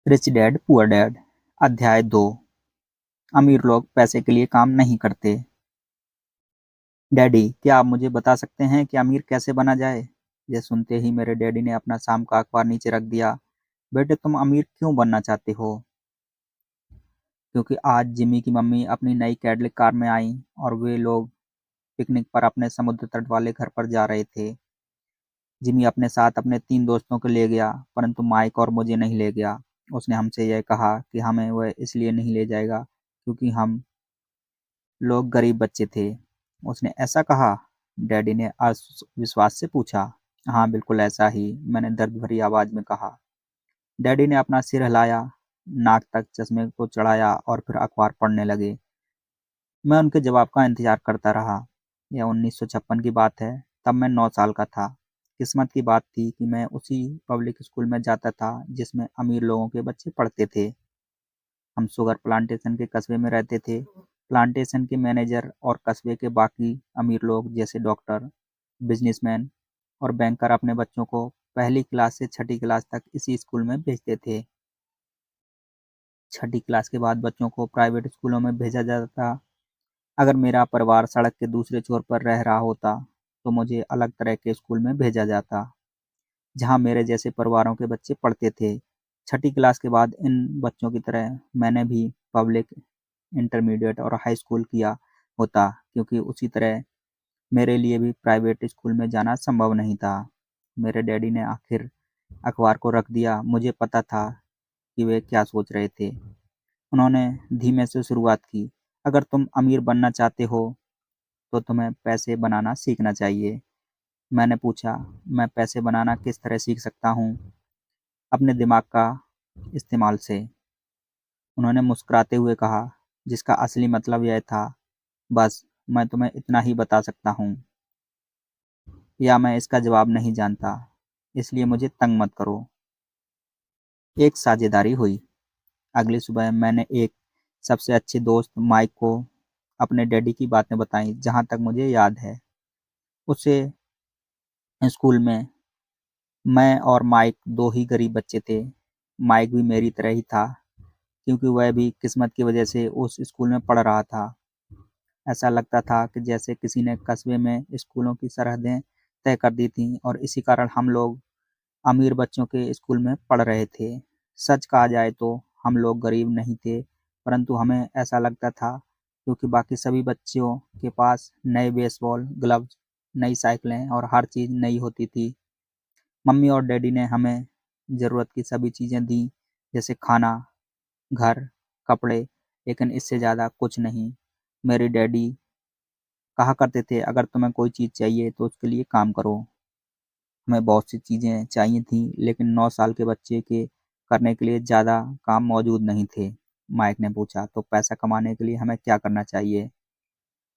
Rich dad poor dad अध्याय 2। अमीर लोग पैसे के लिए काम नहीं करते। डैडी, क्या आप मुझे बता सकते हैं कि अमीर कैसे बना जाए? यह सुनते ही मेरे डैडी ने अपना शाम का अखबार नीचे रख दिया। बेटे, तुम अमीर क्यों बनना चाहते हो? क्योंकि आज जिमी की मम्मी अपनी नई कैडलिक कार में आई और वे लोग पिकनिक पर अपने समुद्र तट वाले घर पर जा रहे थे। जिमी अपने साथ अपने 3 दोस्तों को ले गया, परंतु माइक और मुझे नहीं ले गया। उसने हमसे यह कहा कि हमें वह इसलिए नहीं ले जाएगा क्योंकि हम लोग गरीब बच्चे थे। उसने ऐसा कहा? डैडी ने अविश्वास से पूछा। हाँ, बिल्कुल ऐसा ही, मैंने दर्द भरी आवाज में कहा। डैडी ने अपना सिर हिलाया, नाक तक चश्मे को चढ़ाया और फिर अखबार पढ़ने लगे। मैं उनके जवाब का इंतजार करता रहा। यह 1956 की बात है। तब मैं 9 साल का था। किस्मत की बात थी कि मैं उसी पब्लिक स्कूल में जाता था जिसमें अमीर लोगों के बच्चे पढ़ते थे। हम शुगर प्लांटेशन के कस्बे में रहते थे। प्लांटेशन के मैनेजर और कस्बे के बाकी अमीर लोग जैसे डॉक्टर, बिजनेसमैन और बैंकर अपने बच्चों को पहली क्लास से छठी क्लास तक इसी स्कूल में भेजते थे। छठी क्लास के बाद बच्चों को प्राइवेट स्कूलों में भेजा जाता था। अगर मेरा परिवार सड़क के दूसरे छोर पर रह रहा होता तो मुझे अलग तरह के स्कूल में भेजा जाता, जहां मेरे जैसे परिवारों के बच्चे पढ़ते थे। छठी क्लास के बाद इन बच्चों की तरह मैंने भी पब्लिक, इंटरमीडिएट और हाई स्कूल किया होता, क्योंकि उसी तरह मेरे लिए भी प्राइवेट स्कूल में जाना संभव नहीं था। मेरे डैडी ने आखिर अखबार को रख दिया। मुझे पता था कि वे क्या सोच रहे थे। उन्होंने धीमे से शुरुआत की। अगर तुम अमीर बनना चाहते हो तो तुम्हें पैसे बनाना सीखना चाहिए। मैंने पूछा, मैं पैसे बनाना किस तरह सीख सकता हूँ? अपने दिमाग का इस्तेमाल से, उन्होंने मुस्कुराते हुए कहा, जिसका असली मतलब यह था, बस मैं तुम्हें इतना ही बता सकता हूँ, या मैं इसका जवाब नहीं जानता, इसलिए मुझे तंग मत करो। एक साझेदारी हुई। अगली सुबह मैंने एक सबसे अच्छे दोस्त माइक को अपने डैडी की बातें बताई। जहाँ तक मुझे याद है, उसे स्कूल में मैं और माइक दो ही गरीब बच्चे थे। माइक भी मेरी तरह ही था, क्योंकि वह भी किस्मत की वजह से उस स्कूल में पढ़ रहा था। ऐसा लगता था कि जैसे किसी ने कस्बे में स्कूलों की सरहदें तय कर दी थीं और इसी कारण हम लोग अमीर बच्चों के स्कूल में पढ़ रहे थे। सच कहा जाए तो हम लोग गरीब नहीं थे, परंतु हमें ऐसा लगता था क्योंकि बाकी सभी बच्चों के पास नए बेसबॉल ग्लव्स, नई साइकिलें और हर चीज़ नई होती थी। मम्मी और डैडी ने हमें ज़रूरत की सभी चीज़ें दी, जैसे खाना, घर, कपड़े, लेकिन इससे ज़्यादा कुछ नहीं। मेरे डैडी कहा करते थे, अगर तुम्हें कोई चीज़ चाहिए तो उसके लिए काम करो। हमें बहुत सी चीज़ें चाहिए थीं, लेकिन 9 साल के बच्चे के करने के लिए ज़्यादा काम मौजूद नहीं थे। माइक ने पूछा, तो पैसा कमाने के लिए हमें क्या करना चाहिए?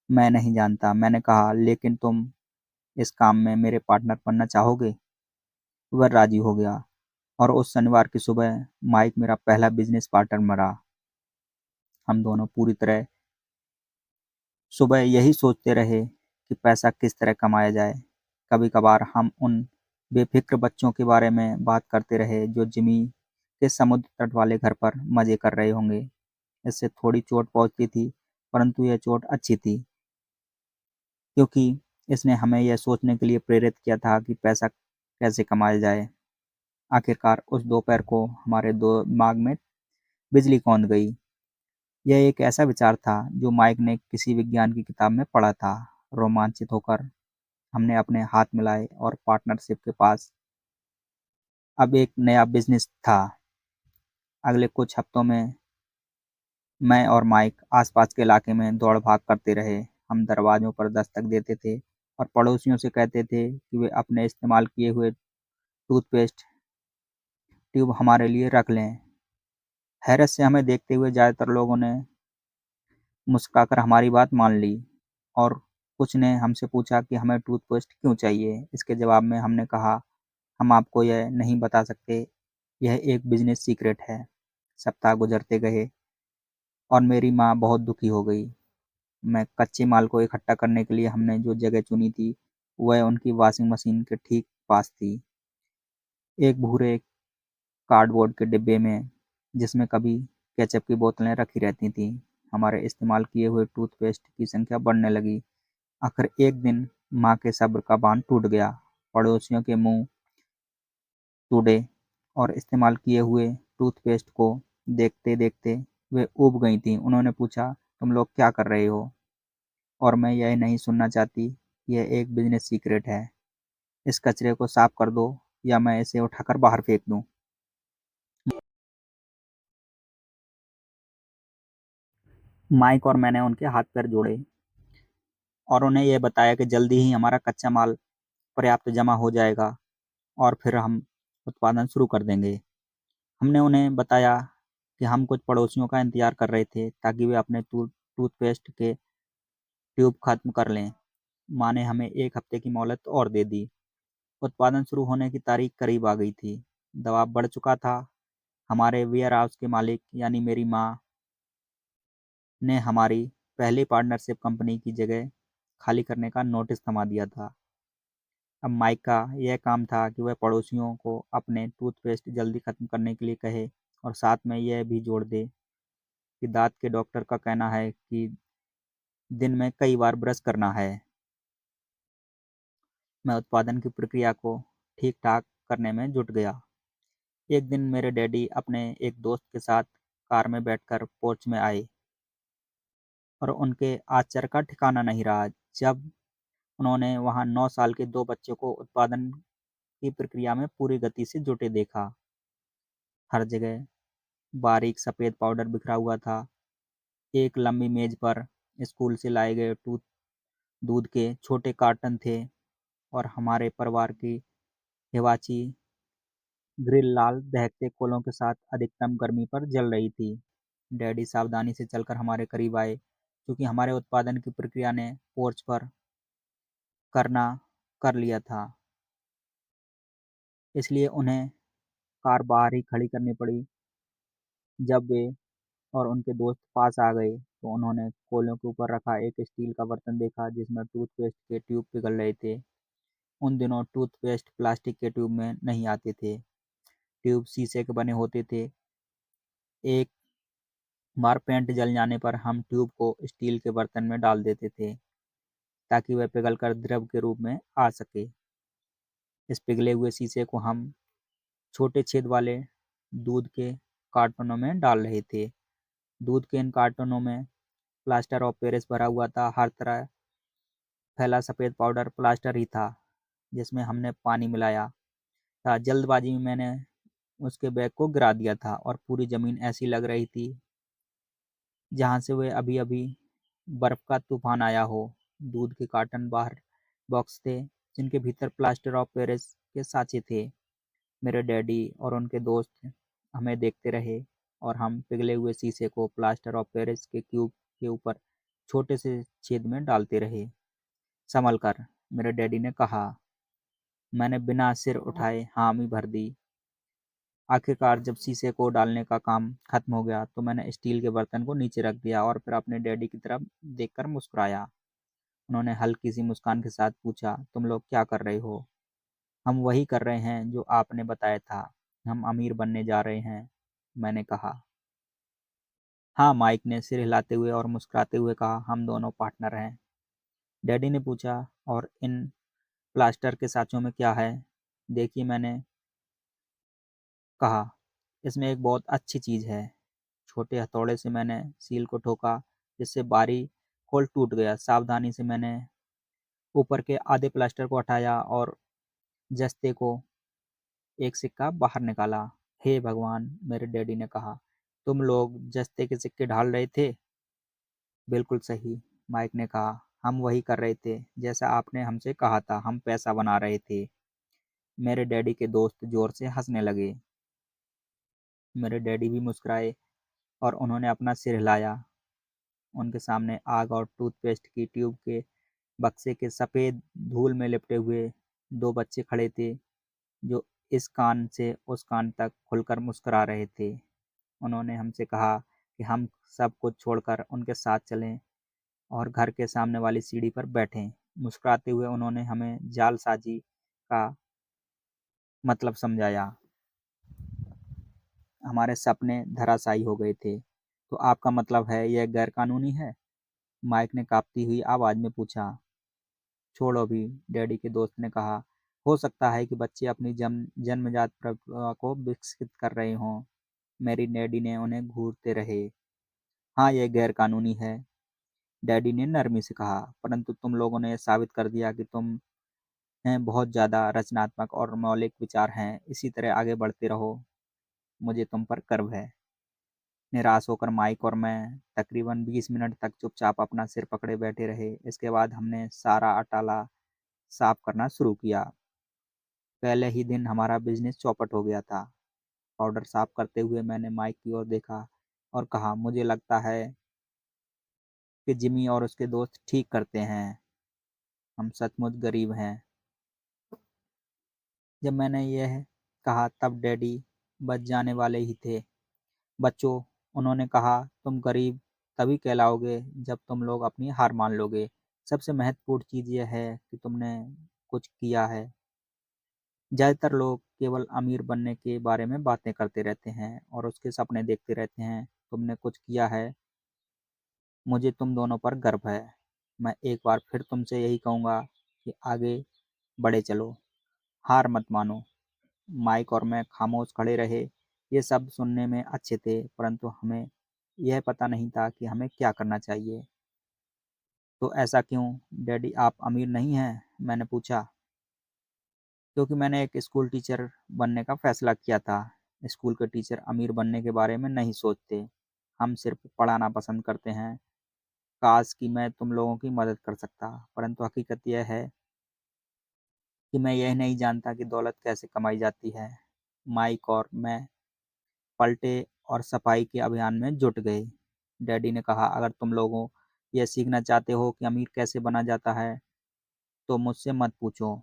मैं नहीं जानता, मैंने कहा, लेकिन तुम इस काम में मेरे पार्टनर बनना चाहोगे? वह राजी हो गया और उस शनिवार की सुबह माइक मेरा पहला बिजनेस पार्टनर बना। हम दोनों पूरी तरह सुबह यही सोचते रहे कि पैसा किस तरह कमाया जाए। कभी-कभार हम उन बेफ़िक्र बच्चों के बारे में बात करते रहे जो जिमी के समुद्र तट वाले घर पर मज़े कर रहे होंगे। इससे थोड़ी चोट पहुँचती थी, परंतु यह चोट अच्छी थी, क्योंकि इसने हमें यह सोचने के लिए प्रेरित किया था कि पैसा कैसे कमाया जाए। आखिरकार उस दोपहर को हमारे दो दिमाग में बिजली कौंध गई। यह एक ऐसा विचार था जो माइक ने किसी विज्ञान की किताब में पढ़ा था। रोमांचित होकर हमने अपने हाथ मिलाए और पार्टनरशिप के पास अब एक नया बिजनेस था। अगले कुछ हफ्तों में मैं और माइक आसपास के इलाके में दौड़ भाग करते रहे। हम दरवाजों पर दस्तक देते थे और पड़ोसियों से कहते थे कि वे अपने इस्तेमाल किए हुए टूथपेस्ट ट्यूब हमारे लिए रख लें। हैरत से हमें देखते हुए ज़्यादातर लोगों ने मुस्कुराकर हमारी बात मान ली, और कुछ ने हमसे पूछा कि हमें टूथपेस्ट क्यों चाहिए। इसके जवाब में हमने कहा, हम आपको यह नहीं बता सकते, यह एक बिजनेस सीक्रेट है। सप्ताह गुजरते गए और मेरी माँ बहुत दुखी हो गई। मैं कच्चे माल को इकट्ठा करने के लिए हमने जो जगह चुनी थी वह उनकी वॉशिंग मशीन के ठीक पास थी। एक भूरे कार्डबोर्ड के डिब्बे में जिसमें कभी केचप की बोतलें रखी रहती थीं। हमारे इस्तेमाल किए हुए टूथपेस्ट की संख्या बढ़ने लगी। आखिर एक दिन माँ के सब्र का बांध टूट गया। पड़ोसियों के मुंह टूटे और इस्तेमाल किए हुए टूथपेस्ट को देखते-देखते वे ऊब गई थीं। उन्होंने पूछा, "तुम लोग क्या कर रहे हो?" और मैं यह नहीं सुनना चाहती, "यह एक बिज़नेस सीक्रेट है। इस कचरे को साफ कर दो या मैं इसे उठाकर बाहर फेंक दूँ।" माइक और मैंने उनके हाथ-पैर जोड़े और उन्हें यह बताया कि जल्दी ही हमारा कच्चा माल पर्याप्त जमा हो जाएगा और फिर हम उत्पादन शुरू कर देंगे। हमने उन्हें बताया कि हम कुछ पड़ोसियों का इंतज़ार कर रहे थे ताकि वे अपने टूथपेस्ट के ट्यूब खत्म कर लें। माँ ने हमें 1 हफ्ते की मोहलत और दे दी। उत्पादन शुरू होने की तारीख करीब आ गई थी। दबाव बढ़ चुका था। हमारे वेयरहाउस के मालिक यानी मेरी माँ ने हमारी पहली पार्टनरशिप कंपनी की जगह खाली करने का नोटिस थमा दिया था। अब माइक का यह काम था कि वह पड़ोसियों को अपने टूथपेस्ट जल्दी खत्म करने के लिए कहे और साथ में यह भी जोड़ दे कि दाँत के डॉक्टर का कहना है कि दिन में कई बार ब्रश करना है। मैं उत्पादन की प्रक्रिया को ठीक-ठाक करने में जुट गया। एक दिन मेरे डैडी अपने एक दोस्त के साथ कार में बैठकर पोर्च में आए और उनके आश्चर्य का ठिकाना नहीं रहा जब उन्होंने वहाँ 9 साल के 2 बच्चों को उत्पादन की प्रक्रिया में पूरी गति से जुटे देखा। हर जगह बारीक सफ़ेद पाउडर बिखरा हुआ था। एक लंबी मेज़ पर स्कूल से लाए गए दूध के छोटे कार्टन थे और हमारे परिवार की हिवाची ग्रिल लाल दहकते कोलों के साथ अधिकतम गर्मी पर जल रही थी। डैडी सावधानी से चलकर हमारे करीब आए, क्योंकि हमारे उत्पादन की प्रक्रिया ने पोर्च पर करना कर लिया था, इसलिए उन्हें कार बाहर ही खड़ी करनी पड़ी। जब वे और उनके दोस्त पास आ गए, तो उन्होंने कोलों के ऊपर रखा एक स्टील का बर्तन देखा जिसमें टूथपेस्ट के ट्यूब पिघल रहे थे। उन दिनों टूथपेस्ट प्लास्टिक के ट्यूब में नहीं आते थे, ट्यूब शीशे के बने होते थे। एक बार पेंट जल जाने पर हम ट्यूब को स्टील के बर्तन में डाल देते थे ताकि वह पिघलकर द्रव के रूप में आ सके। इस पिघले हुए शीशे को हम छोटे छेद वाले दूध के कार्टनों में डाल रहे थे। दूध के इन कार्टनों में प्लास्टर ऑफ पेरिस भरा हुआ था। हर तरह फैला सफ़ेद पाउडर प्लास्टर ही था जिसमें हमने पानी मिलाया था। जल्दबाजी में मैंने उसके बैग को गिरा दिया था और पूरी ज़मीन ऐसी लग रही थी जहाँ से वह अभी-अभी बर्फ का तूफान आया हो। दूध के कार्टन बाहर बॉक्स थे जिनके भीतर प्लास्टर ऑफ पेरिस के साँचे थे। मेरे डैडी और उनके दोस्त हमें देखते रहे और हम पिघले हुए शीशे को प्लास्टर ऑफ पेरिस के क्यूब के ऊपर छोटे से छेद में डालते रहे। संभल कर, मेरे डैडी ने कहा। मैंने बिना सिर उठाए हामी भर दी। आखिरकार जब शीशे को डालने का काम खत्म हो गया तो मैंने स्टील के बर्तन को नीचे रख दिया और फिर अपने डैडी की तरफ देखकर मुस्कुराया। उन्होंने हल्की सी मुस्कान के साथ पूछा, तुम लोग क्या कर रहे हो? हम वही कर रहे हैं जो आपने बताया था। हम अमीर बनने जा रहे हैं, मैंने कहा। हाँ, माइक ने सिर हिलाते हुए और मुस्कुराते हुए कहा, हम दोनों पार्टनर हैं। डैडी ने पूछा, और इन प्लास्टर के साँचों में क्या है? देखिए, मैंने कहा, इसमें एक बहुत अच्छी चीज़ है। छोटे हथौड़े से मैंने सील को ठोका, जिससे बाहरी खोल टूट गया। सावधानी से मैंने ऊपर के आधे प्लास्टर को हटाया और जस्ते को एक सिक्का बाहर निकाला। हे भगवान! मेरे डैडी ने कहा, तुम लोग जस्ते के सिक्के ढाल रहे थे? बिल्कुल सही, माइक ने कहा, हम वही कर रहे थे, जैसा आपने हमसे कहा था, हम पैसा बना रहे थे। मेरे डैडी के दोस्त जोर से हंसने लगे। मेरे डैडी भी मुस्कुराए और उन्होंने अपना सिर हिलाया। उनके सामने आग और टूथपेस्ट की ट्यूब के बक्से के सफ़ेद धूल में लिपटे हुए 2 बच्चे खड़े थे, जो इस कान से उस कान तक खुलकर मुस्कुरा रहे थे। उन्होंने हमसे कहा कि हम सब कुछ छोड़कर उनके साथ चलें और घर के सामने वाली सीढ़ी पर बैठें। मुस्कुराते हुए उन्होंने हमें जालसाजी का मतलब समझाया। हमारे सपने धराशायी हो गए थे। तो आपका मतलब है यह गैरकानूनी है? माइक ने काँपती हुई आवाज़ में पूछा। छोड़ो अभी, डैडी के दोस्त ने कहा। हो सकता है कि बच्चे अपनी जन्मजात प्रतिभा को विकसित कर रहे हों। मेरी डैडी ने उन्हें घूरते रहे। हाँ, यह गैरकानूनी है, डैडी ने नरमी से कहा, परंतु तुम लोगों ने यह साबित कर दिया कि तुम हैं बहुत ज़्यादा रचनात्मक और मौलिक विचार हैं। इसी तरह आगे बढ़ते रहो। मुझे तुम पर गर्व है। निराश होकर माइक और मैं तकरीबन 20 मिनट तक चुपचाप अपना सिर पकड़े बैठे रहे। इसके बाद हमने सारा अटाला साफ करना शुरू किया। पहले ही दिन हमारा बिजनेस चौपट हो गया था। पाउडर साफ करते हुए मैंने माइक की ओर देखा और कहा, मुझे लगता है कि जिमी और उसके दोस्त ठीक करते हैं। हम सचमुच गरीब हैं। जब मैंने यह कहा तब डैडी बच जाने वाले ही थे। बच्चों, उन्होंने कहा, तुम गरीब तभी कहलाओगे जब तुम लोग अपनी हार मान लोगे। सबसे महत्वपूर्ण चीज़ यह है कि तुमने कुछ किया है। ज़्यादातर लोग केवल अमीर बनने के बारे में बातें करते रहते हैं और उसके सपने देखते रहते हैं। तुमने कुछ किया है। मुझे तुम दोनों पर गर्व है। मैं एक बार फिर तुमसे यही कहूँगा कि आगे बढ़े चलो, हार मत मानो। माइक और मैं खामोश खड़े रहे। ये शब्द सुनने में अच्छे थे, परंतु हमें यह पता नहीं था कि हमें क्या करना चाहिए। तो ऐसा क्यों, डैडी आप अमीर नहीं हैं? मैंने पूछा। क्योंकि मैंने एक स्कूल टीचर बनने का फैसला किया था। स्कूल के टीचर अमीर बनने के बारे में नहीं सोचते। हम सिर्फ पढ़ाना पसंद करते हैं। काश कि मैं तुम लोगों की मदद कर सकता, परंतु हकीकत यह है कि मैं यह नहीं जानता कि दौलत कैसे कमाई जाती है। माइक और मैं पलटे और सफाई के अभियान में जुट गए। डैडी ने कहा, अगर तुम लोगों यह सीखना चाहते हो कि अमीर कैसे बना जाता है, तो मुझसे मत पूछो।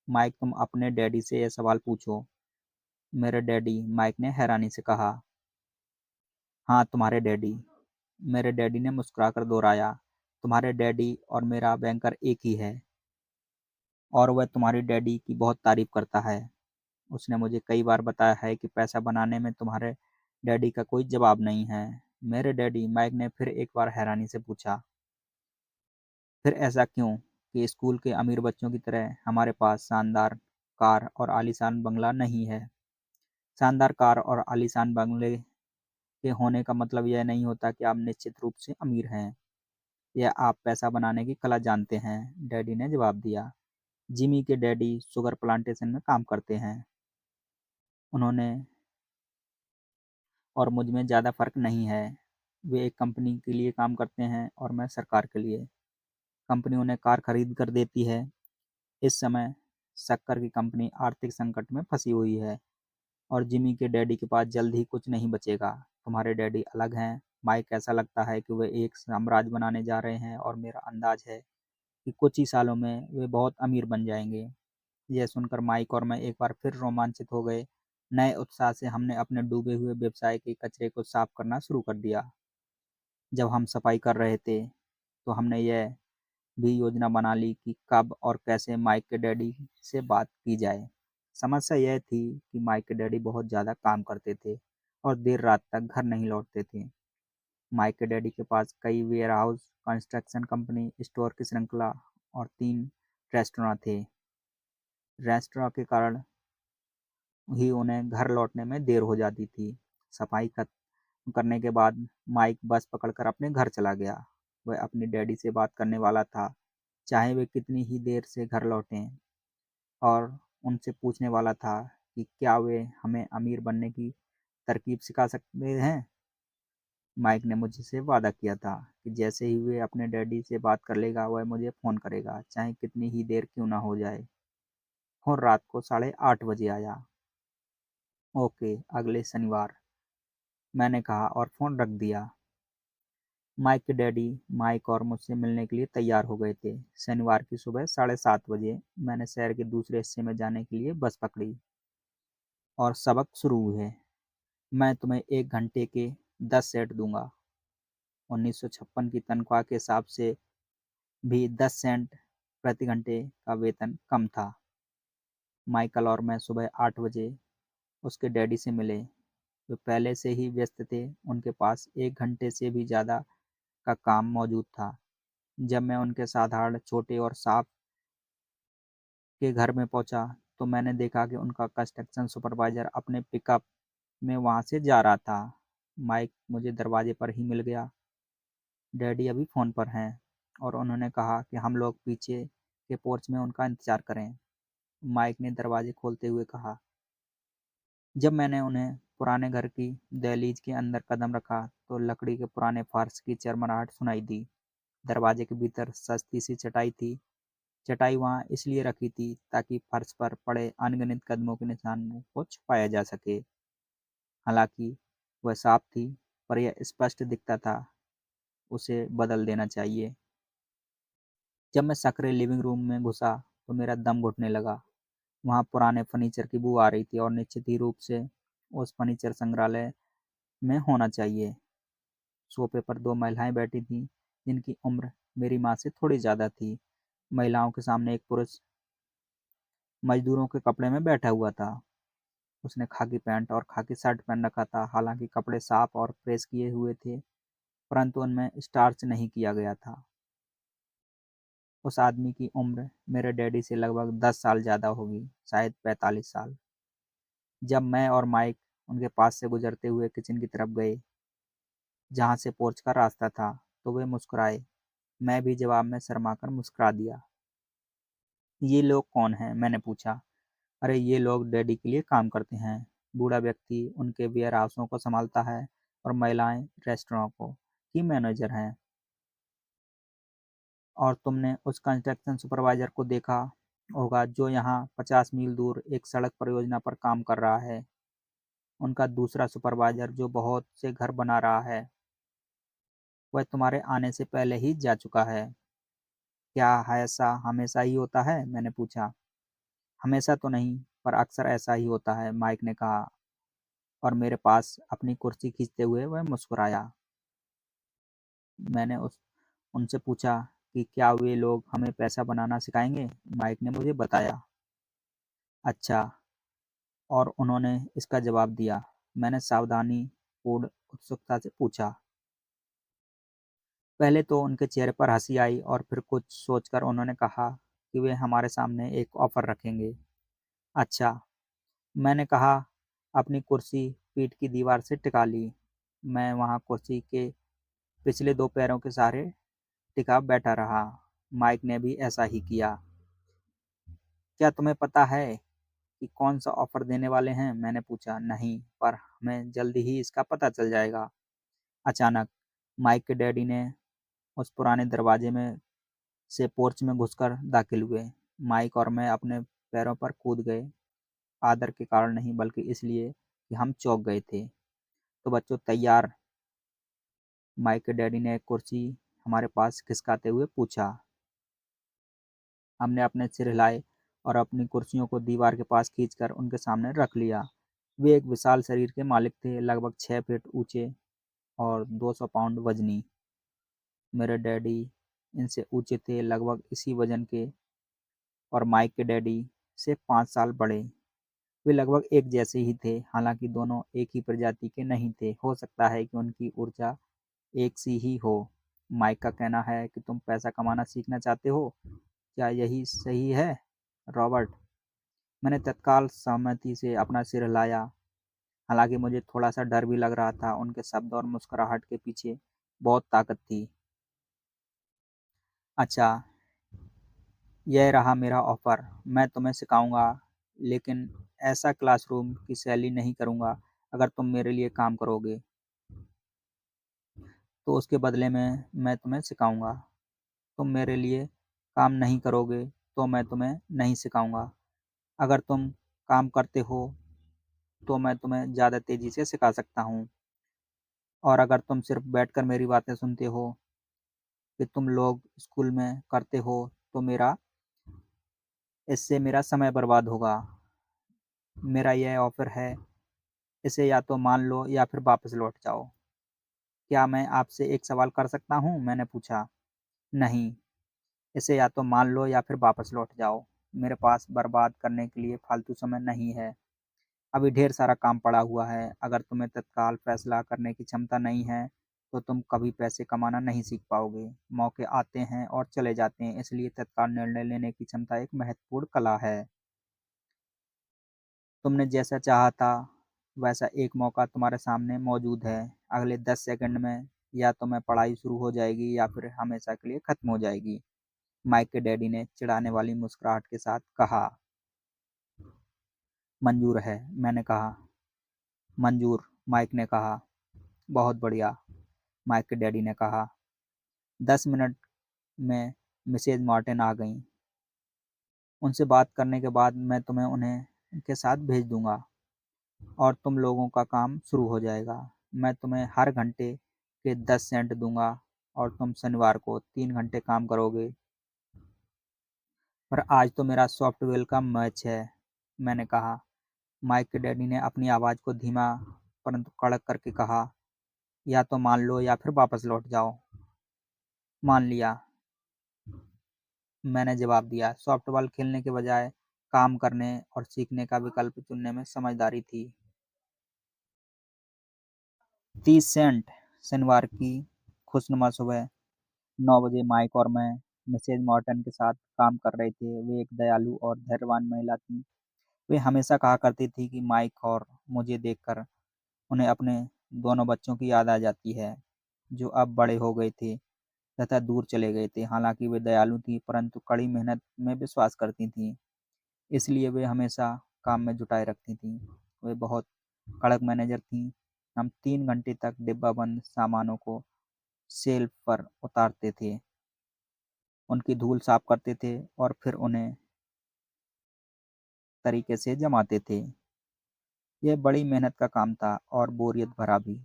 माइक, तुम अपने डैडी से यह सवाल पूछो। मेरे डैडी, माइक ने हैरानी से कहा। हाँ, तुम्हारे डैडी, मेरे डैडी ने मुस्कुराकर दोहराया। तुम्हारे डैडी और मेरा बैंकर एक ही है और वह तुम्हारी डैडी की बहुत तारीफ करता है। उसने मुझे कई बार बताया है कि पैसा बनाने में तुम्हारे डैडी का कोई जवाब नहीं है। मेरे डैडी, माइक ने फिर एक बार हैरानी से पूछा। फिर ऐसा क्यों कि स्कूल के अमीर बच्चों की तरह हमारे पास शानदार कार और आलीशान बंगला नहीं है? शानदार कार और आलीशान बंगले के होने का मतलब यह नहीं होता कि आप निश्चित रूप से अमीर हैं या आप पैसा बनाने की कला जानते हैं, डैडी ने जवाब दिया। जिमी के डैडी शुगर प्लांटेशन में काम करते हैं। उन्होंने और मुझ में ज़्यादा फ़र्क नहीं है। वे एक कंपनी के लिए काम करते हैं और मैं सरकार के लिए। कंपनी उन्हें कार खरीद कर देती है। इस समय शक्कर की कंपनी आर्थिक संकट में फंसी हुई है और जिमी के डैडी के पास जल्द ही कुछ नहीं बचेगा। तुम्हारे डैडी अलग हैं। माइक, ऐसा लगता है कि वे एक साम्राज्य बनाने जा रहे हैं और मेरा अंदाज है कि कुछ ही सालों में वे बहुत अमीर बन जाएंगे। यह सुनकर माइक और मैं एक बार फिर रोमांचित हो गए। नए उत्साह से हमने अपने डूबे हुए व्यवसाय के कचरे को साफ करना शुरू कर दिया। जब हम सफाई कर रहे थे तो हमने यह भी योजना बना ली कि कब और कैसे माइक के डैडी से बात की जाए। समस्या यह थी कि माइक के डैडी बहुत ज़्यादा काम करते थे और देर रात तक घर नहीं लौटते थे। माइक के डैडी के पास कई वेयरहाउस, कंस्ट्रक्शन कंपनी, स्टोर की श्रृंखला और 3 रेस्तरां थे। रेस्तरां के कारण ही उन्हें घर लौटने में देर हो जाती थी। सफाई खत्म करने के बाद माइक बस पकड़कर अपने घर चला गया। वह अपनी डैडी से बात करने वाला था, चाहे वे कितनी ही देर से घर लौटें, और उनसे पूछने वाला था कि क्या वे हमें अमीर बनने की तरकीब सिखा सकते हैं। माइक ने मुझसे वादा किया था कि जैसे ही वे अपने डैडी से बात कर लेगा, वह मुझे फ़ोन करेगा, चाहे कितनी ही देर क्यों ना हो जाए। फ़ोन रात को 8:30 बजे आया। ओके, अगले शनिवार, मैंने कहा और फ़ोन रख दिया। माइक के डैडी माइक और मुझसे मिलने के लिए तैयार हो गए थे। शनिवार की सुबह 7:30 बजे मैंने शहर के दूसरे हिस्से में जाने के लिए बस पकड़ी और सबक शुरू हुए। मैं तुम्हें 1 घंटे के 10 सेंट दूंगा। 1956 की तनख्वाह के हिसाब से भी 10 सेंट प्रति घंटे का वेतन कम था। माइकल और मैं सुबह 8 बजे उसके डैडी से मिले। वे पहले से ही व्यस्त थे, उनके पास 1 घंटे से भी ज़्यादा का काम मौजूद था। जब मैं उनके साधारण, छोटे और साफ के घर में पहुंचा, तो मैंने देखा कि उनका कंस्ट्रक्शन सुपरवाइजर अपने पिकअप में वहां से जा रहा था। माइक मुझे दरवाजे पर ही मिल गया। डैडी अभी फ़ोन पर हैं और उन्होंने कहा कि हम लोग पीछे के पोर्च में उनका इंतज़ार करें। माइक ने दरवाजे खोलते हुए कहा। जब मैंने उन्हें पुराने घर की दहलीज के अंदर कदम रखा, तो लकड़ी के पुराने फर्श की चरमराहट सुनाई दी। दरवाजे के भीतर सस्ती सी चटाई थी। चटाई वहां इसलिए रखी थी ताकि फर्श पर पड़े अनगिनत कदमों के निशानों को छुपाया जा सके। हालांकि वह साफ थी, पर यह स्पष्ट दिखता था उसे बदल देना चाहिए। जब मैं सकरे लिविंग रूम में घुसा, तो मेरा दम घुटने लगा। वहां पुराने फर्नीचर की बू आ रही थी और निश्चित ही रूप से उस फर्नीचर संग्रहालय में होना चाहिए। सोफे पर 2 महिलाएं बैठी थीं, जिनकी उम्र मेरी माँ से थोड़ी ज़्यादा थी। महिलाओं के सामने एक पुरुष मजदूरों के कपड़े में बैठा हुआ था। उसने खाकी पैंट और खाकी शर्ट पहन रखा था। हालांकि कपड़े साफ और प्रेस किए हुए थे, परंतु उनमें स्टार्च नहीं किया गया था। उस आदमी की उम्र मेरे डैडी से लगभग 10 साल ज़्यादा होगी, शायद 45 साल। जब मैं और माइक उनके पास से गुजरते हुए किचन की तरफ गए, जहाँ से पोर्च का रास्ता था, तो वे मुस्कुराए। मैं भी जवाब में शर्माकर मुस्कुरा दिया। ये लोग कौन हैं? मैंने पूछा। अरे, ये लोग डैडी के लिए काम करते हैं। बूढ़ा व्यक्ति उनके वेयर हाउसों को संभालता है और महिलाएं रेस्टोरेंट को की मैनेजर हैं। और तुमने उस कंस्ट्रक्शन सुपरवाइजर को देखा होगा जो यहाँ 50 मील दूर एक सड़क परियोजना पर काम कर रहा है। उनका दूसरा सुपरवाइजर जो बहुत से घर बना रहा है, वह तुम्हारे आने से पहले ही जा चुका है। क्या ऐसा हमेशा ही होता है? मैंने पूछा। हमेशा तो नहीं, पर अक्सर ऐसा ही होता है, माइक ने कहा और मेरे पास अपनी कुर्सी खींचते हुए वह मुस्कुराया। मैंने उनसे पूछा कि क्या वे लोग हमें पैसा बनाना सिखाएंगे? माइक ने मुझे बताया। अच्छा, और उन्होंने इसका जवाब दिया? मैंने सावधानी पूर्ण उत्सुकता से पूछा। पहले तो उनके चेहरे पर हंसी आई और फिर कुछ सोचकर उन्होंने कहा कि वे हमारे सामने एक ऑफर रखेंगे। अच्छा, मैंने कहा, अपनी कुर्सी पीठ की दीवार से टिका ली। मैं वहां कुर्सी के पिछले 2 पैरों के सहारे टिका बैठा रहा। माइक ने भी ऐसा ही किया। क्या तुम्हें पता है कि कौन सा ऑफर देने वाले हैं? मैंने पूछा। नहीं, पर हमें जल्दी ही इसका पता चल जाएगा। अचानक माइक के डैडी ने उस पुराने दरवाजे में से पोर्च में घुसकर दाखिल हुए। माइक और मैं अपने पैरों पर कूद गए, आदर के कारण नहीं बल्कि इसलिए कि हम चौंक गए थे। तो बच्चों, तैयार? माइक के डैडी ने एक कुर्सी हमारे पास खिसकाते हुए पूछा। हमने अपने सिर हिलाए और अपनी कुर्सियों को दीवार के पास खींचकर उनके सामने रख लिया। वे एक विशाल शरीर के मालिक थे, लगभग 6 फीट ऊंचे और 200 पाउंड वजनी। मेरे डैडी इनसे ऊंचे थे, लगभग इसी वजन के, और माइक के डैडी से 5 साल बड़े। वे लगभग एक जैसे ही थे, हालांकि दोनों एक ही प्रजाति के नहीं थे। हो सकता है कि उनकी ऊर्जा एक सी ही हो। माइक का कहना है कि तुम पैसा कमाना सीखना चाहते हो। क्या यही सही है, रॉबर्ट? मैंने तत्काल सहमति से अपना सिर हिलाया। हालांकि मुझे थोड़ा सा डर भी लग रहा था। उनके शब्द और मुस्कुराहट के पीछे बहुत ताकत थी। अच्छा, यह रहा मेरा ऑफर। मैं तुम्हें सिखाऊंगा, लेकिन ऐसा क्लासरूम की शैली नहीं करूंगा। अगर तुम मेरे लिए काम करोगे, तो उसके बदले में मैं तुम्हें सिखाऊंगा। तुम मेरे लिए काम नहीं करोगे, तो मैं तुम्हें नहीं सिखाऊंगा। अगर तुम काम करते हो, तो मैं तुम्हें ज़्यादा तेज़ी से सिखा सकता हूँ। और अगर तुम सिर्फ बैठकर मेरी बातें सुनते हो कि तुम लोग स्कूल में करते हो, तो इससे मेरा समय बर्बाद होगा। मेरा यह ऑफर है, इसे या तो मान लो या फिर वापस लौट जाओ। क्या मैं आपसे एक सवाल कर सकता हूँ? मैंने पूछा। नहीं, इसे या तो मान लो या फिर वापस लौट जाओ। मेरे पास बर्बाद करने के लिए फालतू समय नहीं है। अभी ढेर सारा काम पड़ा हुआ है। अगर तुम्हें तत्काल फैसला करने की क्षमता नहीं है, तो तुम कभी पैसे कमाना नहीं सीख पाओगे। मौके आते हैं और चले जाते हैं, इसलिए तत्काल निर्णय लेने की क्षमता एक महत्वपूर्ण कला है। तुमने जैसा चाहा था, वैसा एक मौका तुम्हारे सामने मौजूद है। अगले 10 सेकंड में या तो मैं पढ़ाई शुरू हो जाएगी या फिर हमेशा के लिए खत्म हो जाएगी। माइक के डैडी ने चिढ़ाने वाली मुस्कुराहट के साथ कहा। मंजूर है, मैंने कहा। मंजूर, माइक ने कहा। बहुत बढ़िया, माइक के डैडी ने कहा। 10 मिनट में मिसेज मार्टिन आ गईं। उनसे बात करने के बाद मैं तुम्हें उन्हें उनके साथ भेज दूंगा और तुम लोगों का काम शुरू हो जाएगा। मैं तुम्हें हर घंटे के 10 सेंट दूंगा और तुम शनिवार को 3 घंटे काम करोगे। पर आज तो मेरा सॉफ्टवेयर का मैच है, मैंने कहा। माइक के डैडी ने अपनी आवाज़ को धीमा परंतु कड़क करके कहा, या तो मान लो या फिर वापस लौट जाओ। मान लिया, मैंने जवाब दिया। सॉफ्टबॉल खेलने के बजाय काम करने और सीखने का विकल्प चुनने में समझदारी थी। 30 सेंट। शनिवार की खुशनुमा सुबह 9 बजे माइक और मैं मिसेज मॉर्टन के साथ काम कर रहे थे। वे एक दयालु और धैर्यवान महिला थीं। वे हमेशा कहा करती थी कि माइक और मुझे देखकर उन्हें अपने दोनों बच्चों की याद आ जाती है, जो अब बड़े हो गए थे तथा दूर चले गए थे। हालांकि वे दयालु थीं, परंतु कड़ी मेहनत में विश्वास करती थीं, इसलिए वे हमेशा काम में जुटाए रखती थीं। वे बहुत कड़क मैनेजर थीं। हम 3 घंटे तक डिब्बाबंद सामानों को शेल्फ पर उतारते थे, उनकी धूल साफ करते थे और फिर उन्हें तरीके से जमाते थे। यह बड़ी मेहनत का काम था और बोरियत भरा भी।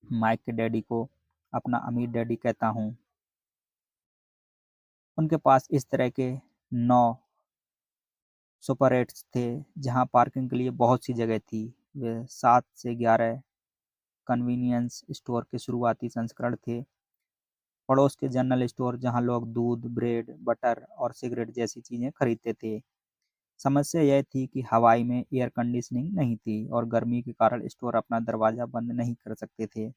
माइक के डैडी को अपना अमीर डैडी कहता हूँ। उनके पास इस तरह के 9 सुपर एट्स थे, जहाँ पार्किंग के लिए बहुत सी जगह थी। वे 7 से 11 कन्वीनियंस स्टोर के शुरुआती संस्करण थे। पड़ोस के जनरल स्टोर, जहाँ लोग दूध, ब्रेड, बटर और सिगरेट जैसी चीजें खरीदते थे। समस्या यह थी कि हवाई में एयर कंडीशनिंग नहीं थी और गर्मी के कारण स्टोर अपना दरवाजा बंद नहीं कर सकते थे।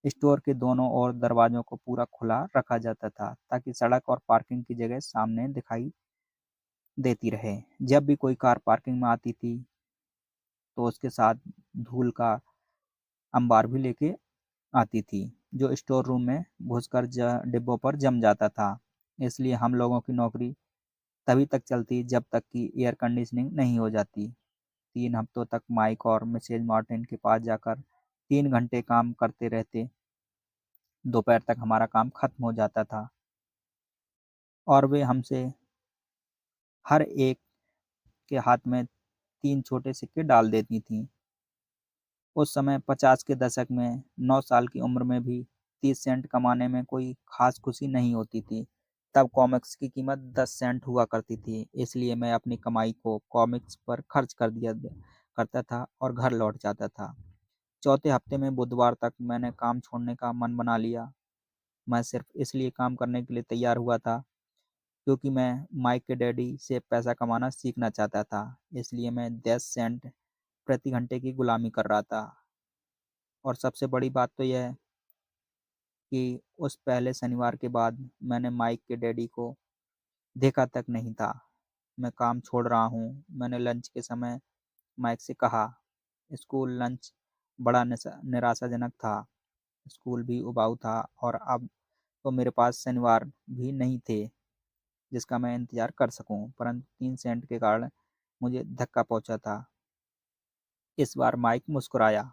स्टोर के दोनों ओर दरवाजों को पूरा खुला रखा जाता था, ताकि सड़क और पार्किंग की जगह सामने दिखाई देती रहे। जब भी कोई कार पार्किंग में आती थी, तो उसके साथ धूल का अंबार भी लेके आती थी, जो स्टोर रूम में घुसकर डिब्बों पर जम जाता था। इसलिए हम लोगों की नौकरी तभी तक चलती जब तक कि एयर कंडीशनिंग नहीं हो जाती। 3 हफ्तों तक माइक और मिसेज मार्टिन के पास जाकर 3 घंटे काम करते रहते। दोपहर तक हमारा काम खत्म हो जाता था और वे हमसे हर एक के हाथ में 3 छोटे सिक्के डाल देती थीं। उस समय 50 के दशक में 9 साल की उम्र में भी 30 सेंट कमाने में कोई खास खुशी नहीं होती थी। तब कॉमिक्स की कीमत 10 सेंट हुआ करती थी, इसलिए मैं अपनी कमाई को कॉमिक्स पर खर्च कर दिया करता था और घर लौट जाता था। चौथे हफ्ते में बुधवार तक मैंने काम छोड़ने का मन बना लिया। मैं सिर्फ इसलिए काम करने के लिए तैयार हुआ था क्योंकि मैं माइक के डैडी से पैसा कमाना सीखना चाहता था। इसलिए मैं 10 सेंट प्रति घंटे की गुलामी कर रहा था। और सबसे बड़ी बात तो यह कि उस पहले शनिवार के बाद मैंने माइक के डैडी को देखा तक नहीं था। मैं काम छोड़ रहा हूँ, मैंने लंच के समय माइक से कहा। स्कूल लंच बड़ा निराशाजनक था। स्कूल भी उबाऊ था और अब तो मेरे पास शनिवार भी नहीं थे जिसका मैं इंतजार कर सकूं। परंतु 3 सेंट के कारण मुझे धक्का पहुंचा था। इस बार माइक मुस्कुराया।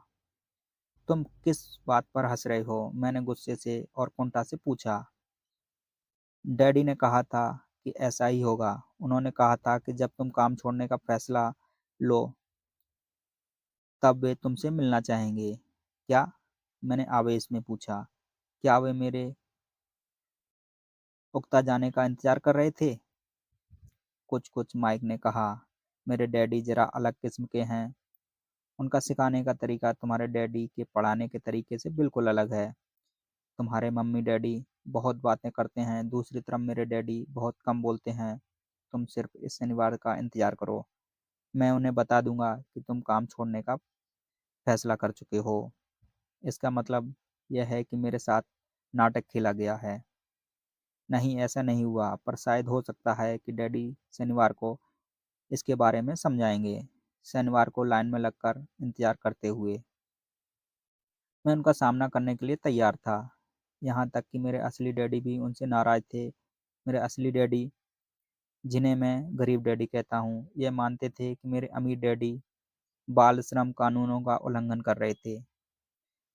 तुम किस बात पर हंस रहे हो? मैंने गुस्से से और कुंठा से पूछा। डैडी ने कहा था कि ऐसा ही होगा। उन्होंने कहा था कि जब तुम काम छोड़ने का फैसला लो, तब वे तुमसे मिलना चाहेंगे। क्या? मैंने आवेश में पूछा। क्या वे मेरे उकता जाने का इंतजार कर रहे थे? कुछ कुछ, माइक ने कहा। मेरे डैडी जरा अलग किस्म के हैं। उनका सिखाने का तरीका तुम्हारे डैडी के पढ़ाने के तरीके से बिल्कुल अलग है। तुम्हारे मम्मी डैडी बहुत बातें करते हैं, दूसरी तरफ मेरे डैडी बहुत कम बोलते हैं। तुम सिर्फ इस शनिवार का इंतजार करो। मैं उन्हें बता दूँगा कि तुम काम छोड़ने का फैसला कर चुके हो। इसका मतलब यह है कि मेरे साथ नाटक खेला गया है। नहीं, ऐसा नहीं हुआ, पर शायद हो सकता है कि डैडी शनिवार को इसके बारे में समझाएँगे। शनिवार को लाइन में लगकर इंतज़ार करते हुए मैं उनका सामना करने के लिए तैयार था। यहाँ तक कि मेरे असली डैडी भी उनसे नाराज़ थे। मेरे असली डैडी, जिन्हें मैं गरीब डैडी कहता हूँ, ये मानते थे कि मेरे अमीर डैडी बाल श्रम कानूनों का उल्लंघन कर रहे थे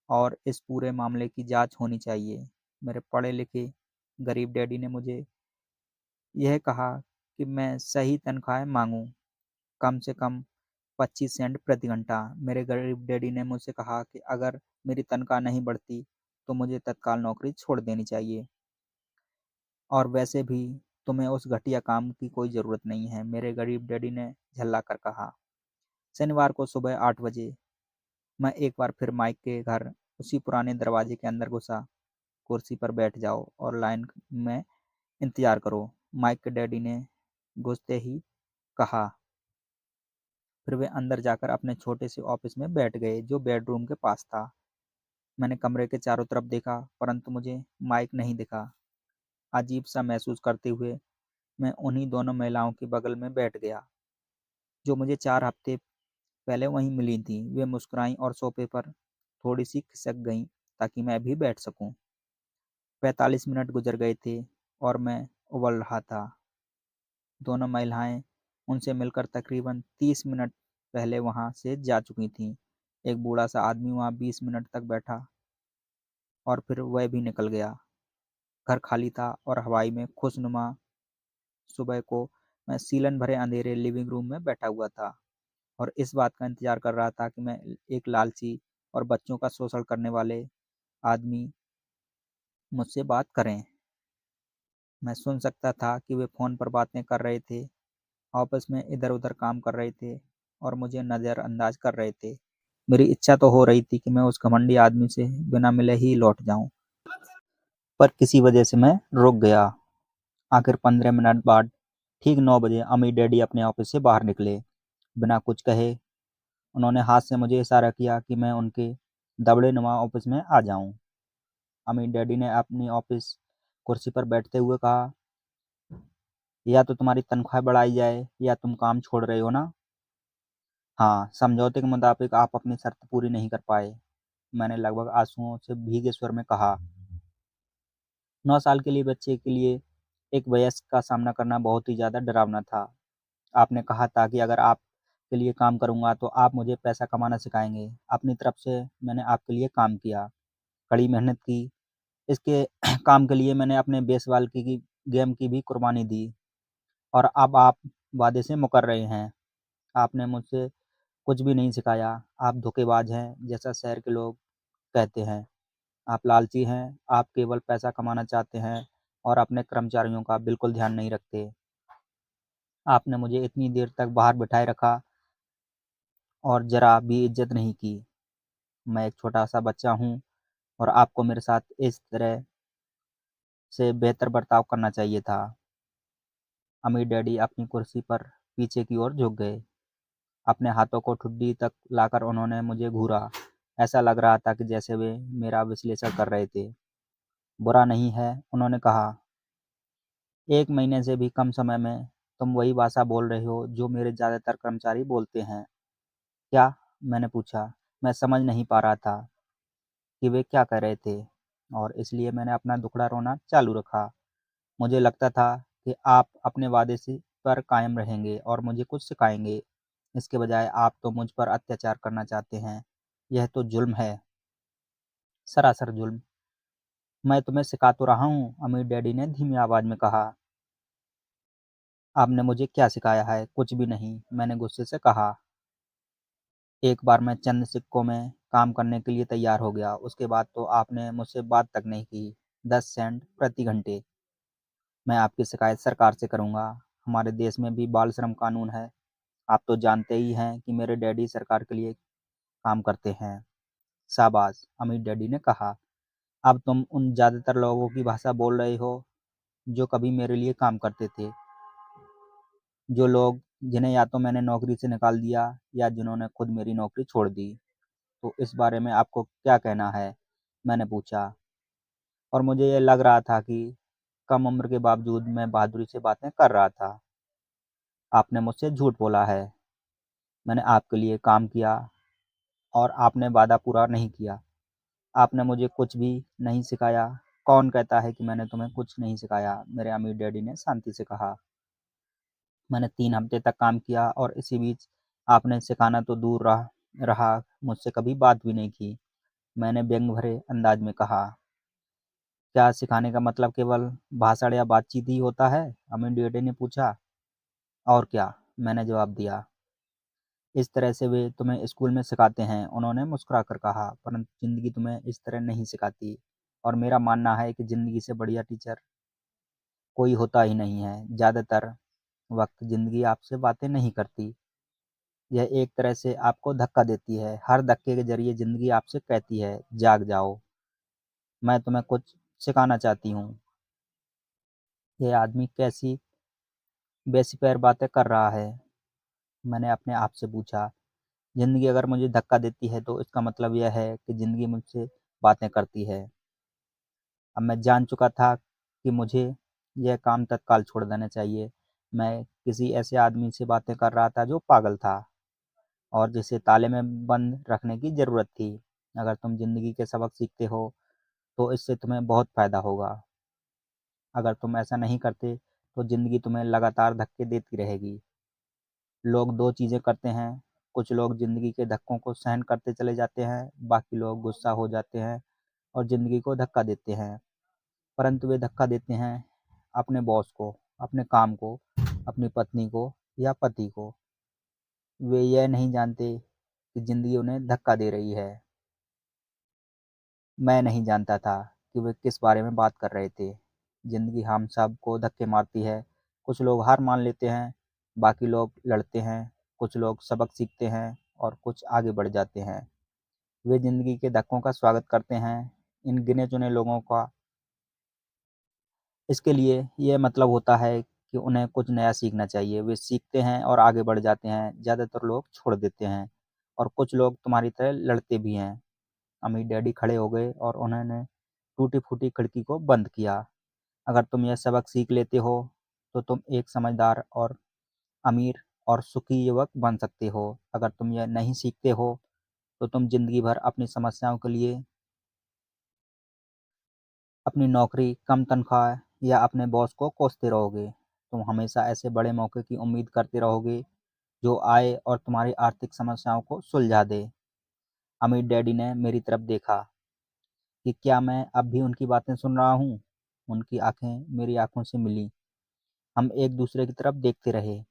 और इस पूरे मामले की जाँच होनी चाहिए। मेरे पढ़े-लिखे गरीब डैडी ने मुझे यह कहा कि मैं सही तनख्वाह माँगूँ, कम से कम 25 सेंट प्रति घंटा। मेरे गरीब डैडी ने मुझसे कहा कि अगर मेरी तनख्वाह नहीं बढ़ती, तो मुझे तत्काल नौकरी छोड़ देनी चाहिए और वैसे भी तुम्हें उस घटिया काम की कोई ज़रूरत नहीं है, मेरे गरीब डैडी ने झल्ला कर कहा। शनिवार को सुबह 8 बजे मैं एक बार फिर माइक के घर उसी पुराने दरवाजे के अंदर घुसा। कुर्सी पर बैठ जाओ और लाइन में इंतज़ार करो, माइक के डैडी ने घुसते ही कहा। फिर वे अंदर जाकर अपने छोटे से ऑफिस में बैठ गए, जो बेडरूम के पास था। मैंने कमरे के चारों तरफ देखा, परंतु मुझे माइक नहीं दिखा। अजीब-सा महसूस करते हुए मैं उन्हीं दोनों महिलाओं के बगल में बैठ गया, जो मुझे 4 हफ्ते पहले वहीं मिली थीं। वे मुस्कुराईं और सोफे पर थोड़ी-सी खिसक गईं, ताकि मैं भी बैठ सकूं। 45 मिनट गुजर गए थे और मैं उबल रहा था। दोनों महिलाएं उनसे मिलकर तकरीबन 30 मिनट पहले वहां से जा चुकी थीं। एक बूढ़ा सा आदमी वहां 20 मिनट तक बैठा और फिर वह भी निकल गया। घर खाली था और हवाई में खुशनुमा सुबह को मैं सीलन भरे अंधेरे लिविंग रूम में बैठा हुआ था और इस बात का इंतजार कर रहा था कि मैं एक लालची और बच्चों का शोषण करने वाले आदमी मुझसे बात करें। मैं सुन सकता था कि वे फ़ोन पर बातें कर रहे थे, आपस में इधर-उधर काम कर रहे थे और मुझे नज़रअंदाज कर रहे थे। मेरी इच्छा तो हो रही थी कि मैं उस घमंडी आदमी से बिना मिले ही लौट जाऊं, पर किसी वजह से मैं रुक गया। आखिर 15 मिनट बाद ठीक 9 बजे अम्मी डैडी अपने ऑफिस से बाहर निकले। बिना कुछ कहे उन्होंने हाथ से मुझे इशारा किया कि मैं उनके दबड़े नुमा ऑफिस में आ जाऊं। अम्मी डैडी ने अपनी ऑफिस कुर्सी पर बैठते हुए कहा, या तो तुम्हारी तनख्वाह बढ़ाई जाए या तुम काम छोड़ रहे हो ना। हाँ, समझौते के मुताबिक आप अपनी शर्त पूरी नहीं कर पाए, मैंने लगभग आंसुओं से भीगे स्वर में कहा। 9 साल के लिए बच्चे के लिए एक वयस्क का सामना करना बहुत ही ज़्यादा डरावना था। आपने कहा था कि अगर आपके लिए काम करूँगा तो आप मुझे पैसा कमाना सिखाएँगे। अपनी तरफ से मैंने आपके लिए काम किया, कड़ी मेहनत की। इसके काम के लिए मैंने अपने बेसबॉल की गेम की भी कुर्बानी दी और अब आप वादे से मुकर रहे हैं। आपने मुझसे कुछ भी नहीं सिखाया। आप धोखेबाज हैं, जैसा शहर के लोग कहते हैं। आप लालची हैं, आप केवल पैसा कमाना चाहते हैं और अपने कर्मचारियों का बिल्कुल ध्यान नहीं रखते। आपने मुझे इतनी देर तक बाहर बिठाए रखा और ज़रा भी इज़्ज़त नहीं की। मैं एक छोटा-सा बच्चा हूँ और आपको मेरे साथ इस तरह से बेहतर बर्ताव करना चाहिए था। अमीर डैडी अपनी कुर्सी पर पीछे की ओर झुक गए। अपने हाथों को ठुड्डी तक लाकर उन्होंने मुझे घूरा। ऐसा लग रहा था कि जैसे वे मेरा विश्लेषण कर रहे थे। बुरा नहीं है, उन्होंने कहा। 1 महीने से भी कम समय में तुम वही भाषा बोल रहे हो जो मेरे ज़्यादातर कर्मचारी बोलते हैं। क्या? मैंने पूछा। मैं समझ नहीं पा रहा था कि वे क्या कह रहे थे और इसलिए मैंने अपना दुखड़ा रोना चालू रखा। मुझे लगता था कि आप अपने वादे से पर कायम रहेंगे और मुझे कुछ सिखाएँगे। इसके बजाय आप तो मुझ पर अत्याचार करना चाहते हैं। यह तो जुल्म है, सरासर जुल्म। मैं तुम्हें सिखा तो रहा हूँ, अमीर डैडी ने धीमी आवाज़ में कहा। आपने मुझे क्या सिखाया है? कुछ भी नहीं, मैंने गुस्से से कहा। एक बार मैं चंद सिक्कों में काम करने के लिए तैयार हो गया, उसके बाद तो आपने मुझसे बात तक नहीं की। 10 सेंट प्रति घंटे। मैं आपकी शिकायत सरकार से करूँगा। हमारे देश में भी बाल श्रम कानून है। आप तो जानते ही हैं कि मेरे डैडी सरकार के लिए काम करते हैं। शाबाश, अमीर डैडी ने कहा। अब तुम उन ज़्यादातर लोगों की भाषा बोल रहे हो, जो कभी मेरे लिए काम करते थे। जो लोग जिन्हें या तो मैंने नौकरी से निकाल दिया या जिन्होंने खुद मेरी नौकरी छोड़ दी। तो इस बारे में आपको क्या कहना है? मैंने पूछा, और मुझे ये लग रहा था कि कम उम्र के बावजूद मैं बहादुरी से बातें कर रहा था। आपने मुझसे झूठ बोला है। मैंने आपके लिए काम किया और आपने वादा पूरा नहीं किया। आपने मुझे कुछ भी नहीं सिखाया। कौन कहता है कि मैंने तुम्हें कुछ नहीं सिखाया? मेरे अमीर डैडी ने शांति से कहा। मैंने 3 हफ्ते तक काम किया और इसी बीच आपने सिखाना तो दूर रहा, मुझसे कभी बात भी नहीं की। मैंने व्यंग भरे अंदाज में कहा। क्या सिखाने का मतलब केवल भाषण या बातचीत ही होता है? अमीर डैडी ने पूछा। और क्या, मैंने जवाब दिया। इस तरह से वे तुम्हें स्कूल में सिखाते हैं, उन्होंने मुस्कुराकर कहा, परंतु जिंदगी तुम्हें इस तरह नहीं सिखाती। और मेरा मानना है कि जिंदगी से बढ़िया टीचर कोई होता ही नहीं है। ज़्यादातर वक्त जिंदगी आपसे बातें नहीं करती, यह एक तरह से आपको धक्का देती है। हर धक्के के जरिए जिंदगी आपसे कहती है, जाग जाओ, मैं तुम्हें कुछ सिखाना चाहती हूँ। यह आदमी कैसी बेसिपैर बातें कर रहा है? मैंने अपने आप से पूछा। जिंदगी अगर मुझे धक्का देती है तो इसका मतलब यह है कि जिंदगी मुझसे बातें करती है। अब मैं जान चुका था कि मुझे यह काम तत्काल छोड़ देना चाहिए। मैं किसी ऐसे आदमी से बातें कर रहा था जो पागल था और जिसे ताले में बंद रखने की ज़रूरत थी। अगर तुम ज़िंदगी के सबक सीखते हो तो इससे तुम्हें बहुत फ़ायदा होगा। अगर तुम ऐसा नहीं करते तो ज़िंदगी तुम्हें लगातार धक्के देती रहेगी। लोग 2 चीज़ें करते हैं, कुछ लोग ज़िंदगी के धक्कों को सहन करते चले जाते हैं, बाकी लोग गुस्सा हो जाते हैं और ज़िंदगी को धक्का देते हैं। परंतु वे धक्का देते हैं अपने बॉस को, अपने काम को, अपनी पत्नी को या पति को। वे यह नहीं जानते कि ज़िंदगी उन्हें धक्का दे रही है। मैं नहीं जानता था कि वे किस बारे में बात कर रहे थे। ज़िंदगी हम सब को धक्के मारती है। कुछ लोग हार मान लेते हैं, बाकी लोग लड़ते हैं, कुछ लोग सबक सीखते हैं और कुछ आगे बढ़ जाते हैं। वे ज़िंदगी के धक्कों का स्वागत करते हैं। इन गिने-चुने लोगों का इसके लिए ये मतलब होता है कि उन्हें कुछ नया सीखना चाहिए। वे सीखते हैं और आगे बढ़ जाते हैं। ज़्यादातर लोग छोड़ देते हैं और कुछ लोग तुम्हारी तरह लड़ते भी हैं। अमीर डैडी खड़े हो गए और उन्होंने टूटी-फूटी खिड़की को बंद किया। अगर तुम यह सबक सीख लेते हो, तो तुम एक समझदार और अमीर और सुखी युवक बन सकते हो। अगर तुम यह नहीं सीखते हो, तो तुम ज़िंदगी भर अपनी समस्याओं के लिए अपनी नौकरी, कम तनख्वाह या अपने बॉस को कोसते रहोगे। तुम हमेशा ऐसे बड़े मौके की उम्मीद करते रहोगे, जो आए और तुम्हारी आर्थिक समस्याओं को सुलझा दे। अमीर डैडी ने मेरी तरफ देखा कि क्या मैं अब भी उनकी बातें सुन रहा हूँ। उनकी आंखें मेरी आंखों से मिलीं। हम एक दूसरे की तरफ देखते रहे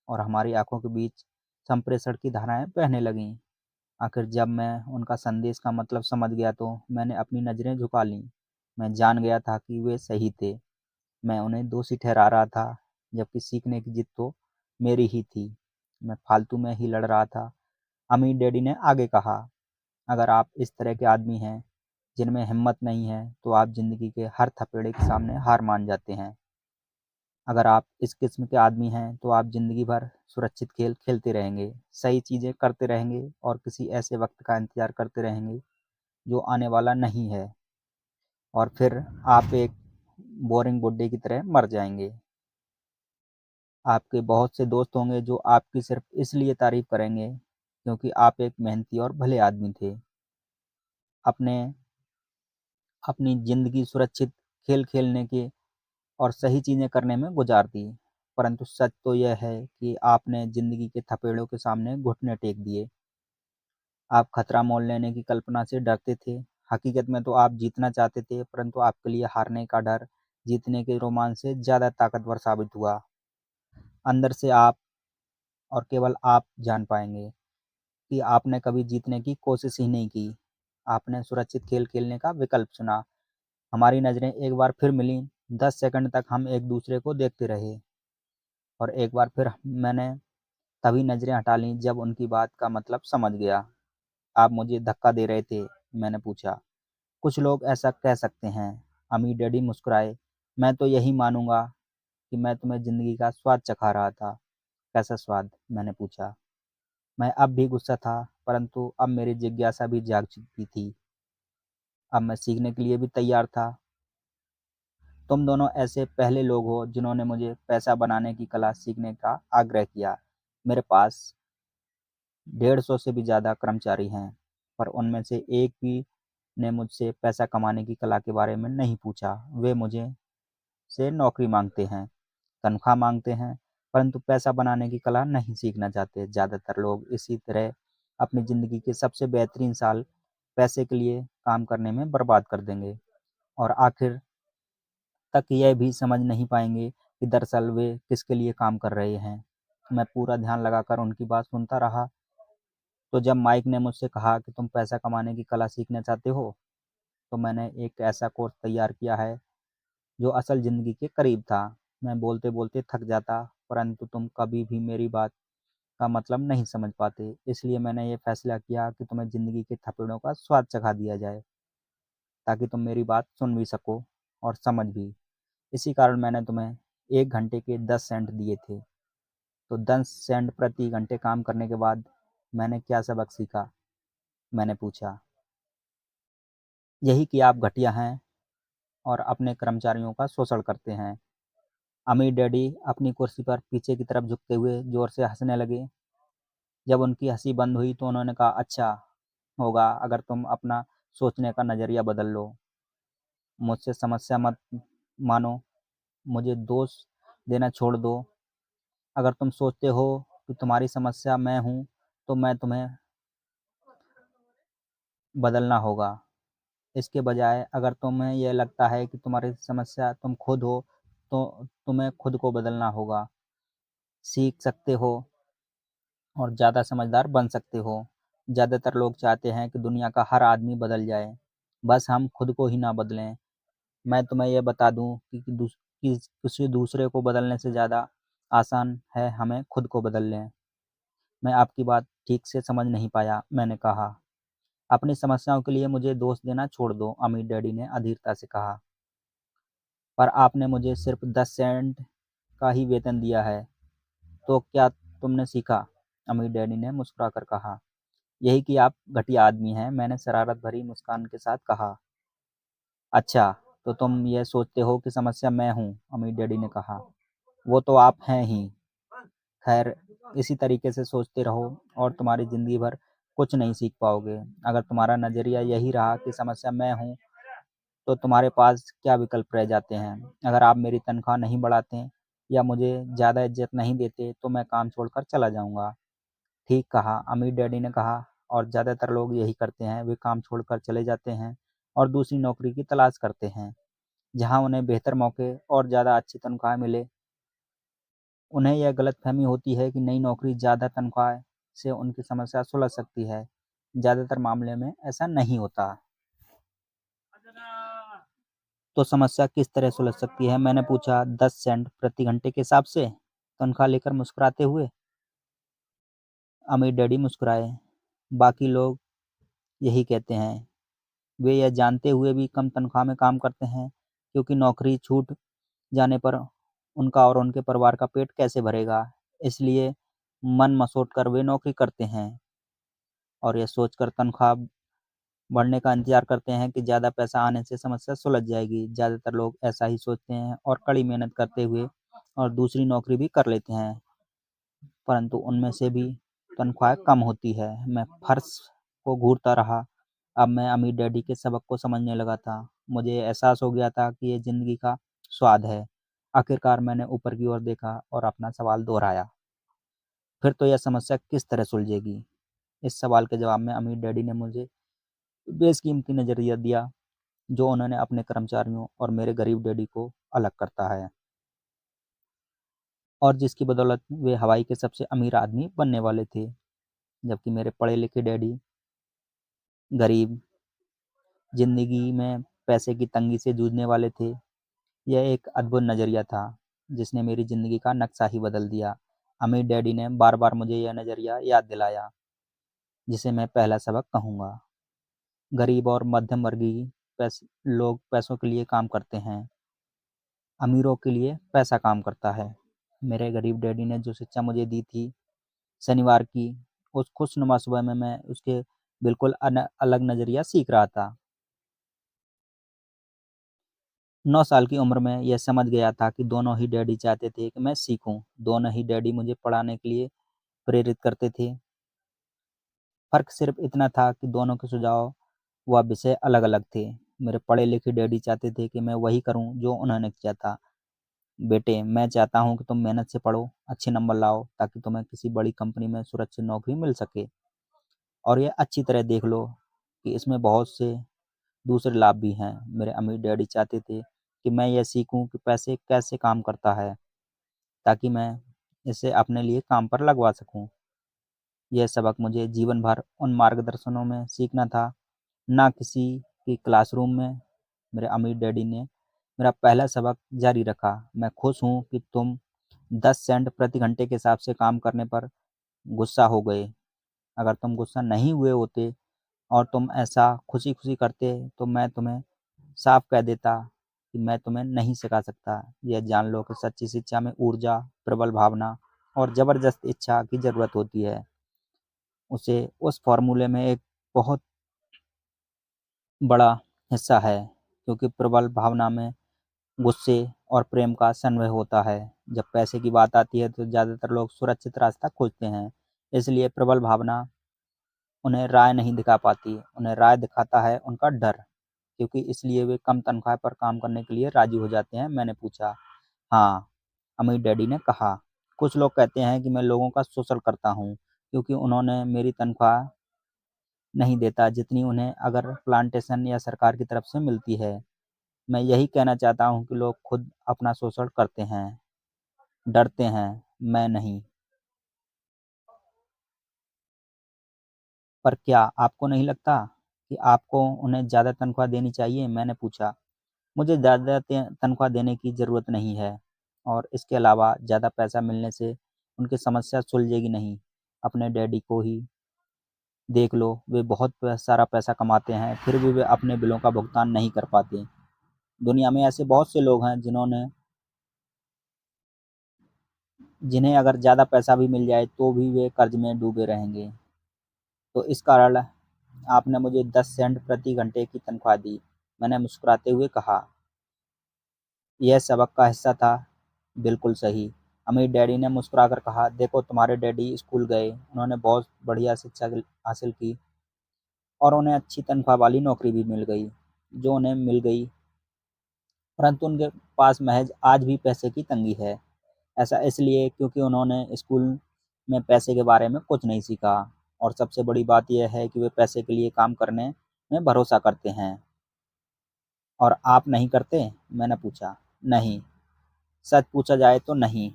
और हमारी आंखों के बीच संप्रेषण की धाराएं बहने लगीं। आखिर जब मैं उनका संदेश का मतलब समझ गया तो मैंने अपनी नज़रें झुका लीं। मैं जान गया था कि वे सही थे। मैं उन्हें दोषी ठहरा रहा था, जबकि सीखने की जिद तो मेरी ही थी। मैं फालतू में ही लड़ रहा था। अमीर डैडी ने आगे कहा, अगर आप इस तरह के आदमी हैं जिनमें हिम्मत नहीं है, तो आप ज़िंदगी के हर थपेड़े के सामने हार मान जाते हैं। अगर आप इस किस्म के आदमी हैं, तो आप ज़िंदगी भर सुरक्षित खेल खेलते रहेंगे, सही चीज़ें करते रहेंगे और किसी ऐसे वक्त का इंतज़ार करते रहेंगे जो आने वाला नहीं है, और फिर आप एक बोरिंग बुड्ढे की तरह मर जाएंगे। आपके बहुत से दोस्त होंगे जो आपकी सिर्फ इसलिए तारीफ करेंगे क्योंकि आप एक मेहनती और भले आदमी थे। अपने अपनी ज़िंदगी सुरक्षित खेल खेलने के और सही चीज़ें करने में गुजार दी। परंतु सच तो यह है कि आपने ज़िंदगी के थपेड़ों के सामने घुटने टेक दिए। आप खतरा मोल लेने की कल्पना से डरते थे। हकीकत में तो आप जीतना चाहते थे, परंतु आपके लिए हारने का डर जीतने के रोमांच से ज़्यादा ताकतवर साबित हुआ। अंदर से आप और केवल आप जान पाएंगे कि आपने कभी जीतने की कोशिश ही नहीं की। आपने सुरक्षित खेल खेलने का विकल्प चुना। हमारी नज़रें एक बार फिर मिलीं। 10 सेकंड तक हम एक दूसरे को देखते रहे और एक बार फिर मैंने तभी नज़रें हटा लीं जब उनकी बात का मतलब समझ गया। आप मुझे धक्का दे रहे थे? मैंने पूछा। कुछ लोग ऐसा कह सकते हैं। अमीर डैडी मुस्कुराए। मैं तो यही मानूंगा कि मैं तुम्हें ज़िंदगी का स्वाद चखा रहा था। कैसा स्वाद? मैंने पूछा। मैं अब भी गुस्सा था, परंतु अब मेरी जिज्ञासा भी जाग चुकी थी। अब मैं सीखने के लिए भी तैयार था। तुम दोनों ऐसे पहले लोग हो जिन्होंने मुझे पैसा बनाने की कला सीखने का आग्रह किया। मेरे पास 150 से भी ज़्यादा कर्मचारी हैं, पर उनमें से एक भी ने मुझसे पैसा कमाने की कला के बारे में नहीं पूछा। वे मुझे से नौकरी मांगते हैं, तनख्वाह मांगते हैं, परंतु पैसा बनाने की कला नहीं सीखना चाहते। ज़्यादातर लोग इसी तरह अपनी ज़िंदगी के सबसे बेहतरीन साल पैसे के लिए काम करने में बर्बाद कर देंगे और आखिर तक यह भी समझ नहीं पाएंगे कि दरअसल वे किसके लिए काम कर रहे हैं। मैं पूरा ध्यान लगाकर उनकी बात सुनता रहा। तो जब माइक ने मुझसे कहा कि तुम पैसा कमाने की कला सीखना चाहते हो, तो मैंने एक ऐसा कोर्स तैयार किया है जो असल ज़िंदगी के करीब था। मैं बोलते-बोलते थक जाता, परंतु तुम कभी भी मेरी बात का मतलब नहीं समझ पाते। इसलिए मैंने ये फैसला किया कि तुम्हें ज़िंदगी के थपेड़ों का स्वाद चखा दिया जाए, ताकि तुम मेरी बात सुन भी सको और समझ भी। इसी कारण मैंने तुम्हें 1 घंटे के 10 सेंट दिए थे। तो 10 सेंट प्रति घंटे काम करने के बाद मैंने क्या सबक सीखा? मैंने पूछा। यही कि आप घटिया हैं और अपने कर्मचारियों का शोषण करते हैं। अमीर डैडी अपनी कुर्सी पर पीछे की तरफ झुकते हुए ज़ोर से हँसने लगे। जब उनकी हँसी बंद हुई तो उन्होंने कहा, अच्छा होगा अगर तुम अपना सोचने का नज़रिया बदल लो। मुझसे समस्या मत मानो, मुझे दोष देना छोड़ दो। अगर तुम सोचते हो कि तुम्हारी समस्या मैं हूँ, तो मैं तुम्हें बदलना होगा। इसके बजाय अगर तुम्हें यह लगता है कि तुम्हारी समस्या तुम खुद हो, तो तुम्हें खुद को बदलना होगा। सीख सकते हो और ज़्यादा समझदार बन सकते हो। ज़्यादातर लोग चाहते हैं कि दुनिया का हर आदमी बदल जाए, बस हम खुद को ही ना बदलें। मैं तुम्हें यह बता दूँ कि किसी दूसरे को बदलने से ज़्यादा आसान है हमें खुद को बदल लें। मैं आपकी बात ठीक से समझ नहीं पाया, मैंने कहा। अपनी समस्याओं के लिए मुझे दोष देना छोड़ दो, अमीर डैडी ने अधीरता से कहा। पर आपने मुझे सिर्फ 10 सेंट का ही वेतन दिया है, तो क्या तुमने सीखा? अमीर डैडी ने मुस्कुराकर कहा। यही कि आप घटिया आदमी हैं, मैंने शरारत भरी मुस्कान के साथ कहा। अच्छा, तो तुम ये सोचते हो कि समस्या मैं हूँ, अमीर डैडी ने कहा। वो तो आप हैं ही। खैर, इसी तरीके से सोचते रहो और तुम्हारी ज़िंदगी भर कुछ नहीं सीख पाओगे। अगर तुम्हारा नज़रिया यही रहा कि समस्या मैं हूँ, तो तुम्हारे पास क्या विकल्प रह जाते हैं? अगर आप मेरी तनख्वाह नहीं बढ़ाते या मुझे ज़्यादा इज़्ज़त नहीं देते, तो मैं काम छोड़कर चला जाऊँगा। ठीक कहा, अमीर डैडी ने कहा, और ज़्यादातर लोग यही करते हैं, वे काम छोड़कर चले जाते हैं और दूसरी नौकरी की तलाश करते हैं, जहाँ उन्हें बेहतर मौके और ज़्यादा अच्छी तनख्वाह मिले। उन्हें यह गलतफ़हमी होती है कि नई नौकरी ज़्यादा तनख्वाह से उनकी समस्या सुलझ सकती है। ज़्यादातर मामले में ऐसा नहीं होता। तो समस्या किस तरह सुलझ सकती है? मैंने पूछा, 10 सेंट प्रति घंटे के हिसाब से? तनख्वाह लेकर मुस्कुराते हुए? अमीर डैडी मुस्कुराए। बाकी लोग यही कहते हैं। वे यह जानते हुए भी कम तनख्वाह में काम करते हैं, क्योंकि नौकरी छूट जाने पर उनका और उनके परिवार का पेट कैसे भरेगा। इसलिए मन मसोट कर वे नौकरी करते हैं और यह सोचकर तनख्वाह बढ़ने का इंतज़ार करते हैं कि ज़्यादा पैसा आने से समस्या सुलझ जाएगी। ज़्यादातर लोग ऐसा ही सोचते हैं और कड़ी मेहनत करते हुए और दूसरी नौकरी भी कर लेते हैं, परंतु उनमें से भी तनख्वाह कम होती है। मैं फर्श को घूरता रहा। अब मैं अमीर डैडी के सबक को समझने लगा था। मुझे एहसास हो गया था कि ये ज़िंदगी का स्वाद है। आखिरकार मैंने ऊपर की ओर देखा और अपना सवाल दोहराया। फिर तो यह समस्या किस तरह सुलझेगी? इस सवाल के जवाब में अमीर डैडी ने मुझे बेशकीमती नज़रिया दिया, जो उन्होंने अपने कर्मचारियों और मेरे गरीब डैडी को अलग करता है, और जिसकी बदौलत वे हवाई के सबसे अमीर आदमी बनने वाले थे, जबकि मेरे पढ़े-लिखे डैडी गरीब, ज़िंदगी में पैसे की तंगी से जूझने वाले थे। यह एक अद्भुत नज़रिया था, जिसने मेरी ज़िंदगी का नक्शा ही बदल दिया। अमीर डैडी ने बार-बार मुझे यह नज़रिया याद दिलाया, जिसे मैं पहला सबक कहूँगा। गरीब और मध्यम वर्गीय लोग पैसों के लिए काम करते हैं, अमीरों के लिए पैसा काम करता है। मेरे गरीब डैडी ने जो शिक्षा मुझे दी थी शनिवार की, उस खुशनुमा सुबह में मैं उसके बिल्कुल अलग नज़रिया सीख रहा था। 9 साल की उम्र में यह समझ गया था कि दोनों ही डैडी चाहते थे कि मैं सीखूं। दोनों ही डैडी मुझे पढ़ाने के लिए प्रेरित करते थे। फ़र्क सिर्फ इतना था कि दोनों के सुझाव व विषय अलग-अलग थे। मेरे पढ़े-लिखे डैडी चाहते थे कि मैं वही करूं जो उन्होंने किया था। बेटे, मैं चाहता हूं कि तुम मेहनत से पढ़ो, अच्छे नंबर लाओ ताकि तुम्हें किसी बड़ी कंपनी में सुरक्षित नौकरी मिल सके। और ये अच्छी तरह देख लो कि इसमें बहुत से दूसरे लाभ भी हैं। मेरे अमीर डैडी चाहते थे कि मैं यह सीखूं कि पैसे कैसे काम करता है ताकि मैं इसे अपने लिए काम पर लगवा सकूं। यह सबक मुझे जीवन भर उन मार्गदर्शनों में सीखना था, ना किसी की क्लासरूम में। मेरे अमीर डैडी ने मेरा पहला सबक जारी रखा। मैं खुश हूँ कि तुम 10 सेंट प्रति घंटे के हिसाब से काम करने पर गुस्सा हो गए। अगर तुम गुस्सा नहीं हुए होते और तुम ऐसा खुशी-खुशी करते तो मैं तुम्हें साफ कह देता कि मैं तुम्हें नहीं सिखा सकता। यह जान लो कि सच्ची शिक्षा में ऊर्जा, प्रबल भावना और ज़बरदस्त इच्छा की ज़रूरत होती है। उसे उस फ़ॉर्मूले में एक बहुत बड़ा हिस्सा है, क्योंकि प्रबल भावना में गुस्से और प्रेम का समन्वय होता है। जब पैसे की बात आती है तो ज़्यादातर लोग सुरक्षित रास्ता खोजते हैं, इसलिए प्रबल भावना उन्हें राह नहीं दिखा पाती, उन्हें राह दिखाता है उनका डर, क्योंकि इसलिए वे कम तनख्वाह पर काम करने के लिए राज़ी हो जाते हैं। मैंने पूछा, हाँ, अमीर डैडी ने कहा, कुछ लोग कहते हैं कि मैं लोगों का शोषण करता हूँ, क्योंकि उन्होंने मेरी तनख्वाह नहीं देता जितनी उन्हें अगर प्लांटेशन या सरकार की तरफ से मिलती है। मैं यही कहना चाहता हूँ कि लोग खुद अपना शोषण करते हैं, डरते हैं, मैं नहीं। पर क्या आपको नहीं लगता कि आपको उन्हें ज़्यादा तनख्वाह देनी चाहिए? मैंने पूछा। मुझे ज़्यादा तनख्वाह देने की ज़रूरत नहीं है, और इसके अलावा ज़्यादा पैसा मिलने से उनकी समस्या सुलझेगी नहीं। अपने डैडी को ही देख लो, वे बहुत सारा पैसा कमाते हैं, फिर भी वे अपने बिलों का भुगतान नहीं कर पाते। दुनिया में ऐसे बहुत से लोग हैं जिन्हें अगर ज़्यादा पैसा भी मिल जाए तो भी वे कर्ज में डूबे रहेंगे। तो इस कारण आपने मुझे 10 सेंट प्रति घंटे की तनख्वाह दी। मैंने मुस्कुराते हुए कहा, यह सबक का हिस्सा था। बिल्कुल सही। अमीर डैडी ने मुस्कुराकर कहा, देखो तुम्हारे डैडी स्कूल गए, उन्होंने बहुत बढ़िया शिक्षा हासिल की और उन्हें अच्छी तनख्वाह वाली नौकरी भी मिल गई, जो उन्हें मिल गई, परंतु उनके पास महज आज भी पैसे की तंगी है। ऐसा इसलिए क्योंकि उन्होंने स्कूल में पैसे के बारे में कुछ नहीं सीखा, और सबसे बड़ी बात यह है कि वे पैसे के लिए काम करने में भरोसा करते हैं। और आप नहीं करते? मैंने पूछा। नहीं, सच पूछा जाए तो नहीं,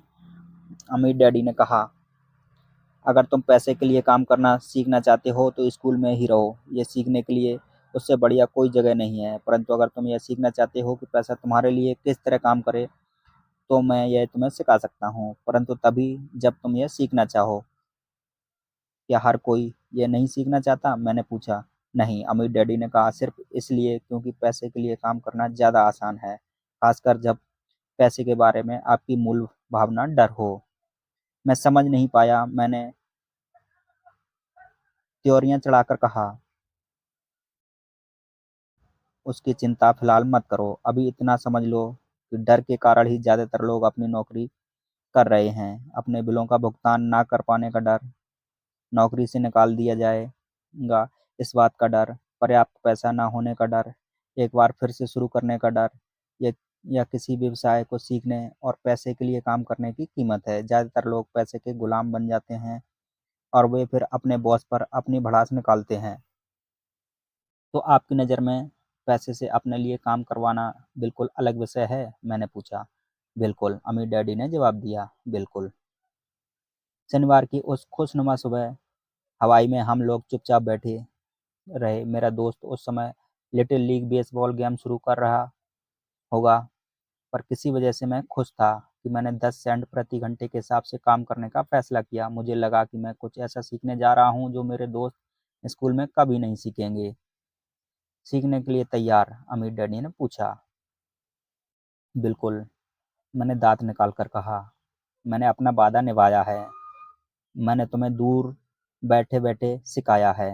अमीर डैडी ने कहा। अगर तुम पैसे के लिए काम करना सीखना चाहते हो तो स्कूल में ही रहो, ये सीखने के लिए उससे बढ़िया कोई जगह नहीं है। परंतु अगर तुम यह सीखना चाहते हो कि पैसा तुम्हारे लिए किस तरह काम करे, तो मैं यह तुम्हें सिखा सकता हूँ, परंतु तभी जब तुम यह सीखना चाहो। क्या हर कोई ये नहीं सीखना चाहता? मैंने पूछा। नहीं, अमीर डैडी ने कहा, सिर्फ इसलिए क्योंकि पैसे के लिए काम करना ज़्यादा आसान है, खासकर जब पैसे के बारे में आपकी मूल भावना डर हो। मैं समझ नहीं पाया। मैंने त्योरियां चढ़ाकर कहा, उसकी चिंता फिलहाल मत करो, अभी इतना समझ लो कि डर के कारण ही ज़्यादातर लोग अपनी नौकरी कर रहे हैं। अपने बिलों का भुगतान ना कर पाने का डर, नौकरी से निकाल दिया जाएगा इस बात का डर, पर्याप्त पैसा ना होने का डर, एक बार फिर से शुरू करने का डर, या या किसी व्यवसाय को सीखने और पैसे के लिए काम करने की कीमत है। ज़्यादातर लोग पैसे के गुलाम बन जाते हैं और वे फिर अपने बॉस पर अपनी भड़ास निकालते हैं। तो आपकी नज़र में पैसे से अपने लिए काम करवाना बिल्कुल अलग विषय है? मैंने पूछा। बिल्कुल, अमीर डैडी ने जवाब दिया, बिल्कुल। शनिवार की उस खुशनुमा सुबह हवाई में हम लोग चुपचाप बैठे रहे। मेरा दोस्त उस समय लिटिल लीग बेसबॉल गेम शुरू कर रहा होगा, पर किसी वजह से मैं खुश था कि मैंने 10 सेंट प्रति घंटे के हिसाब से काम करने का फैसला किया। मुझे लगा कि मैं कुछ ऐसा सीखने जा रहा हूँ जो मेरे दोस्त स्कूल में कभी नहीं सीखेंगे। सीखने के लिए तैयार? अमीर डैडी ने पूछा। बिल्कुल, मैंने दाँत निकाल कर कहा। मैंने अपना वादा निभाया है। मैंने तुम्हें दूर बैठे-बैठे सिखाया है,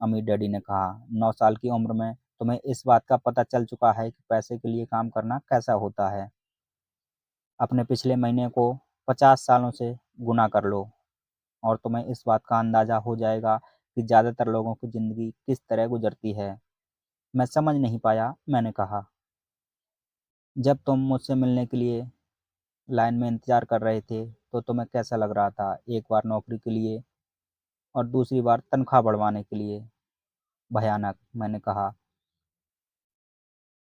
अमीर-डैडी ने कहा। 9 साल की उम्र में तुम्हें इस बात का पता चल चुका है कि पैसे के लिए काम करना कैसा होता है। अपने पिछले महीने को 50 सालों से गुणा कर लो और तुम्हें इस बात का अंदाज़ा हो जाएगा कि ज़्यादातर लोगों की ज़िंदगी किस तरह गुज़रती है। मैं समझ नहीं पाया, मैंने कहा। जब तुम मुझसे मिलने के लिए लाइन में इंतज़ार कर रहे थे, तो तुम्हें कैसा लग रहा था? एक बार नौकरी के लिए और दूसरी बार तनख्वाह बढ़वाने के लिए। भयानक, मैंने कहा।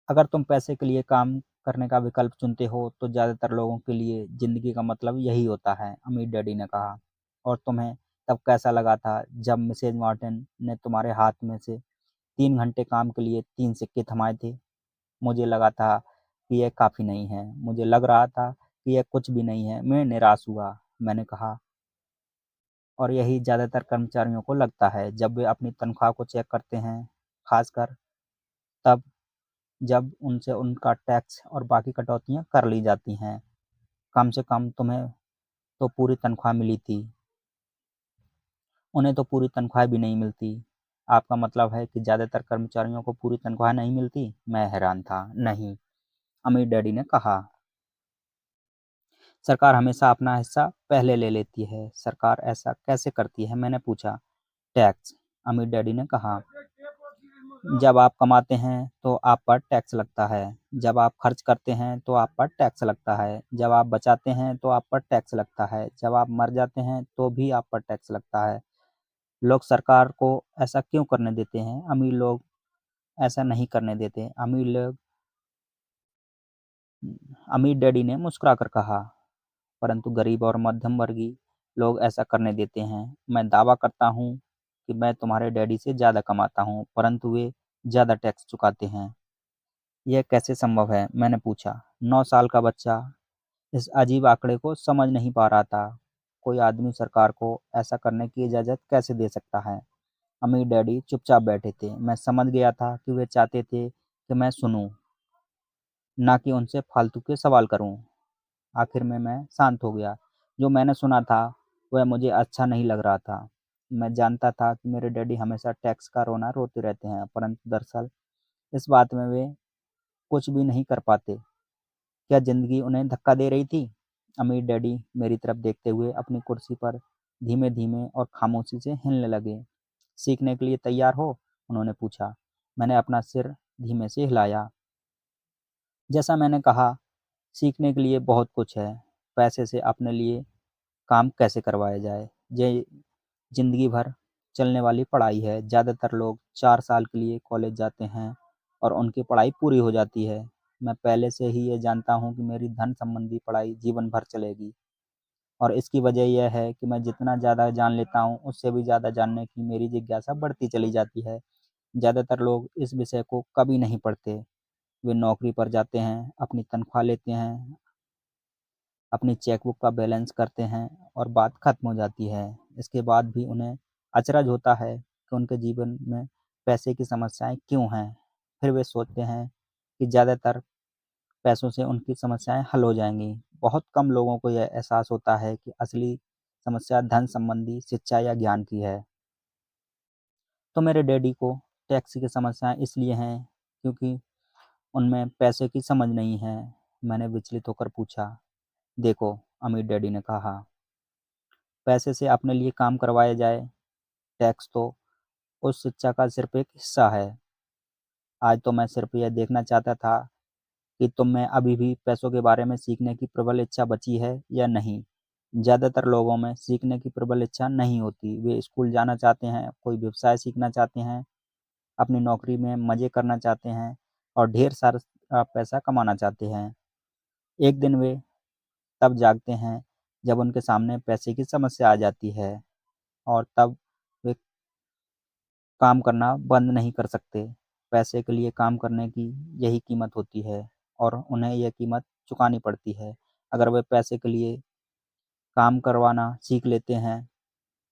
अगर तुम पैसे के लिए काम करने का विकल्प चुनते हो, तो ज़्यादातर लोगों के लिए ज़िंदगी का मतलब यही होता है, अमीर-डैडी ने कहा। और तुम्हें तब कैसा लगा था जब मिसेज़ मार्टिन ने तुम्हारे हाथ में से 3 घंटे काम के लिए 3 सिक्के थमाए थे? मुझे लगा था कि यह काफ़ी नहीं है। मुझे लग रहा था कि यह कुछ भी नहीं है। मैं निराश हुआ, मैंने कहा। और यही ज़्यादातर कर्मचारियों को लगता है जब वे अपनी तनख्वाह को चेक करते हैं, खासकर तब जब उनसे उनका टैक्स और बाकी कटौतियाँ कर ली जाती हैं। कम से कम तुम्हें तो पूरी तनख्वाह मिली थी, उन्हें तो पूरी तनख्वाह भी नहीं मिलती। आपका मतलब है कि ज़्यादातर कर्मचारियों को पूरी तनख्वाह नहीं मिलती? मैं हैरान था। नहीं, अमीर डैडी ने कहा। सरकार हमेशा अपना हिस्सा पहले ले लेती है। सरकार ऐसा कैसे करती है? मैंने पूछा। टैक्स, अमीर डैडी ने कहा। जब आप कमाते हैं तो आप पर टैक्स लगता है। जब आप खर्च करते हैं तो आप पर टैक्स लगता है। जब आप बचाते हैं तो आप पर टैक्स लगता है। जब आप मर जाते हैं तो भी आप पर टैक्स लगता है। लोग सरकार को ऐसा क्यों करने देते हैं? अमीर लोग ऐसा नहीं करने देते। अमीर डैडी ने मुस्कुराकर कहा, परंतु गरीब और मध्यम वर्गीय लोग ऐसा करने देते हैं। मैं दावा करता हूँ कि मैं तुम्हारे डैडी से ज़्यादा कमाता हूँ, परंतु वे ज़्यादा टैक्स चुकाते हैं। यह कैसे संभव है? मैंने पूछा। 9 साल का बच्चा इस अजीब आंकड़े को समझ नहीं पा रहा था। कोई आदमी सरकार को ऐसा करने की इजाज़त कैसे दे सकता है? अमीर डैडी चुपचाप बैठे थे। मैं समझ गया था कि वे चाहते थे कि मैं सुनूं, ना कि उनसे फालतू के सवाल करूं। आखिर में मैं शांत हो गया। जो मैंने सुना था, वह मुझे अच्छा नहीं लग रहा था। मैं जानता था कि मेरे डैडी हमेशा टैक्स का रोना रोते रहते हैं, परंतु दरअसल इस बात में वे कुछ भी नहीं कर पाते। क्या ज़िंदगी उन्हें धक्का दे रही थी? अमीर डैडी मेरी तरफ देखते हुए अपनी कुर्सी पर धीमे-धीमे और खामोशी से हिलने लगे। सीखने के लिए तैयार हो? उन्होंने पूछा। मैंने अपना सिर धीमे से हिलाया। जैसा मैंने कहा, सीखने के लिए बहुत कुछ है। पैसे से अपने लिए काम कैसे करवाया जाए, ये ज़िंदगी भर चलने वाली पढ़ाई है। ज़्यादातर लोग 4 साल के लिए कॉलेज जाते हैं और उनकी पढ़ाई पूरी हो जाती है। मैं पहले से ही ये जानता हूँ कि मेरी धन संबंधी पढ़ाई जीवन भर चलेगी और इसकी वजह यह है कि मैं जितना ज़्यादा जान लेता हूँ, उससे भी ज़्यादा जानने की मेरी जिज्ञासा बढ़ती चली जाती है। ज़्यादातर लोग इस विषय को कभी नहीं पढ़ते। वे नौकरी पर जाते हैं, अपनी तनख्वाह लेते हैं, अपनी चेकबुक का बैलेंस करते हैं और बात खत्म हो जाती है। इसके बाद भी उन्हें अचरज होता है कि उनके जीवन में पैसे की समस्याएँ क्यों हैं। फिर वे सोचते हैं कि ज़्यादातर पैसों से उनकी समस्याएँ हल हो जाएँगी। बहुत कम लोगों को यह एहसास होता है कि असली समस्या धन संबंधी शिक्षा या ज्ञान की है। तो मेरे डैडी को टैक्स की समस्याएँ इसलिए हैं क्योंकि उनमें पैसे की समझ नहीं है। मैंने विचलित होकर पूछा। देखो, अमीर डैडी ने कहा, पैसे से अपने लिए काम करवाया जाए, टैक्स तो उस शिक्षा का सिर्फ एक हिस्सा है। आज तो मैं सिर्फ यह देखना चाहता था कि तुम में अभी भी पैसों के बारे में सीखने की प्रबल इच्छा बची है या नहीं। ज़्यादातर लोगों में सीखने की प्रबल इच्छा नहीं होती। वे स्कूल जाना चाहते हैं, कोई व्यवसाय सीखना चाहते हैं, अपनी नौकरी में मज़े करना चाहते हैं और ढेर सारा पैसा कमाना चाहते हैं। एक दिन वे तब जागते हैं जब उनके सामने पैसे की समस्या आ जाती है और तब वे काम करना बंद नहीं कर सकते। पैसे के लिए काम करने की यही कीमत होती है और उन्हें यह कीमत चुकानी पड़ती है। अगर वे पैसे के लिए काम करवाना सीख लेते हैं,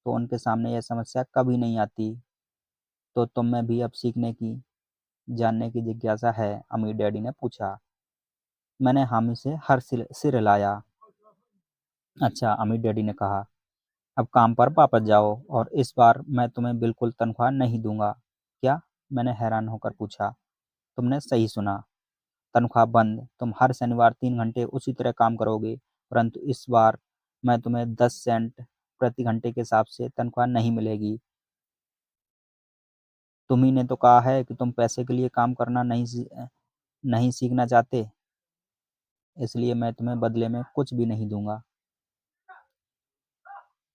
तो उनके सामने यह समस्या कभी नहीं आती। तो तुम में भी अब सीखने की, जानने की जिज्ञासा है? अमीर डैडी ने पूछा। मैंने हामी से सिर हिलाया। अच्छा, अमीर डैडी ने कहा, अब काम पर वापस जाओ और इस बार मैं तुम्हें बिल्कुल तनख्वाह नहीं दूंगा। क्या? मैंने हैरान होकर पूछा। तुमने सही सुना, तनख्वाह बंद। तुम हर शनिवार 3 घंटे उसी तरह काम करोगे, परंतु इस बार मैं तुम्हें 10 सेंट प्रति घंटे के हिसाब से तनख्वाह नहीं मिलेगी। तुम्ही ने तो कहा है कि तुम पैसे के लिए काम करना नहीं सीखना चाहते, इसलिए मैं तुम्हें बदले में कुछ भी नहीं दूंगा।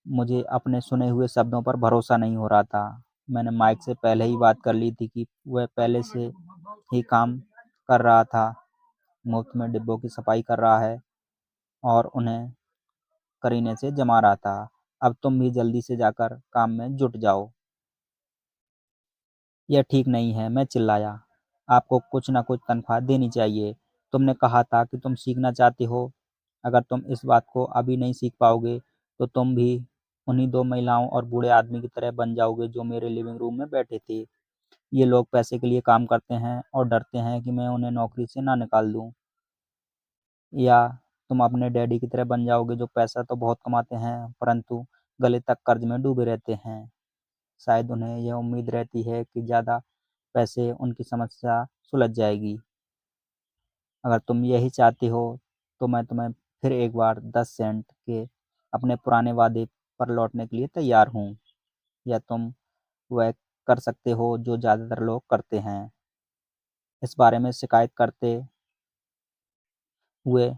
मुझे अपने सुने हुए शब्दों पर भरोसा नहीं हो रहा था। मैंने माइक से पहले ही बात कर ली थी कि वह पहले से ही काम कर रहा था, मुफ्त में डिब्बों की सफाई कर रहा है और उन्हें करीने से जमा रहा था। अब तुम भी जल्दी से जाकर काम में जुट जाओ। यह ठीक नहीं है, मैं चिल्लाया। आपको कुछ न कुछ तनख्वाह देनी चाहिए। तुमने कहा था कि तुम सीखना चाहते हो। अगर तुम इस बात को अभी नहीं सीख पाओगे, तो तुम भी उन्हीं 2 महिलाओं और बूढ़े आदमी की तरह बन जाओगे जो मेरे लिविंग रूम में बैठे थे। ये लोग पैसे के लिए काम करते हैं और डरते हैं कि मैं उन्हें नौकरी से ना निकाल दूँ। या तुम अपने डैडी की तरह बन जाओगे जो पैसा तो बहुत कमाते हैं, परंतु गले तक कर्ज में डूबे रहते हैं। शायद उन्हें यह उम्मीद रहती है कि ज़्यादा पैसे उनकी समस्या सुलझ जाएगी। अगर तुम यही चाहते हो, तो मैं तुम्हें फिर एक बार 10 सेंट के अपने पुराने वादे पर लौटने के लिए तैयार हूँ। या तुम वह कर सकते हो जो ज़्यादातर लोग करते हैं, इस बारे में शिकायत करते हुए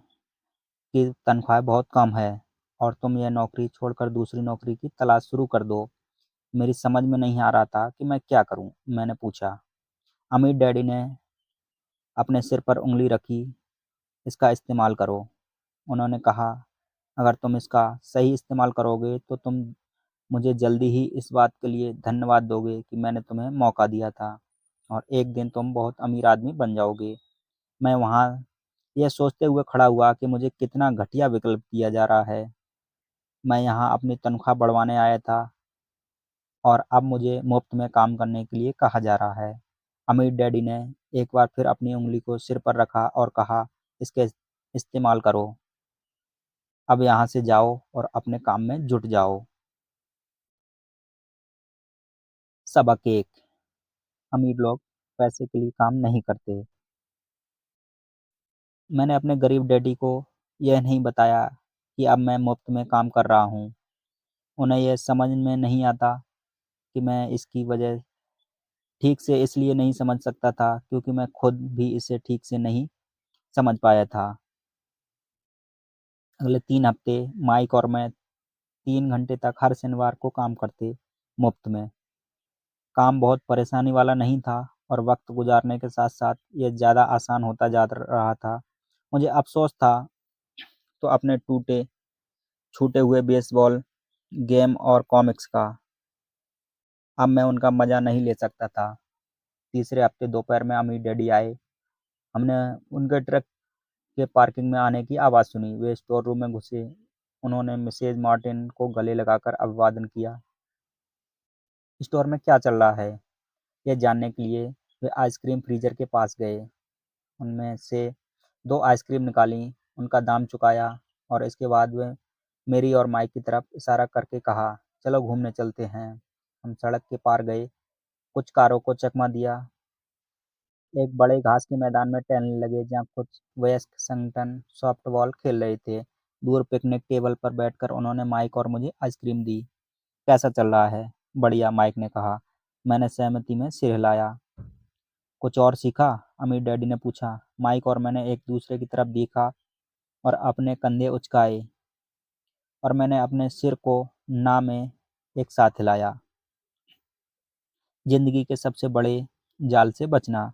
कि तनख्वाह बहुत कम है और तुम यह नौकरी छोड़कर दूसरी नौकरी की तलाश शुरू कर दो। मेरी समझ में नहीं आ रहा था कि मैं क्या करूँ, मैंने पूछा। अमीर डैडी ने अपने सिर पर उँगली रखी। इसका इस्तेमाल करो। उन्होंने कहा, अगर तुम इसका सही इस्तेमाल करोगे तो तुम मुझे जल्दी ही इस बात के लिए धन्यवाद दोगे कि मैंने तुम्हें मौका दिया था और एक दिन तुम बहुत अमीर आदमी बन जाओगे। मैं वहाँ यह सोचते हुए खड़ा हुआ कि मुझे कितना घटिया विकल्प दिया जा रहा है। मैं यहाँ अपनी तनख्वाह बढ़वाने आया था और अब मुझे मुफ्त में काम करने के लिए कहा जा रहा है। अमीर डैडी ने एक बार फिर अपनी उँगली को सिर पर रखा और कहा, इसके इस्तेमाल करो। अब यहाँ से जाओ और अपने काम में जुट जाओ। सबक 1, अमीर लोग पैसे के लिए काम नहीं करते। मैंने अपने गरीब डैडी को यह नहीं बताया कि अब मैं मुफ्त में काम कर रहा हूँ। उन्हें यह समझ में नहीं आता कि मैं इसकी वजह ठीक से इसलिए नहीं समझ सकता था क्योंकि मैं खुद भी इसे ठीक से नहीं समझ पाया था। अगले 3 हफ्ते माइक और मैं 3 घंटे तक हर शनिवार को काम करते, मुफ्त में। काम बहुत परेशानी वाला नहीं था और वक़्त गुज़ारने के साथ-साथ यह ज़्यादा आसान होता जा रहा था। मुझे अफ़सोस था तो अपने छूटे हुए बेसबॉल गेम और कॉमिक्स का। अब मैं उनका मज़ा नहीं ले सकता था। तीसरे हफ्ते दोपहर में अमीर डैडी आए। हमने उनके ट्रक के पार्किंग में आने की आवाज़ सुनी। वे स्टोर रूम में घुसे। उन्होंने मिसेज़ मार्टिन को गले लगाकर अभिवादन किया। स्टोर में क्या चल रहा है, यह जानने के लिए वे आइसक्रीम फ्रीज़र के पास गए। उनमें से 2 आइसक्रीम निकालीं, उनका दाम चुकाया और इसके बाद वे मेरी और माइक की तरफ इशारा करके कहा, चलो घूमने चलते हैं। हम सड़क के पार गए, कुछ कारों को चकमा दिया, एक बड़े घास के मैदान में टहलने लगे जहाँ कुछ वयस्क संगठन सॉफ्टबॉल खेल रहे थे। दूर पिकनिक टेबल पर बैठकर उन्होंने माइक और मुझे आइसक्रीम दी। कैसा चल रहा है? बढ़िया, माइक ने कहा। मैंने सहमति में सिर हिलाया। कुछ और सीखा? अमीर डैडी ने पूछा। माइक और मैंने एक दूसरे की तरफ देखा और अपने कंधे उचकाए और मैंने अपने सिर को ना में एक साथ हिलाया। जिंदगी के सबसे बड़े जाल से बचना।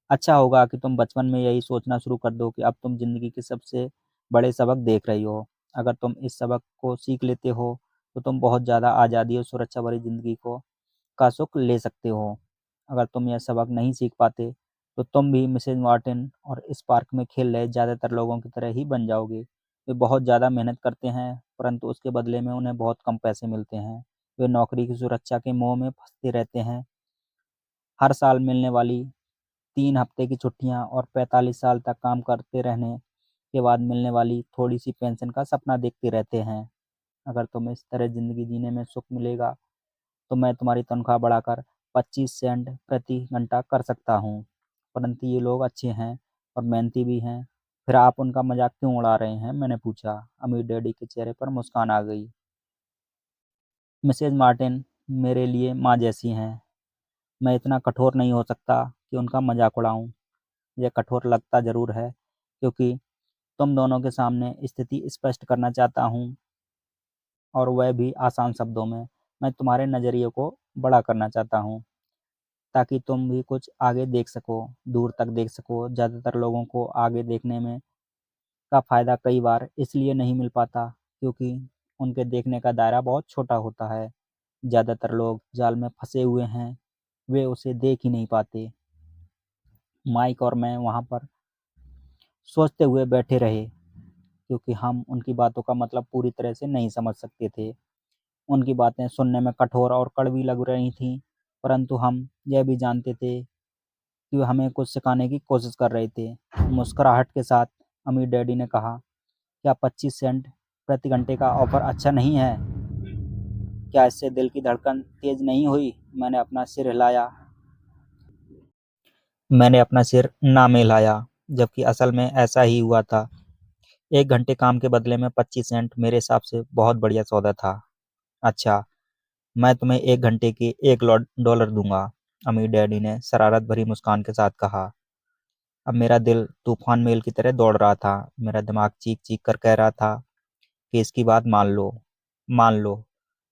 अच्छा होगा कि तुम बचपन में यही सोचना शुरू कर दो कि अब तुम जिंदगी के सबसे बड़े सबक देख रही हो। अगर तुम इस सबक को सीख लेते हो, तो तुम बहुत ज़्यादा आज़ादी और सुरक्षा भरी जिंदगी को का सुख ले सकते हो। अगर तुम यह सबक नहीं सीख पाते, तो तुम भी मिसेज मार्टिन और इस पार्क में खेल रहे ज़्यादातर लोगों की तरह ही बन जाओगे। वे बहुत ज़्यादा मेहनत करते हैं, परंतु उसके बदले में उन्हें बहुत कम पैसे मिलते हैं। वे नौकरी की सुरक्षा के मोह में फंसते रहते हैं। हर साल मिलने वाली 3 हफ्ते की छुट्टियां और 45 साल तक काम करते रहने के बाद मिलने वाली थोड़ी-सी पेंशन का सपना देखते रहते हैं। अगर तुम्हें इस तरह ज़िंदगी जीने में सुख मिलेगा, तो मैं तुम्हारी तनख्वाह बढ़ाकर 25 सेंट प्रति घंटा कर सकता हूँ। परंतु ये लोग अच्छे हैं और मेहनती भी हैं। फिर आप उनका मज़ाक क्यों उड़ा रहे हैं? मैंने पूछा। अमीर डैडी के चेहरे पर मुस्कान आ गई। मिसेज़ मार्टिन मेरे लिए माँ जैसी हैं। मैं इतना कठोर नहीं हो सकता कि उनका मज़ाक उड़ाऊँ। यह कठोर लगता ज़रूर है, क्योंकि तुम दोनों के सामने स्थिति स्पष्ट करना चाहता हूँ, और वह भी आसान शब्दों में। मैं तुम्हारे नज़रिए को बड़ा करना चाहता हूँ, ताकि तुम भी कुछ आगे देख सको, दूर तक देख सको। ज़्यादातर लोगों को आगे देखने में का फ़ायदा कई बार इसलिए नहीं मिल पाता, क्योंकि उनके देखने का दायरा बहुत छोटा होता है। ज़्यादातर लोग जाल में फंसे हुए हैं, वे उसे देख ही नहीं पाते। माइक और मैं वहाँ पर सोचते हुए बैठे रहे, क्योंकि हम उनकी बातों का मतलब पूरी तरह से नहीं समझ सकते थे। उनकी बातें सुनने में कठोर और कड़वी लग रही थीं, परंतु हम यह भी जानते थे कि वे हमें कुछ सिखाने की कोशिश कर रहे थे। मुस्कुराहट के साथ अमीर डैडी ने कहा, क्या 25 सेंट प्रति घंटे का ऑफर अच्छा नहीं है? क्या इससे दिल की धड़कन तेज नहीं हुई? मैंने अपना सिर ना में हिलाया, जबकि असल में ऐसा ही हुआ था। 1 घंटे काम के बदले में 25 सेंट मेरे हिसाब से बहुत बढ़िया सौदा था। अच्छा, मैं तुम्हें 1 घंटे के $1 दूंगा, अमीर डैडी ने शरारत भरी मुस्कान के साथ कहा। अब मेरा दिल तूफान मेल की तरह दौड़ रहा था। मेरा दिमाग चीख चीख कर कह रहा था कि इसकी बात मान लो, मान लो।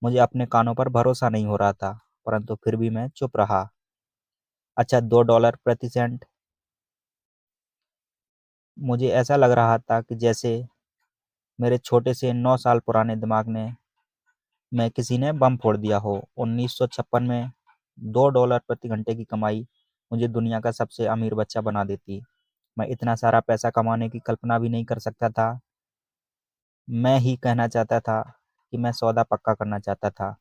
मुझे अपने कानों पर भरोसा नहीं हो रहा था, परंतु फिर भी मैं चुप रहा। अच्छा, $2 प्रति सेंट। मुझे ऐसा लग रहा था कि जैसे मेरे छोटे से 9 साल पुराने दिमाग में किसी ने बम फोड़ दिया हो। 1956 में $2 प्रति घंटे की कमाई मुझे दुनिया का सबसे अमीर बच्चा बना देती। मैं इतना सारा पैसा कमाने की कल्पना भी नहीं कर सकता था। मैं ही कहना चाहता था कि मैं सौदा पक्का करना चाहता था।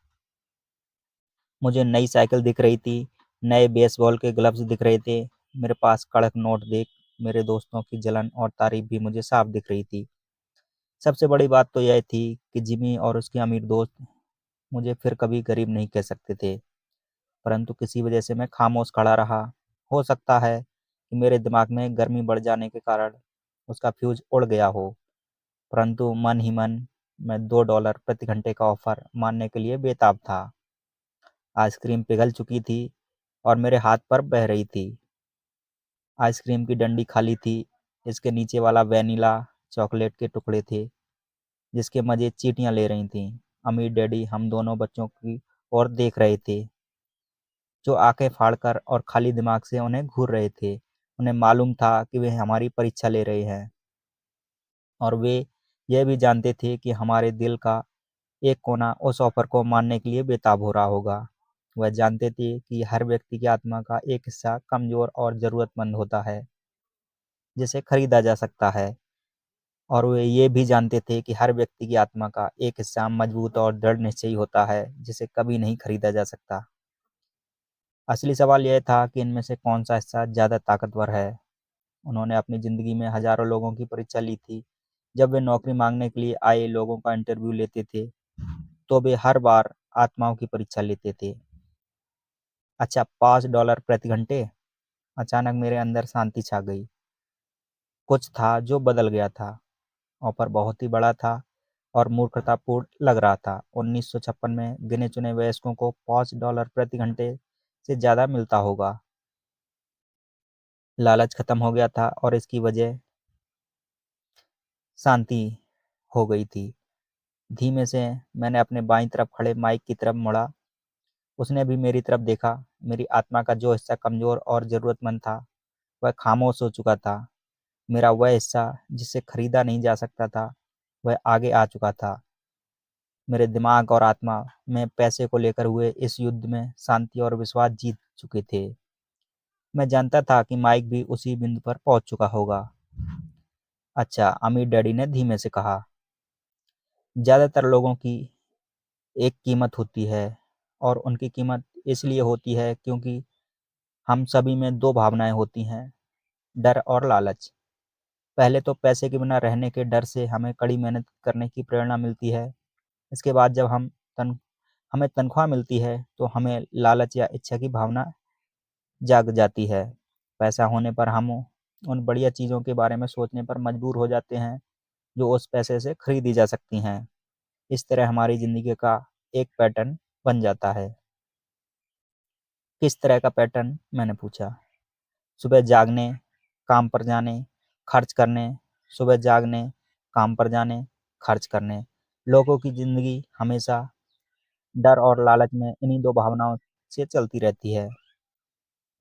मुझे नई साइकिल दिख रही थी, नए बेसबॉल के ग्लव्स दिख रहे थे। मेरे पास कड़क नोट देख मेरे दोस्तों की जलन और तारीफ भी मुझे साफ दिख रही थी। सबसे बड़ी बात तो यह थी कि जिमी और उसके अमीर दोस्त मुझे फिर कभी गरीब नहीं कह सकते थे। परंतु किसी वजह से मैं खामोश खड़ा रहा। हो सकता है कि मेरे दिमाग में गर्मी बढ़ जाने के कारण उसका फ्यूज उड़ गया हो, परंतु मन ही मन मैं $2 प्रति घंटे का ऑफर मानने के लिए बेताब था। आइसक्रीम पिघल चुकी थी और मेरे हाथ पर बह रही थी। आइसक्रीम की डंडी खाली थी। इसके नीचे वाला वेनिला चॉकलेट के टुकड़े थे, जिसके मज़े चींटियां ले रही थीं। अमीर डैडी हम दोनों बच्चों की ओर देख रहे थे, जो आंखें फाड़कर और खाली दिमाग से उन्हें घूर रहे थे। उन्हें मालूम था कि वे हमारी परीक्षा ले रहे हैं, और वे यह भी जानते थे कि हमारे दिल का एक कोना उस ऑफर को मानने के लिए बेताब हो रहा होगा। वह जानते थे कि हर व्यक्ति की आत्मा का एक हिस्सा कमज़ोर और ज़रूरतमंद होता है, जिसे खरीदा जा सकता है, और वे ये भी जानते थे कि हर व्यक्ति की आत्मा का एक हिस्सा मजबूत और दृढ़ निश्चयी होता है, जिसे कभी नहीं खरीदा जा सकता। असली सवाल यह था कि इनमें से कौन सा हिस्सा ज़्यादा ताकतवर है। उन्होंने अपनी ज़िंदगी में हज़ारों लोगों की परीक्षा ली थी। जब वे नौकरी मांगने के लिए आए लोगों का इंटरव्यू लेते थे, तो वे हर बार आत्माओं की परीक्षा लेते थे। अच्छा, $5 प्रति घंटे। अचानक मेरे अंदर शांति छा गई। कुछ था जो बदल गया था। ऑफर बहुत ही बड़ा था और मूर्खतापूर्ण लग रहा था। 1956 में गिने चुने वयस्कों को $5 प्रति घंटे से ज़्यादा मिलता होगा। लालच खत्म हो गया था और इसकी वजह शांति हो गई थी। धीमे से मैंने अपने बाईं तरफ खड़े माइक की तरफ मुड़ा। उसने भी मेरी तरफ देखा। मेरी आत्मा का जो हिस्सा कमज़ोर और ज़रूरतमंद था, वह खामोश हो चुका था। मेरा वह हिस्सा जिसे खरीदा नहीं जा सकता था, वह आगे आ चुका था। मेरे दिमाग और आत्मा में पैसे को लेकर हुए इस युद्ध में शांति और विश्वास जीत चुके थे। मैं जानता था कि माइक भी उसी बिंदु पर पहुंच चुका होगा। अच्छा, अमीर डैडी ने धीमे से कहा, ज़्यादातर लोगों की एक कीमत होती है, और उनकी कीमत इसलिए होती है क्योंकि हम सभी में दो भावनाएं होती हैं, डर और लालच। पहले तो पैसे के बिना रहने के डर से हमें कड़ी मेहनत करने की प्रेरणा मिलती है। इसके बाद जब तन हमें तनख्वाह मिलती है तो हमें लालच या इच्छा की भावना जाग जाती है। पैसा होने पर हम उन बढ़िया चीज़ों के बारे में सोचने पर मजबूर हो जाते हैं जो उस पैसे से खरीदी जा सकती हैं। इस तरह हमारी ज़िंदगी का एक पैटर्न बन जाता है। किस तरह का पैटर्न? मैंने पूछा। सुबह जागने, काम पर जाने, खर्च करने, सुबह जागने, काम पर जाने, खर्च करने। लोगों की ज़िंदगी हमेशा डर और लालच में इन्हीं दो भावनाओं से चलती रहती है।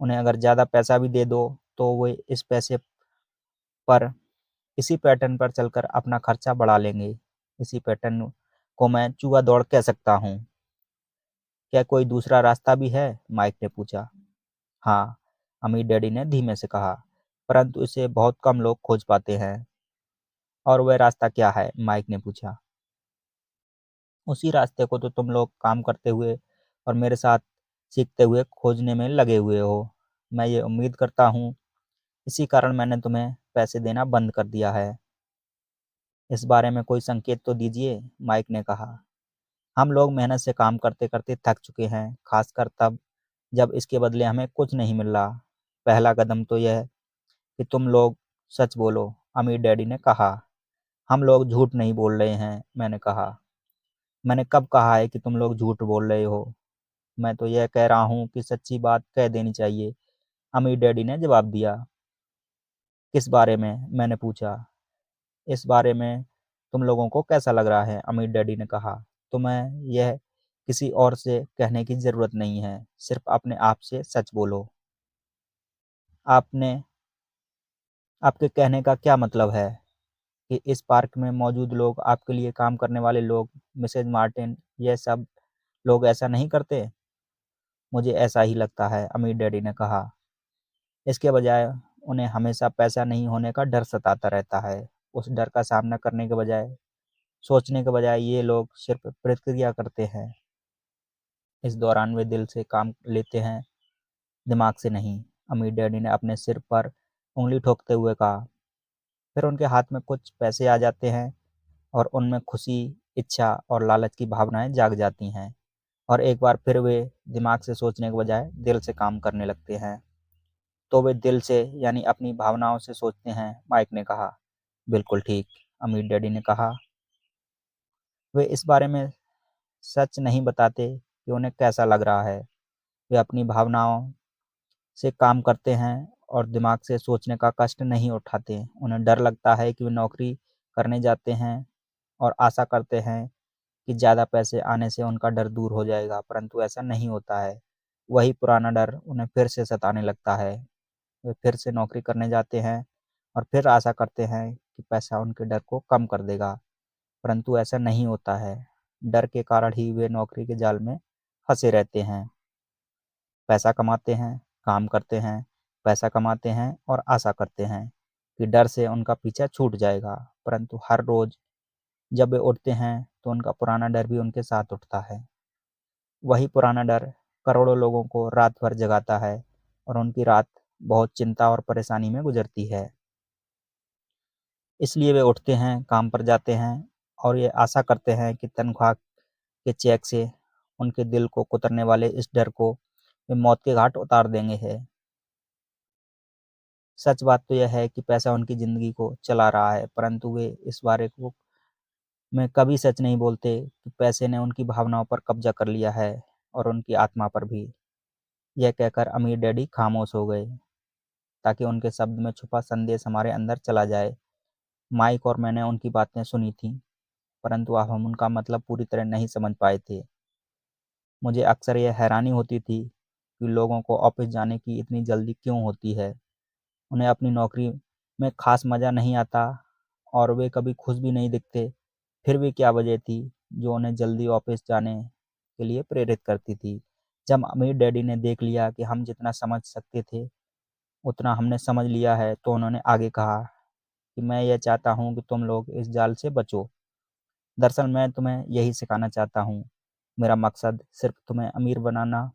उन्हें अगर ज़्यादा पैसा भी दे दो तो वे इस पैसे पर इसी पैटर्न पर चलकर अपना खर्चा बढ़ा लेंगे। इसी पैटर्न को मैं चूहा दौड़ कह सकता हूँ। क्या कोई दूसरा रास्ता भी है? माइक ने पूछा। हाँ, अमीर डैडी ने धीमे से कहा, परंतु इसे बहुत कम लोग खोज पाते हैं। और वह रास्ता क्या है? माइक ने पूछा। उसी रास्ते को तो तुम लोग काम करते हुए और मेरे साथ सीखते हुए खोजने में लगे हुए हो। मैं ये उम्मीद करता हूँ, इसी कारण मैंने तुम्हें पैसे देना बंद कर दिया है। इस बारे में कोई संकेत तो दीजिए, माइक ने कहा। हम लोग मेहनत से काम करते करते थक चुके हैं, खासकर तब जब इसके बदले हमें कुछ नहीं मिल रहा। पहला कदम तो यह कि तुम लोग सच बोलो, अमीर डैडी ने कहा। हम लोग झूठ नहीं बोल रहे हैं, मैंने कहा। मैंने कब कहा है कि तुम लोग झूठ बोल रहे हो? मैं तो यह कह रहा हूँ कि सच्ची बात कह देनी चाहिए, अमीर डैडी ने जवाब दिया। किस बारे में? मैंने पूछा। इस बारे में तुम लोगों को कैसा लग रहा है? अमीर डैडी ने कहा। तुम्हें यह किसी और से कहने की ज़रूरत नहीं है, सिर्फ अपने आप से सच बोलो। आपने आपके कहने का क्या मतलब है कि इस पार्क में मौजूद लोग, आपके लिए काम करने वाले लोग, मिसेज मार्टिन, ये सब लोग ऐसा नहीं करते? मुझे ऐसा ही लगता है, अमीर डैडी ने कहा। इसके बजाय उन्हें हमेशा पैसा नहीं होने का डर सताता रहता है। उस डर का सामना करने के बजाय, सोचने के बजाय ये लोग सिर्फ प्रतिक्रिया करते हैं। इस दौरान वे दिल से काम लेते हैं, दिमाग से नहीं, अमीर डैडी ने अपने सिर पर उंगली ठोकते हुए कहा। फिर उनके हाथ में कुछ पैसे आ जाते हैं और उनमें खुशी, इच्छा और लालच की भावनाएं जाग जाती हैं और एक बार फिर वे दिमाग से सोचने के बजाय दिल से काम करने लगते हैं। तो वे दिल से यानी अपनी भावनाओं से सोचते हैं, माइक ने कहा। बिल्कुल ठीक, अमीर डैडी ने कहा। वे इस बारे में सच नहीं बताते कि उन्हें कैसा लग रहा है। वे अपनी भावनाओं से काम करते हैं और दिमाग से सोचने का कष्ट नहीं उठाते। उन्हें डर लगता है कि वे नौकरी करने जाते हैं और आशा करते हैं कि ज़्यादा पैसे आने से उनका डर दूर हो जाएगा, परंतु ऐसा नहीं होता है। वही पुराना डर उन्हें फिर से सताने लगता है। वे फिर से नौकरी करने जाते हैं और फिर आशा करते हैं कि पैसा उनके डर को कम कर देगा, परंतु ऐसा नहीं होता है। डर के कारण ही वे नौकरी के जाल में फंसे रहते हैं। पैसा कमाते हैं, काम करते हैं, पैसा कमाते हैं और आशा करते हैं कि डर से उनका पीछा छूट जाएगा, परंतु हर रोज़ जब वे उठते हैं तो उनका पुराना डर भी उनके साथ उठता है। वही पुराना डर करोड़ों लोगों को रात भर जगाता है और उनकी रात बहुत चिंता और परेशानी में गुजरती है। इसलिए वे उठते हैं, काम पर जाते हैं और ये आशा करते हैं कि तनख्वाह के चेक से उनके दिल को कुतरने वाले इस डर को वे मौत के घाट उतार देंगे है। सच बात तो यह है कि पैसा उनकी ज़िंदगी को चला रहा है, परंतु वे इस बारे को में कभी सच नहीं बोलते कि पैसे ने उनकी भावनाओं पर कब्जा कर लिया है और उनकी आत्मा पर भी। यह कहकर अमीर डैडी खामोश हो गए ताकि उनके शब्द में छुपा संदेश हमारे अंदर चला जाए। माइक और मैंने उनकी बातें सुनी थीं, परंतु अब हम उनका मतलब पूरी तरह नहीं समझ पाए थे। मुझे अक्सर यह हैरानी होती थी कि लोगों को ऑफिस जाने की इतनी जल्दी क्यों होती है। उन्हें अपनी नौकरी में खास मज़ा नहीं आता और वे कभी खुश भी नहीं दिखते। फिर भी क्या वजह थी जो उन्हें जल्दी ऑफिस जाने के लिए प्रेरित करती थी? जब अमीर डैडी ने देख लिया कि हम जितना समझ सकते थे उतना हमने समझ लिया है, तो उन्होंने आगे कहा कि मैं यह चाहता हूँ कि तुम लोग इस जाल से बचो। दरअसल मैं तुम्हें यही सिखाना चाहता हूँ। मेरा मकसद सिर्फ तुम्हें अमीर बनाना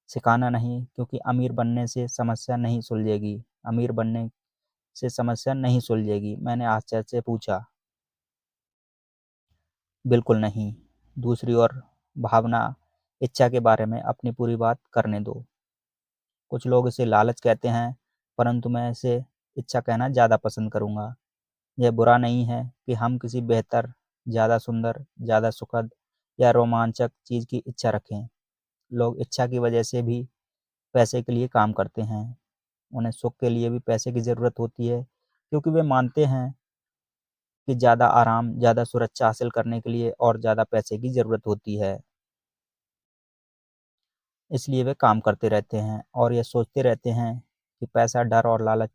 सिखाना नहीं, क्योंकि अमीर बनने से समस्या नहीं सुलझेगी। अमीर बनने से समस्या नहीं सुलझेगी। मैंने आश्चर्य से पूछा। बिल्कुल नहीं। दूसरी ओर भावना इच्छा के बारे में अपनी पूरी बात करने दो। कुछ लोग इसे लालच कहते हैं, परंतु मैं इसे इच्छा कहना ज़्यादा पसंद करूँगा। यह बुरा नहीं है कि हम किसी बेहतर, ज़्यादा सुंदर, ज़्यादा सुखद या रोमांचक चीज़ की इच्छा रखें। लोग इच्छा की वजह से भी पैसे के लिए काम करते हैं। उन्हें सुख के लिए भी पैसे की ज़रूरत होती है, क्योंकि वे मानते हैं कि ज़्यादा आराम, ज़्यादा सुरक्षा हासिल करने के लिए और ज़्यादा पैसे की ज़रूरत होती है। इसलिए वे काम करते रहते हैं और ये सोचते रहते हैं कि पैसा डर और लालच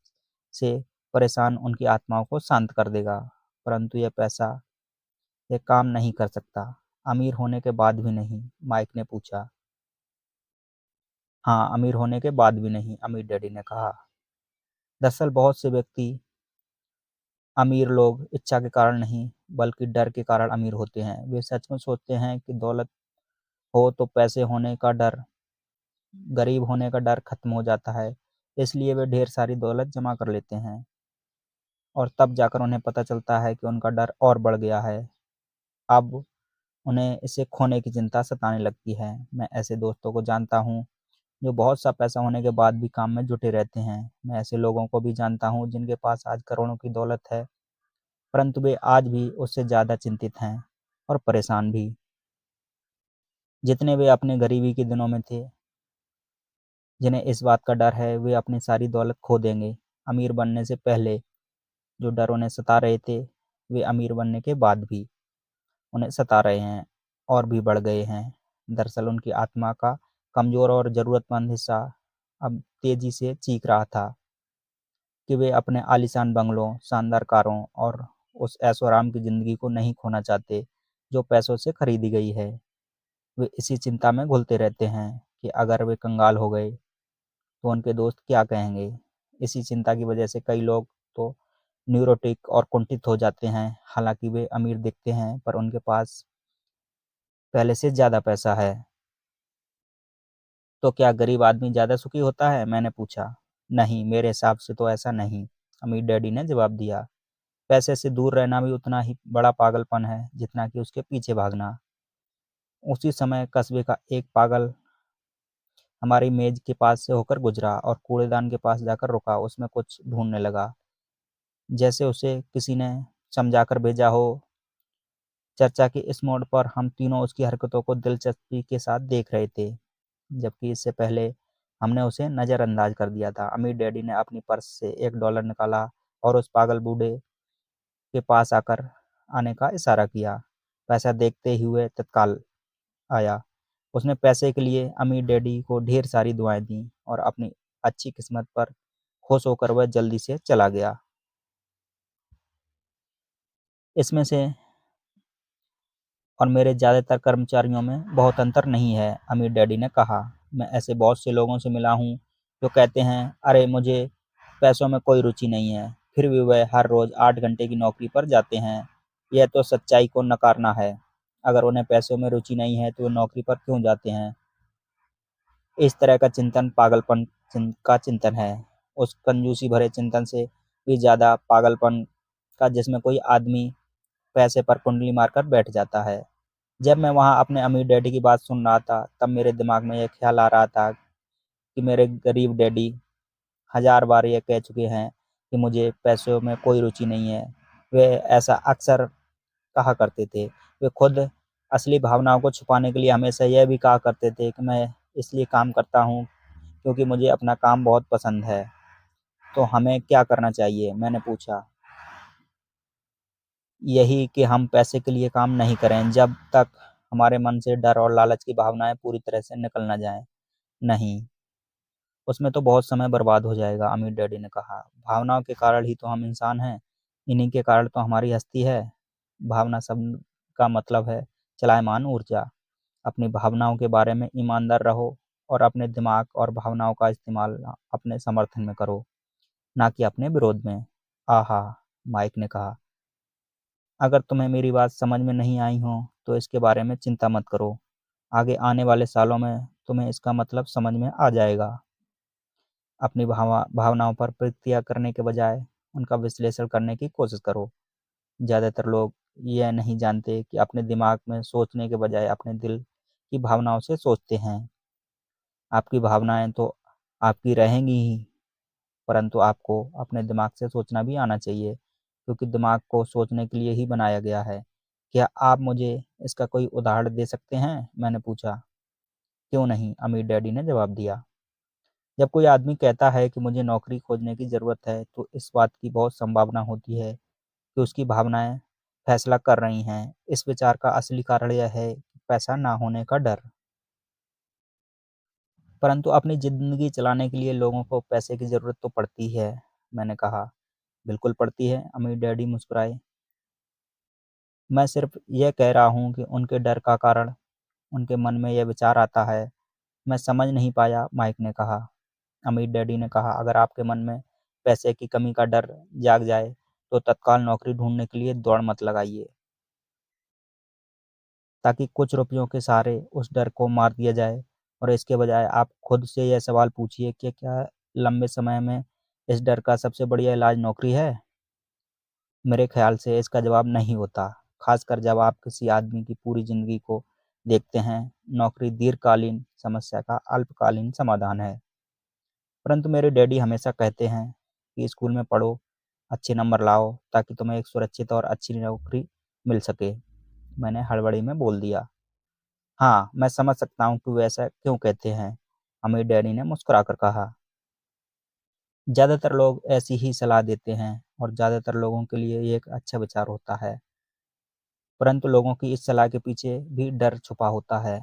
से परेशान उनकी आत्माओं को शांत कर देगा। परंतु ये काम नहीं कर सकता। अमीर होने के बाद भी नहीं, माइक ने पूछा। हाँ, अमीर होने के बाद भी नहीं, अमीर डैडी ने कहा। दरअसल बहुत से व्यक्ति, अमीर लोग इच्छा के कारण नहीं, बल्कि डर के कारण अमीर होते हैं। वे सच में सोचते हैं कि दौलत हो तो पैसे होने का डर, गरीब होने का डर खत्म हो जाता है। इसलिए वे ढेर सारी दौलत जमा कर लेते हैं और तब जाकर उन्हें पता चलता है कि उनका डर और बढ़ गया है। अब उन्हें इसे खोने की चिंता सताने लगती है। मैं ऐसे दोस्तों को जानता हूँ जो बहुत सा पैसा होने के बाद भी काम में जुटे रहते हैं। मैं ऐसे लोगों को भी जानता हूँ जिनके पास आज करोड़ों की दौलत है, परंतु वे आज भी उससे ज़्यादा चिंतित हैं और परेशान भी, जितने वे अपने गरीबी के दिनों में थे। जिन्हें इस बात का डर है वे अपनी सारी दौलत खो देंगे। अमीर बनने से पहले जो डर उन्हें सता रहे थे, वे अमीर बनने के बाद भी उन्हें सता रहे हैं और भी बढ़ गए हैं। दरअसल उनकी आत्मा का कमज़ोर और ज़रूरतमंद हिस्सा अब तेज़ी से चीख रहा था कि वे अपने आलीशान बंगलों, शानदार कारों और उस ऐशो-आराम की ज़िंदगी को नहीं खोना चाहते, जो पैसों से खरीदी गई है। वे इसी चिंता में घुलते रहते हैं कि अगर वे कंगाल हो गए, तो उनके दोस्त क्या कहेंगे। इसी चिंता की वजह से कई लोग तो न्यूरोटिक और कुंठित हो जाते हैं। हालांकि वे अमीर दिखते हैं, पर उनके पास पहले से ज़्यादा पैसा है। तो क्या गरीब आदमी ज़्यादा सुखी होता है? मैंने पूछा। नहीं, मेरे हिसाब से तो ऐसा नहीं, अमीर डैडी ने जवाब दिया। पैसे से दूर रहना भी उतना ही बड़ा पागलपन है जितना कि उसके पीछे भागना। उसी समय कस्बे का एक पागल हमारी मेज के पास से होकर गुजरा और कूड़ेदान के पास जाकर रुका। उसमें कुछ ढूंढने लगा, जैसे उसे किसी ने समझाकर भेजा हो। चर्चा के इस मोड़ पर हम तीनों उसकी हरकतों को दिलचस्पी के साथ देख रहे थे, जबकि इससे पहले हमने उसे नज़रअंदाज कर दिया था। अमीर डैडी ने अपनी पर्स से $1 निकाला और उस पागल बूढ़े के पास आकर आने का इशारा किया। पैसा देखते ही हुए तत्काल आया। उसने पैसे के लिए अमीर डैडी को ढेर सारी दुआएं दी और अपनी अच्छी किस्मत पर खुश होकर वह जल्दी से चला गया। इसमें से और मेरे ज़्यादातर कर्मचारियों में बहुत अंतर नहीं है, अमीर डैडी ने कहा। मैं ऐसे बहुत से लोगों से मिला हूँ जो कहते हैं, अरे मुझे पैसों में कोई रुचि नहीं है, फिर भी वह हर रोज़ 8 घंटे की नौकरी पर जाते हैं। यह तो सच्चाई को नकारना है। अगर उन्हें पैसों में रुचि नहीं है तो वे नौकरी पर क्यों जाते हैं? इस तरह का चिंतन पागलपन का चिंतन है। उस कंजूसी भरे चिंतन से भी ज़्यादा पागलपन का जिसमें कोई आदमी पैसे पर कुंडली मारकर बैठ जाता है। जब मैं वहाँ अपने अमीर डैडी की बात सुन रहा था, तब मेरे दिमाग में यह ख्याल आ रहा था कि मेरे गरीब डैडी 1000 बार ये कह चुके हैं कि मुझे पैसों में कोई रुचि नहीं है। वे ऐसा अक्सर कहा करते थे। वे खुद असली भावनाओं को छुपाने के लिए हमेशा यह भी कहा करते थे कि मैं इसलिए काम करता हूँ क्योंकि मुझे अपना काम बहुत पसंद है। तो हमें क्या करना चाहिए? मैंने पूछा। यही कि हम पैसे के लिए काम नहीं करें जब तक हमारे मन से डर और लालच की भावनाएं पूरी तरह से निकल ना जाएं। नहीं, उसमें तो बहुत समय बर्बाद हो जाएगा, अमीर डैडी ने कहा। भावनाओं के कारण ही तो हम इंसान हैं, इन्हीं के कारण तो हमारी हस्ती है। भावना शब्द का मतलब है चलायमान ऊर्जा। अपनी भावनाओं के बारे में ईमानदार रहो और अपने दिमाग और भावनाओं का इस्तेमाल अपने समर्थन में करो, ना कि अपने विरोध में। आहा, माइक ने कहा। अगर तुम्हें मेरी बात समझ में नहीं आई हो तो इसके बारे में चिंता मत करो। आगे आने वाले सालों में तुम्हें इसका मतलब समझ में आ जाएगा। अपनी भावनाओं पर प्रतिक्रिया करने के बजाय उनका विश्लेषण करने की कोशिश करो। ज़्यादातर लोग यह नहीं जानते कि अपने दिमाग में सोचने के बजाय अपने दिल की भावनाओं से सोचते हैं। आपकी भावनाएं तो आपकी रहेंगी ही, परंतु आपको अपने दिमाग से सोचना भी आना चाहिए, क्योंकि दिमाग को सोचने के लिए ही बनाया गया है। क्या आप मुझे इसका कोई उदाहरण दे सकते हैं? मैंने पूछा। क्यों नहीं, अमीर डैडी ने जवाब दिया। जब कोई आदमी कहता है कि मुझे नौकरी खोजने की ज़रूरत है, तो इस बात की बहुत संभावना होती है कि उसकी भावनाएं फैसला कर रही हैं। इस विचार का असली कारण यह है कि पैसा ना होने का डर। परंतु अपनी ज़िंदगी चलाने के लिए लोगों को पैसे की ज़रूरत तो पड़ती है, मैंने कहा। बिल्कुल पड़ती है, अमीर डैडी मुस्कुराए। मैं सिर्फ यह कह रहा हूँ कि उनके डर का कारण उनके मन में यह विचार आता है। मैं समझ नहीं पाया, माइक ने कहा। अमीर डैडी ने कहा, अगर आपके मन में पैसे की कमी का डर जाग जाए, तो तत्काल नौकरी ढूंढने के लिए दौड़ मत लगाइए, ताकि कुछ रुपयों के सहारे उस डर को मार दिया जाए। और इसके बजाय आप खुद से यह सवाल पूछिए कि क्या लंबे समय में इस डर का सबसे बढ़िया इलाज नौकरी है? मेरे ख्याल से इसका जवाब नहीं होता, खासकर जब आप किसी आदमी की पूरी जिंदगी को देखते हैं। नौकरी दीर्घकालीन समस्या का अल्पकालीन समाधान है। परंतु मेरे डैडी हमेशा कहते हैं कि स्कूल में पढ़ो, अच्छे नंबर लाओ, ताकि तुम्हें एक सुरक्षित और अच्छी नौकरी मिल सके। मैंने हड़बड़ी में बोल दिया। हाँ, मैं समझ सकता हूँ कि वे ऐसा क्यों कहते हैं, अमीर डैडी ने मुस्कुराकर कहा। ज़्यादातर लोग ऐसी ही सलाह देते हैं और ज़्यादातर लोगों के लिए ये एक अच्छा विचार होता है, परंतु लोगों की इस सलाह के पीछे भी डर छुपा होता है।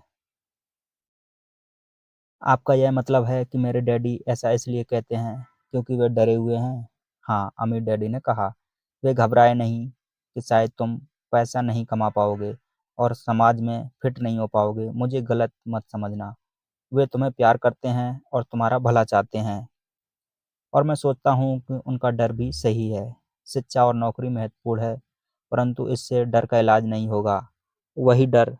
आपका यह मतलब है कि मेरे डैडी ऐसा इसलिए कहते हैं क्योंकि वे डरे हुए हैं? हाँ, अमीर डैडी ने कहा। वे घबराए नहीं कि शायद तुम पैसा नहीं कमा पाओगे और समाज में फिट नहीं हो पाओगे। मुझे गलत मत समझना। वे तुम्हें प्यार करते हैं और तुम्हारा भला चाहते हैं, और मैं सोचता हूँ कि उनका डर भी सही है। शिक्षा और नौकरी महत्वपूर्ण है, परंतु इससे डर का इलाज नहीं होगा। वही डर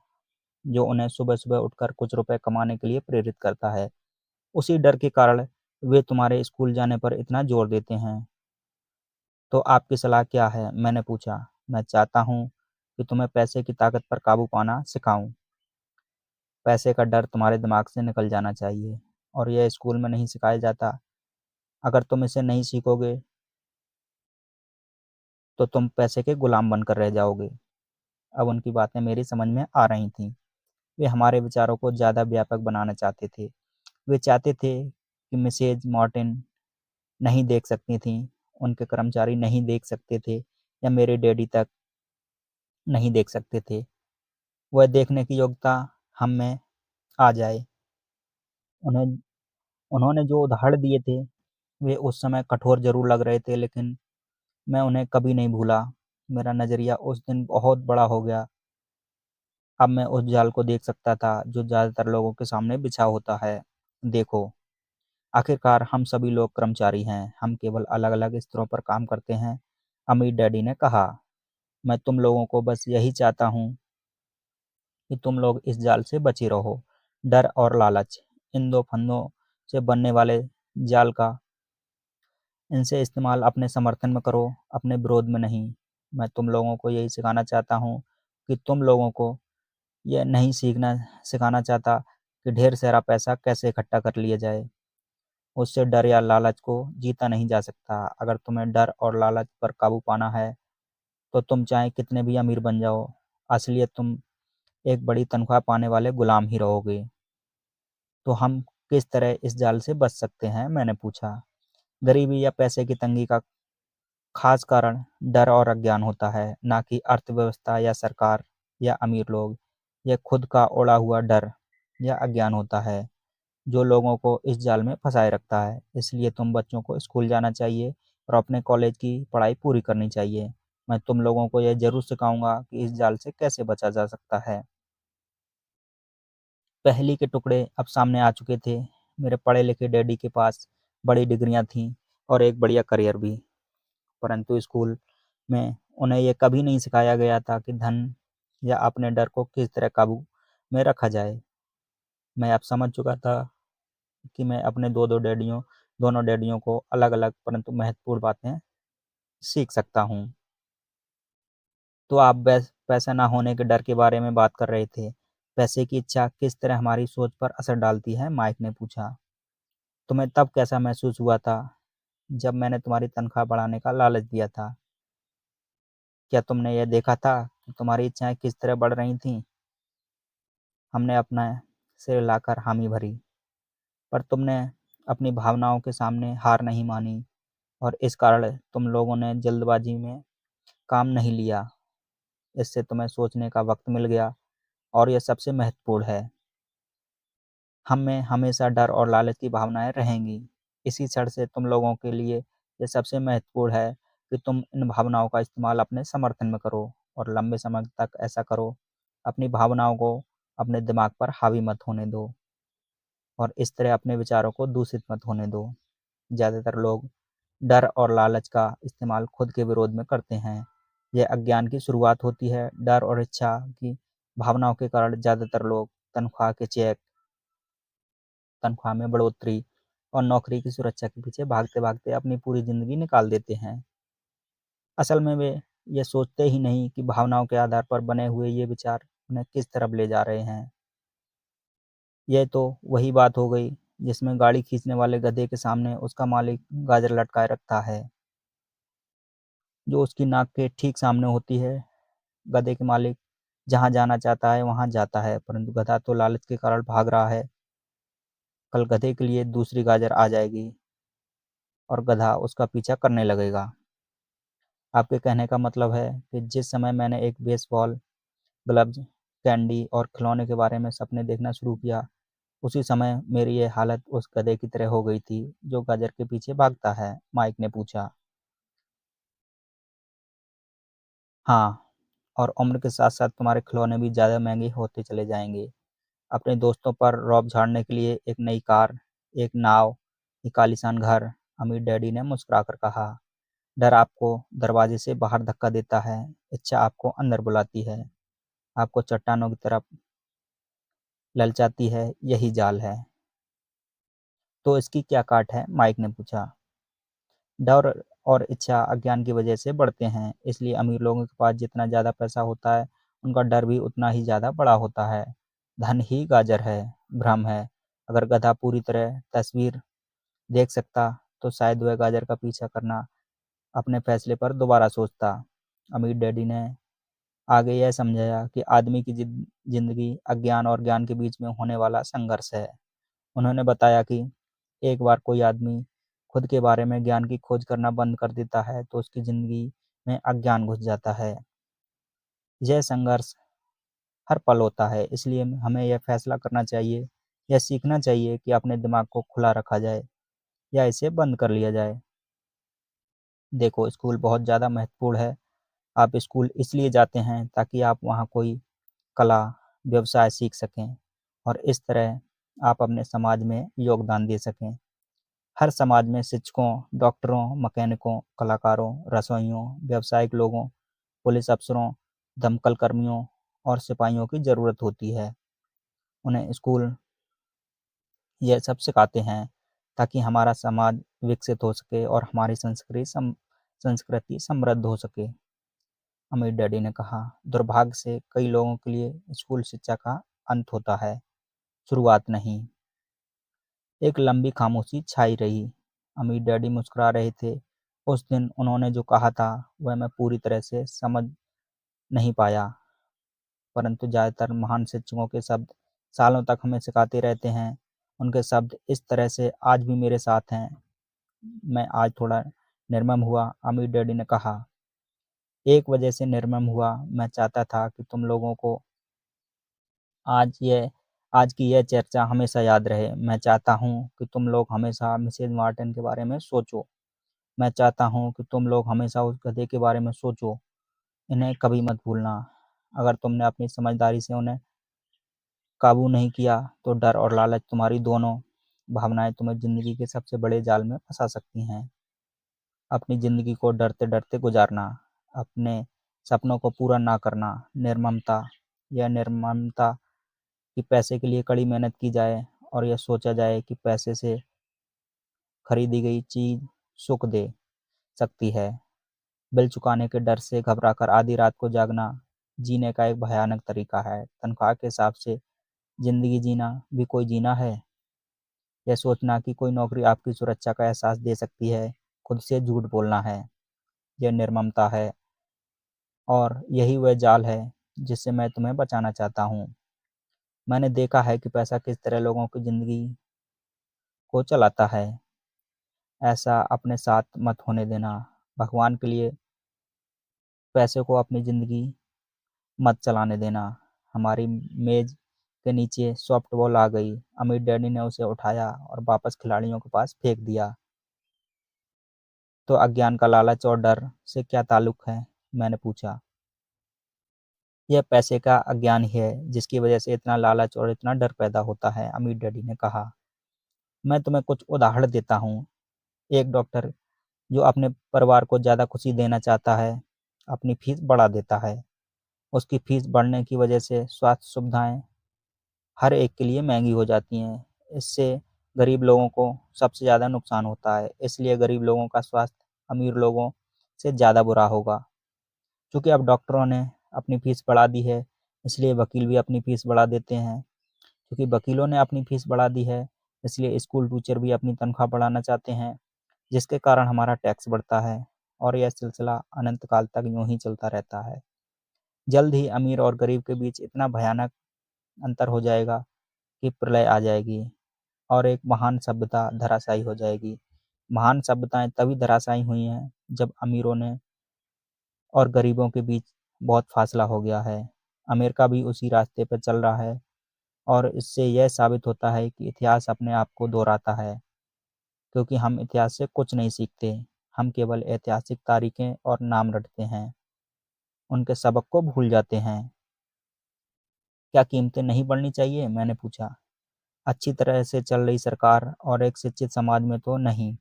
जो उन्हें सुबह-सुबह उठकर कुछ रुपए कमाने के लिए प्रेरित करता है, उसी डर के कारण वे तुम्हारे स्कूल जाने पर इतना जोर देते हैं। तो आपकी सलाह क्या है? मैंने पूछा। मैं चाहता हूँ कि तुम्हें पैसे की ताकत पर काबू पाना सिखाऊँ। पैसे का डर तुम्हारे दिमाग से निकल जाना चाहिए, और यह स्कूल में नहीं सिखाया जाता। अगर तुम इसे नहीं सीखोगे, तो तुम पैसे के गुलाम बनकर रह जाओगे। अब उनकी बातें मेरी समझ में आ रही थीं। वे हमारे विचारों को ज़्यादा व्यापक बनाना चाहते थे। वे चाहते थे कि मिसेज मार्टिन नहीं देख सकती थीं, उनके कर्मचारी नहीं देख सकते थे, या मेरे डैडी तक नहीं देख सकते थे। वह देखने की योग्यता हम में आ जाए। उन्हें उन्होंने जो उदाहरण दिए थे, वे उस समय कठोर ज़रूर लग रहे थे, लेकिन मैं उन्हें कभी नहीं भूला। मेरा नज़रिया उस दिन बहुत बड़ा हो गया। अब मैं उस जाल को देख सकता था जो ज़्यादातर लोगों के सामने बिछा होता है। देखो, आखिरकार हम सभी लोग कर्मचारी हैं, हम केवल अलग-अलग स्तरों पर काम करते हैं, अमीर डैडी ने कहा। मैं तुम लोगों को बस यही चाहता हूँ कि तुम लोग इस जाल से बचे रहो। डर और लालच, इन दो फंदों से बनने वाले जाल का इनसे इस्तेमाल अपने समर्थन में करो, अपने विरोध में नहीं। मैं तुम लोगों को यही सिखाना चाहता हूँ कि तुम लोगों को यह नहीं सीखना सिखाना चाहता कि ढेर सारा पैसा कैसे इकट्ठा कर लिया जाए। उससे डर या लालच को जीता नहीं जा सकता। अगर तुम्हें डर और लालच पर काबू पाना है, तो तुम चाहे कितने भी अमीर बन जाओ, असलियत तुम एक बड़ी तनख्वाह पाने वाले गुलाम ही रहोगे। तो हम किस तरह इस जाल से बच सकते हैं? मैंने पूछा। गरीबी या पैसे की तंगी का खास कारण डर और अज्ञान होता है, ना कि अर्थव्यवस्था या सरकार या अमीर लोग। यह खुद का ओढ़ा हुआ डर या अज्ञान होता है जो लोगों को इस जाल में फंसाए रखता है। इसलिए तुम बच्चों को स्कूल जाना चाहिए और अपने कॉलेज की पढ़ाई पूरी करनी चाहिए। मैं तुम लोगों को यह ज़रूर सिखाऊंगा कि इस जाल से कैसे बचा जा सकता है। पहेली के टुकड़े अब सामने आ चुके थे। मेरे पढ़े-लिखे डैडी के पास बड़ी डिग्रियां थीं और एक बढ़िया करियर भी, परंतु स्कूल में उन्हें यह कभी नहीं सिखाया गया था कि धन या अपने डर को किस तरह काबू में रखा जाए। मैं अब समझ चुका था कि मैं अपने दोनों डैडियों को अलग-अलग परंतु महत्वपूर्ण बातें सीख सकता हूँ। तो आप पैसा ना होने के डर के बारे में बात कर रहे थे। पैसे की इच्छा किस तरह हमारी सोच पर असर डालती है? माइक ने पूछा। तुम्हें तब कैसा महसूस हुआ था जब मैंने तुम्हारी तनख्वाह बढ़ाने का लालच दिया था? क्या तुमने यह देखा था कि तुम्हारी इच्छाएं किस तरह बढ़ रही थीं? हमने अपना सिर हिलाकर हामी भरी, पर तुमने अपनी भावनाओं के सामने हार नहीं मानी और इस कारण तुम लोगों ने जल्दबाजी में काम नहीं लिया। इससे तुम्हें सोचने का वक्त मिल गया और यह सबसे महत्वपूर्ण है। हम में हमेशा डर और लालच की भावनाएं रहेंगी। इसी क्षण से तुम लोगों के लिए यह सबसे महत्वपूर्ण है कि तुम इन भावनाओं का इस्तेमाल अपने समर्थन में करो और लंबे समय तक ऐसा करो। अपनी भावनाओं को अपने दिमाग पर हावी मत होने दो और इस तरह अपने विचारों को दूषित मत होने दो। ज़्यादातर लोग डर और लालच का इस्तेमाल खुद के विरोध में करते हैं। यह अज्ञान की शुरुआत होती है। डर और इच्छा की भावनाओं के कारण ज़्यादातर लोग तनख्वाह के चेक, तनख्वाह में बढ़ोतरी और नौकरी की सुरक्षा के पीछे भागते-भागते अपनी पूरी ज़िंदगी निकाल देते हैं। असल में वे ये सोचते ही नहीं कि भावनाओं के आधार पर बने हुए ये विचार उन्हें किस तरफ ले जा रहे हैं। यह तो वही बात हो गई जिसमें गाड़ी खींचने वाले गधे के सामने उसका मालिक गाजर लटकाए रखता है, जो उसकी नाक के ठीक सामने होती है। गधे के मालिक जहाँ जाना चाहता है वहाँ जाता है, परंतु गधा तो लालच के कारण भाग रहा है। कल गधे के लिए दूसरी गाजर आ जाएगी और गधा उसका पीछा करने लगेगा। आपके कहने का मतलब है कि जिस समय मैंने एक बेसबॉल, ग्लव्स, कैंडी और खिलौने के बारे में सपने देखना शुरू किया, उसी समय मेरी ये हालत उस गधे की तरह हो गई थी जो गाजर के पीछे भागता है? माइक ने पूछा। हाँ, और उम्र के साथ साथ तुम्हारे खिलौने भी ज़्यादा महंगे होते चले जाएंगे। अपने दोस्तों पर रौब झाड़ने के लिए एक नई कार, एक नाव, एक आलीशान घर, अमीर डैडी ने मुस्कुराकर कहा। डर आपको दरवाजे से बाहर धक्का देता है, इच्छा आपको अंदर बुलाती है, आपको चट्टानों की तरफ ललचाती है। यही जाल है। तो इसकी क्या काट है? माइक ने पूछा। डर और इच्छा अज्ञान की वजह से बढ़ते हैं, इसलिए अमीर लोगों के पास जितना ज़्यादा पैसा होता है, उनका डर भी उतना ही ज़्यादा बड़ा होता है। धन ही गाजर है, भ्रम है। अगर गधा पूरी तरह तस्वीर देख सकता, तो शायद वह गाजर का पीछा करना अपने फैसले पर दोबारा सोचता। अमीर डैडी ने आगे यह समझाया कि आदमी की जिंदगी अज्ञान और ज्ञान के बीच में होने वाला संघर्ष है। उन्होंने बताया कि एक बार कोई आदमी खुद के बारे में ज्ञान की खोज करना बंद कर देता है, तो उसकी जिंदगी में अज्ञान घुस जाता है। यह संघर्ष हर पल होता है, इसलिए हमें यह फैसला करना चाहिए, यह सीखना चाहिए कि अपने दिमाग को खुला रखा जाए या इसे बंद कर लिया जाए। देखो, स्कूल बहुत ज़्यादा महत्वपूर्ण है। आप स्कूल इसलिए जाते हैं ताकि आप वहाँ कोई कला, व्यवसाय सीख सकें और इस तरह आप अपने समाज में योगदान दे सकें। हर समाज में शिक्षकों, डॉक्टरों, मैकेनिकों, कलाकारों, रसोइयों, व्यावसायिक लोगों, पुलिस अफसरों, दमकल कर्मियों और सिपाहियों की ज़रूरत होती है। उन्हें स्कूल यह सब सिखाते हैं ताकि हमारा समाज विकसित हो सके और हमारी संस्कृति समृद्ध हो सके। अमीर डैडी ने कहा। दुर्भाग्य से कई लोगों के लिए स्कूल शिक्षा का अंत होता है, शुरुआत नहीं। एक लंबी खामोशी छाई रही। अमीर डैडी मुस्कुरा रहे थे। उस दिन उन्होंने जो कहा था वह मैं पूरी तरह से समझ नहीं पाया, परंतु ज़्यादातर महान शिक्षकों के शब्द सालों तक हमें सिखाते रहते हैं। उनके शब्द इस तरह से आज भी मेरे साथ हैं। मैं आज थोड़ा निर्मम हुआ, अमीर डैडी ने कहा। एक वजह से निर्मम हुआ, मैं चाहता था कि तुम लोगों को आज ये आज की यह चर्चा हमेशा याद रहे। मैं चाहता हूँ कि तुम लोग हमेशा मिसेज़ मार्टिन के बारे में सोचो। मैं चाहता हूँ कि तुम लोग हमेशा उस गधे के बारे में सोचो। इन्हें कभी मत भूलना। अगर तुमने अपनी समझदारी से उन्हें काबू नहीं किया, तो डर और लालच तुम्हारी दोनों भावनाएं तुम्हें ज़िंदगी के सबसे बड़े जाल में फँसा सकती हैं। अपनी ज़िंदगी को डरते-डरते गुज़ारना, अपने सपनों को पूरा ना करना, निर्ममता कि पैसे के लिए कड़ी मेहनत की जाए और यह सोचा जाए कि पैसे से खरीदी गई चीज़ सुख दे सकती है। बिल चुकाने के डर से घबराकर आधी रात को जागना जीने का एक भयानक तरीका है। तनख्वाह के हिसाब से ज़िंदगी जीना भी कोई जीना है? यह सोचना कि कोई नौकरी आपकी सुरक्षा का एहसास दे सकती है, खुद से झूठ बोलना है। यह निर्ममता है और यही वह जाल है जिससे मैं तुम्हें बचाना चाहता हूँ। मैंने देखा है कि पैसा किस तरह लोगों की ज़िंदगी को चलाता है। ऐसा अपने साथ मत होने देना। भगवान के लिए पैसे को अपनी ज़िंदगी मत चलाने देना। हमारी मेज़ के नीचे सॉफ्टबॉल आ गई। अमीर डैडी ने उसे उठाया और वापस खिलाड़ियों के पास फेंक दिया। तो अज्ञान का लालच और डर से क्या ताल्लुक है? मैंने पूछा। यह पैसे का अज्ञान ही है जिसकी वजह से इतना लालच और इतना डर पैदा होता है, अमीर डैडी ने कहा। मैं तुम्हें कुछ उदाहरण देता हूँ। एक डॉक्टर जो अपने परिवार को ज़्यादा खुशी देना चाहता है, अपनी फीस बढ़ा देता है। उसकी फीस बढ़ने की वजह से स्वास्थ्य सुविधाएं हर एक के लिए महंगी हो जाती हैं। इससे गरीब लोगों को सबसे ज़्यादा नुकसान होता है। इसलिए गरीब लोगों का स्वास्थ्य अमीर लोगों से ज़्यादा बुरा होगा। चूँकि अब डॉक्टरों ने अपनी फ़ीस बढ़ा दी है, इसलिए वकील भी अपनी फ़ीस बढ़ा देते हैं। क्योंकि वकीलों ने अपनी फ़ीस बढ़ा दी है, इसलिए स्कूल टीचर भी अपनी तनख्वाह बढ़ाना चाहते हैं, जिसके कारण हमारा टैक्स बढ़ता है और यह सिलसिला अनंत काल तक यूँ ही चलता रहता है। जल्द ही अमीर और गरीब के बीच इतना भयानक अंतर हो जाएगा कि प्रलय आ जाएगी और एक महान सभ्यता धराशायी हो जाएगी। महान सभ्यताएँ तभी धराशायी हुई हैं जब अमीरों ने और गरीबों के बीच बहुत फासला हो गया है। अमेरिका भी उसी रास्ते पर चल रहा है और इससे यह साबित होता है कि इतिहास अपने आप को दोहराता है, क्योंकि हम इतिहास से कुछ नहीं सीखते। हम केवल ऐतिहासिक तारीखें और नाम रटते हैं, उनके सबक को भूल जाते हैं। क्या कीमतें नहीं बढ़नी चाहिए? मैंने पूछा। अच्छी तरह से चल रही सरकार और एक शिक्षित समाज में तो नहीं।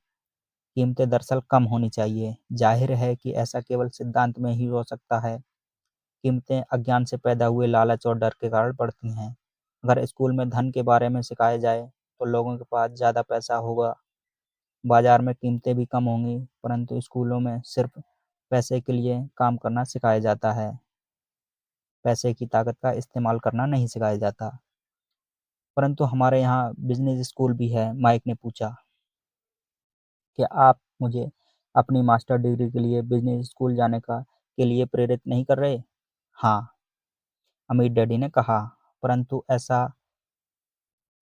कीमतें दरअसल कम होनी चाहिए। जाहिर है कि ऐसा केवल सिद्धांत में ही हो सकता है। कीमतें अज्ञान से पैदा हुए लालच और डर के कारण बढ़ती हैं। अगर स्कूल में धन के बारे में सिखाया जाए तो लोगों के पास ज़्यादा पैसा होगा। बाजार में कीमतें भी कम होंगी, परंतु स्कूलों में सिर्फ पैसे के लिए काम करना सिखाया जाता है। पैसे की ताकत का इस्तेमाल करना नहीं सिखाया जाता। परंतु हमारे यहाँ बिजनेस स्कूल भी है, माइक ने पूछा। क्या आप मुझे अपनी मास्टर डिग्री के लिए बिजनेस स्कूल जाने के लिए प्रेरित नहीं कर रहे? हाँ, अमीर डैडी ने कहा, परंतु ऐसा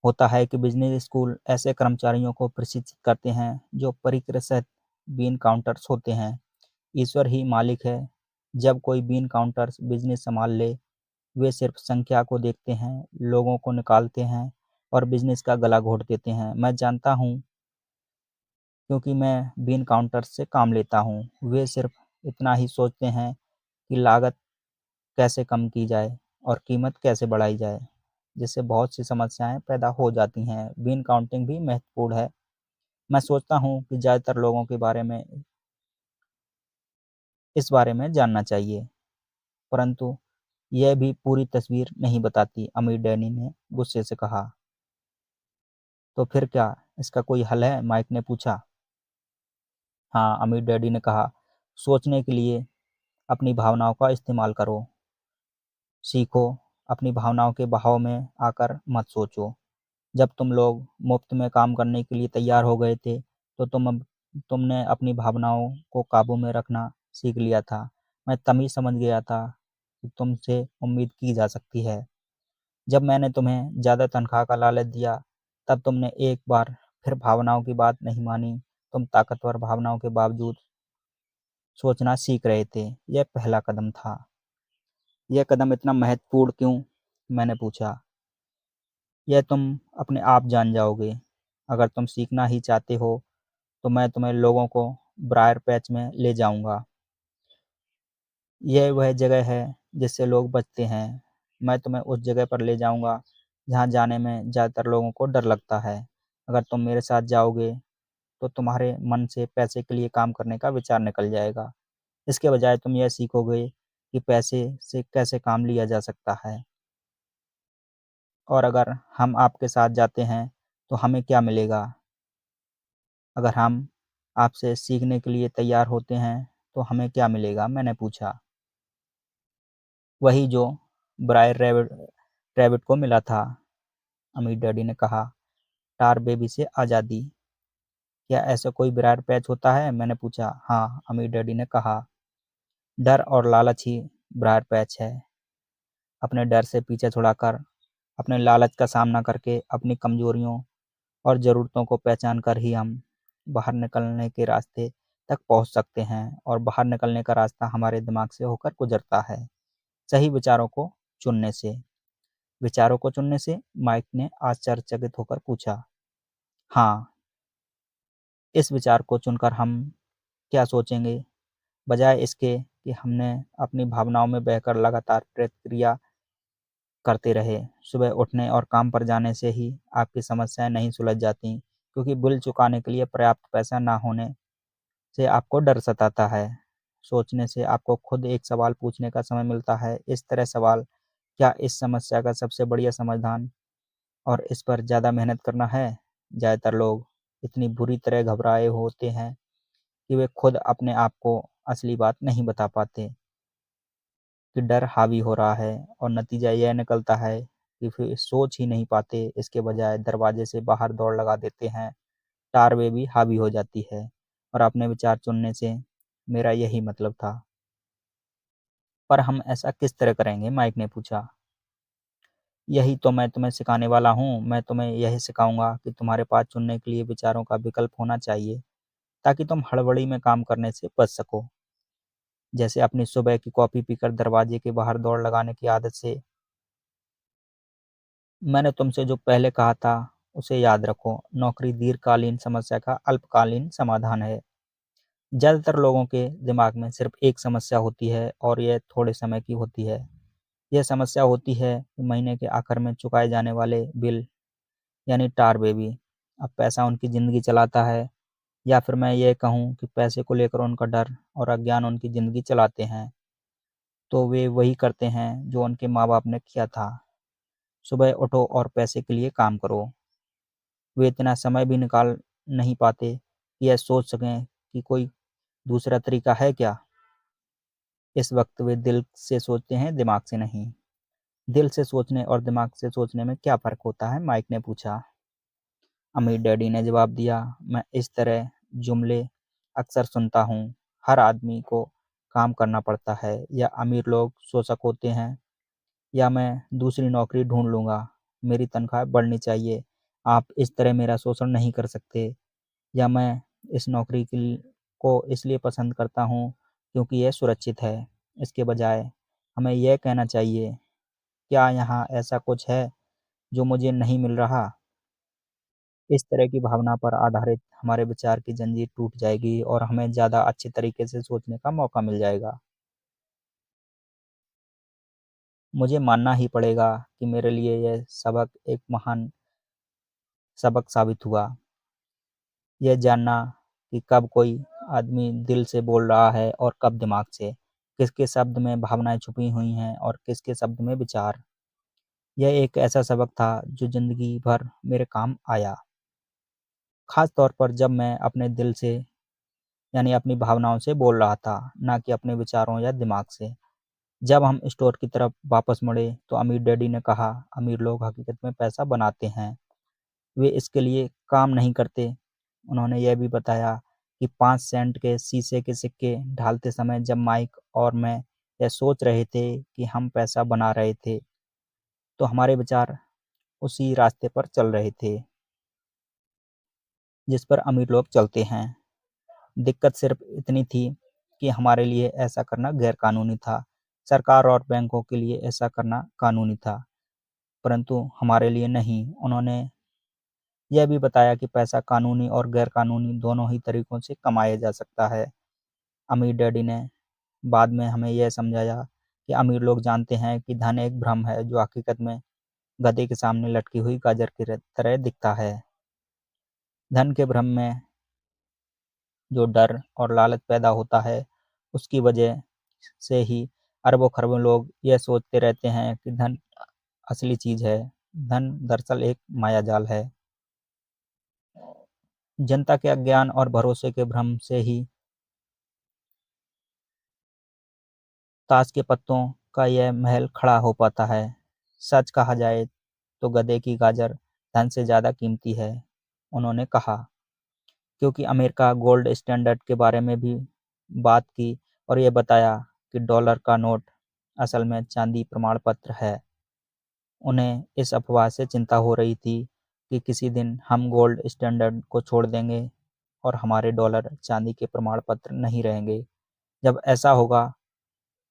होता है कि बिजनेस स्कूल ऐसे कर्मचारियों को प्रशिक्षित करते हैं जो परिकृत बीन काउंटर्स होते हैं। ईश्वर ही मालिक है। जब कोई बीन काउंटर्स बिजनेस संभाल ले, वे सिर्फ संख्या को देखते हैं, लोगों को निकालते हैं और बिजनेस का गला घोट देते हैं। मैं जानता हूँ, क्योंकि मैं बीन काउंटर्स से काम लेता हूँ। वे सिर्फ इतना ही सोचते हैं कि लागत कैसे कम की जाए और कीमत कैसे बढ़ाई जाए, जिससे बहुत सी समस्याएं पैदा हो जाती हैं। बीन काउंटिंग भी महत्वपूर्ण है। मैं सोचता हूँ कि ज़्यादातर लोगों के बारे में इस बारे में जानना चाहिए, परंतु यह भी पूरी तस्वीर नहीं बताती, अमीर डैनी ने गुस्से से कहा। तो फिर क्या इसका कोई हल है? माइक ने पूछा। हाँ, अमीर डैडी ने कहा, सोचने के लिए अपनी भावनाओं का इस्तेमाल करो। सीखो, अपनी भावनाओं के बहाव में आकर मत सोचो। जब तुम लोग मुफ्त में काम करने के लिए तैयार हो गए थे, तो तुमने अपनी भावनाओं को काबू में रखना सीख लिया था। मैं तभी समझ गया था कि तुमसे उम्मीद की जा सकती है। जब मैंने तुम्हें ज़्यादा तनख्वाह का लालच दिया, तब तुमने एक बार फिर भावनाओं की बात नहीं मानी। तुम ताकतवर भावनाओं के बावजूद सोचना सीख रहे थे। यह पहला कदम था। यह कदम इतना महत्वपूर्ण क्यों? मैंने पूछा। यह तुम अपने आप जान जाओगे। अगर तुम सीखना ही चाहते हो, तो मैं तुम्हें लोगों को ब्रायर पैच में ले जाऊंगा। यह वह जगह है जिससे लोग बचते हैं। मैं तुम्हें उस जगह पर ले जाऊंगा जहां जाने में ज़्यादातर लोगों को डर लगता है। अगर तुम मेरे साथ जाओगे, तो तुम्हारे मन से पैसे के लिए काम करने का विचार निकल जाएगा। इसके बजाय तुम यह सीखोगे कि पैसे से कैसे काम लिया जा सकता है। और अगर हम आपके साथ जाते हैं, तो हमें क्या मिलेगा? अगर हम आपसे सीखने के लिए तैयार होते हैं, तो हमें क्या मिलेगा? मैंने पूछा। वही जो ब्रायर रैबिट रैबिट को मिला था, अमीर डैडी ने कहा। टार बेबी से आज़ादी। क्या ऐसा कोई ब्रायर पैच होता है? मैंने पूछा। हाँ, अमीर डैडी ने कहा। डर और लालच ही ब्रायर पैच है। अपने डर से पीछे छुड़ाकर, अपने लालच का सामना करके, अपनी कमजोरियों और ज़रूरतों को पहचान कर ही हम बाहर निकलने के रास्ते तक पहुंच सकते हैं। और बाहर निकलने का रास्ता हमारे दिमाग से होकर गुजरता है, सही विचारों को चुनने से। विचारों को चुनने से? माइक ने आश्चर्यचकित होकर पूछा। हाँ, इस विचार को चुनकर हम क्या सोचेंगे, बजाय इसके कि हमने अपनी भावनाओं में बहकर लगातार प्रतिक्रिया करते रहे। सुबह उठने और काम पर जाने से ही आपकी समस्याएं नहीं सुलझ जाती, क्योंकि बिल चुकाने के लिए पर्याप्त पैसा ना होने से आपको डर सताता है। सोचने से आपको खुद एक सवाल पूछने का समय मिलता है, इस तरह सवाल, क्या इस समस्या का सबसे बढ़िया समाधान और इस पर ज़्यादा मेहनत करना है? ज़्यादातर लोग इतनी बुरी तरह घबराए होते हैं कि वे खुद अपने आप को असली बात नहीं बता पाते कि डर हावी हो रहा है, और नतीजा यह निकलता है कि फिर सोच ही नहीं पाते, इसके बजाय दरवाजे से बाहर दौड़ लगा देते हैं। टारवे भी हावी हो जाती है, और अपने विचार चुनने से मेरा यही मतलब था। पर हम ऐसा किस तरह करेंगे? माइक ने पूछा। यही तो मैं तुम्हें सिखाने वाला हूँ। मैं तुम्हें यही सिखाऊंगा कि तुम्हारे पास चुनने के लिए विचारों का विकल्प होना चाहिए, ताकि तुम हड़बड़ी में काम करने से बच सको। जैसे अपनी सुबह की कॉफी पीकर दरवाजे के बाहर दौड़ लगाने की आदत से। मैंने तुमसे जो पहले कहा था उसे याद रखो, नौकरी दीर्घकालीन समस्या का अल्पकालीन समाधान है। ज़्यादातर लोगों के दिमाग में सिर्फ एक समस्या होती है, और यह थोड़े समय की होती है। यह समस्या होती है कि महीने के आखिर में चुकाए जाने वाले बिल, यानी टार बेबी। अब पैसा उनकी ज़िंदगी चलाता है, या फिर मैं ये कहूँ कि पैसे को लेकर उनका डर और अज्ञान उनकी ज़िंदगी चलाते हैं। तो वे वही करते हैं जो उनके माँ बाप ने किया था। सुबह उठो और पैसे के लिए काम करो। वे इतना समय भी निकाल नहीं पाते कि यह सोच सकें कि कोई दूसरा तरीका है क्या। इस वक्त वे दिल से सोचते हैं, दिमाग से नहीं। दिल से सोचने और दिमाग से सोचने में क्या फ़र्क होता है? माइक ने पूछा। अमीर डैडी ने जवाब दिया। मैं इस तरह जुमले अक्सर सुनता हूँ। हर आदमी को काम करना पड़ता है, या अमीर लोग शोषक होते हैं, या मैं दूसरी नौकरी ढूंढ लूँगा। मेरी तनख्वाह बढ़नी चाहिए। आप इस तरह मेरा शोषण नहीं कर सकते। या मैं इस नौकरी को इसलिए पसंद करता हूँ क्योंकि यह सुरक्षित है। इसके बजाय हमें यह कहना चाहिए, क्या यहाँ ऐसा कुछ है जो मुझे नहीं मिल रहा? इस तरह की भावना पर आधारित हमारे विचार की जंजीर टूट जाएगी, और हमें ज़्यादा अच्छे तरीके से सोचने का मौका मिल जाएगा। मुझे मानना ही पड़ेगा कि मेरे लिए यह सबक एक महान सबक साबित हुआ। यह जानना कि कब कोई आदमी दिल से बोल रहा है और कब दिमाग से, किसके शब्द में भावनाएं छुपी हुई हैं और किसके शब्द में विचार। यह एक ऐसा सबक था जो जिंदगी भर मेरे काम आया, खास तौर पर जब मैं अपने दिल से, यानी अपनी भावनाओं से बोल रहा था, ना कि अपने विचारों या दिमाग से। जब हम स्टोर की तरफ वापस मुड़े तो अमीर डैडी ने कहा, अमीर लोग हकीकत में पैसा बनाते हैं, वे इसके लिए काम नहीं करते। उन्होंने यह भी बताया कि 5 सेंट के शीशे के सिक्के ढालते समय जब माइक और मैं यह सोच रहे थे कि हम पैसा बना रहे थे, तो हमारे विचार उसी रास्ते पर चल रहे थे जिस पर अमीर लोग चलते हैं। दिक्कत सिर्फ इतनी थी कि हमारे लिए ऐसा करना गैर कानूनी था। सरकार और बैंकों के लिए ऐसा करना कानूनी था, परंतु हमारे लिए नहीं। उन्होंने यह भी बताया कि पैसा कानूनी और गैर कानूनी दोनों ही तरीकों से कमाया जा सकता है। अमीर डैडी ने बाद में हमें यह समझाया कि अमीर लोग जानते हैं कि धन एक भ्रम है जो हकीकत में गधे के सामने लटकी हुई गाजर की तरह दिखता है। धन के भ्रम में जो डर और लालच पैदा होता है, उसकी वजह से ही अरबों खरबों लोग यह सोचते रहते हैं कि धन असली चीज है। धन दरअसल एक मायाजाल है। जनता के अज्ञान और भरोसे के भ्रम से ही ताश के पत्तों का यह महल खड़ा हो पाता है। सच कहा जाए तो गधे की गाजर धन से ज़्यादा कीमती है, उन्होंने कहा। क्योंकि अमेरिका गोल्ड स्टैंडर्ड के बारे में भी बात की और ये बताया कि डॉलर का नोट असल में चांदी प्रमाण पत्र है। उन्हें इस अफवाह से चिंता हो रही थी कि किसी दिन हम गोल्ड स्टैंडर्ड को छोड़ देंगे और हमारे डॉलर चांदी के प्रमाण पत्र नहीं रहेंगे। जब ऐसा होगा,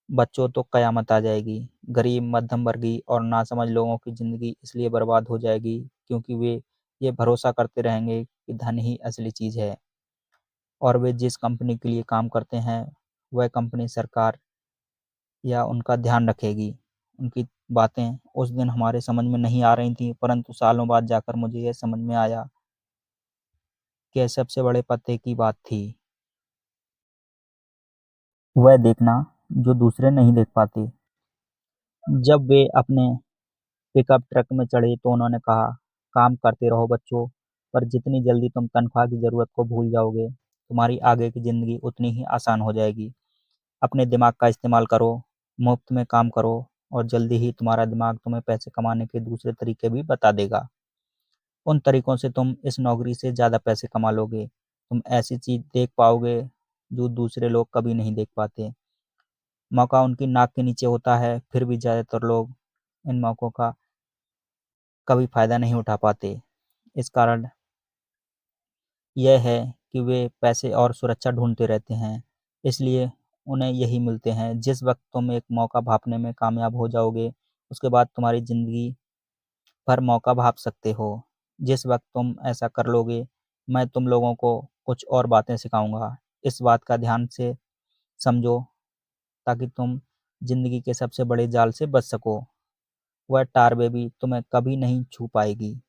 बच्चों तो कयामत आ जाएगी। गरीब, मध्यम वर्गीय और नासमझ लोगों की ज़िंदगी इसलिए बर्बाद हो जाएगी क्योंकि वे ये भरोसा करते रहेंगे कि धन ही असली चीज़ है और वे जिस कंपनी के लिए काम करते हैं, वह कंपनी सरकार या उनका ध्यान रखेगी। उनकी बातें उस दिन हमारे समझ में नहीं आ रही थीं, परंतु सालों बाद जाकर मुझे यह समझ में आया कि यह सबसे बड़े पते की बात थी। वह देखना जो दूसरे नहीं देख पाते। जब वे अपने पिकअप ट्रक में चढ़े तो उन्होंने कहा, काम करते रहो बच्चों, पर जितनी जल्दी तुम तनख्वाह की ज़रूरत को भूल जाओगे, तुम्हारी आगे की ज़िंदगी उतनी ही आसान हो जाएगी। अपने दिमाग का इस्तेमाल करो, मुफ्त में काम करो और जल्दी ही तुम्हारा दिमाग तुम्हें पैसे कमाने के दूसरे तरीके भी बता देगा। उन तरीकों से तुम इस नौकरी से ज़्यादा पैसे कमा लोगे। तुम ऐसी चीज़ देख पाओगे जो दूसरे लोग कभी नहीं देख पाते। मौका उनकी नाक के नीचे होता है, फिर भी ज़्यादातर लोग इन मौक़ों का कभी फ़ायदा नहीं उठा पाते। इस कारण यह है कि वे पैसे और सुरक्षा ढूँढते रहते हैं, इसलिए उन्हें यही मिलते हैं। जिस वक़्त तुम एक मौका भाँपने में कामयाब हो जाओगे, उसके बाद तुम्हारी ज़िंदगी भर मौका भाँप सकते हो। जिस वक़्त तुम ऐसा कर लोगे, मैं तुम लोगों को कुछ और बातें सिखाऊँगा। इस बात का ध्यान से समझो ताकि तुम ज़िंदगी के सबसे बड़े जाल से बच सको। वह टार बेबी तुम्हें कभी नहीं छू पाएगी।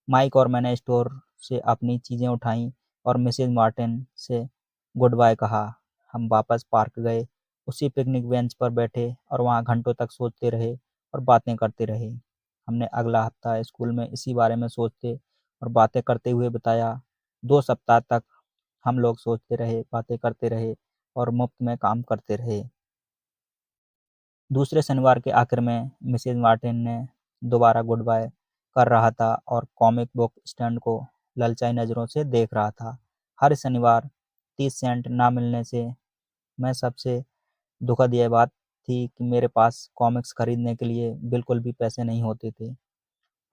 माइक और मैंने स्टोर से अपनी चीज़ें उठाईं और मिसेज मार्टिन से गुड बाय कहा। हम वापस पार्क गए, उसी पिकनिक बेंच पर बैठे और वहाँ घंटों तक सोचते रहे और बातें करते रहे। हमने अगला हफ्ता स्कूल में इसी बारे में सोचते और बातें करते हुए बिताया। 2 सप्ताह तक हम लोग सोचते रहे, बातें करते रहे और मुफ्त में काम करते रहे। दूसरे शनिवार के आखिर में मिसेज मार्टिन ने दोबारा गुड बाय कर रहा था और कॉमिक बुक स्टैंड को ललचाई नज़रों से देख रहा था। हर शनिवार 30 सेंट ना मिलने से मैं सबसे दुखद यह बात थी कि मेरे पास कॉमिक्स खरीदने के लिए बिल्कुल भी पैसे नहीं होते थे।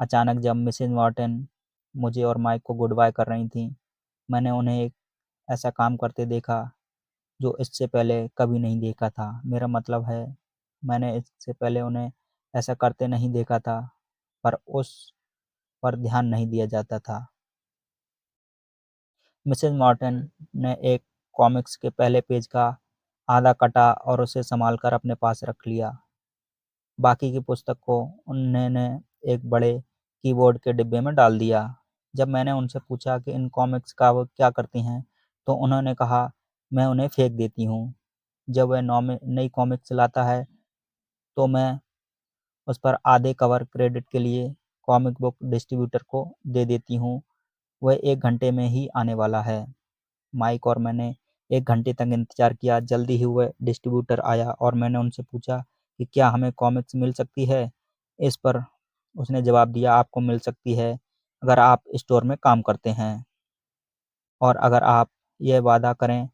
अचानक जब मिसेज मार्टिन मुझे और माइक को गुड बाय कर रही थीं, मैंने उन्हें एक ऐसा काम करते देखा जो इससे पहले कभी नहीं देखा था। मेरा मतलब है, मैंने इससे पहले उन्हें ऐसा करते नहीं देखा था, पर उस पर ध्यान नहीं दिया जाता था। मिसेज मॉर्टन ने एक कॉमिक्स के पहले पेज का आधा काटा और उसे संभालकर अपने पास रख लिया। बाकी की पुस्तक को उन्होंने एक बड़े कीबोर्ड के डिब्बे में डाल दिया। जब मैंने उनसे पूछा कि इन कॉमिक्स का वो क्या करती हैं, तो उन्होंने कहा, मैं उन्हें फेंक देती हूँ। जब वह नई कॉमिक्स लाता है, तो मैं उस पर आधे कवर क्रेडिट के लिए कॉमिक बुक डिस्ट्रीब्यूटर को दे देती हूँ। वह 1 घंटे में ही आने वाला है। माइक और मैंने 1 घंटे तक इंतज़ार किया। जल्दी ही वह डिस्ट्रीब्यूटर आया और मैंने उनसे पूछा कि क्या हमें कॉमिक्स मिल सकती है? इस पर उसने जवाब दिया, आपको मिल सकती है अगर आप स्टोर में काम करते हैं और अगर आप यह वादा करें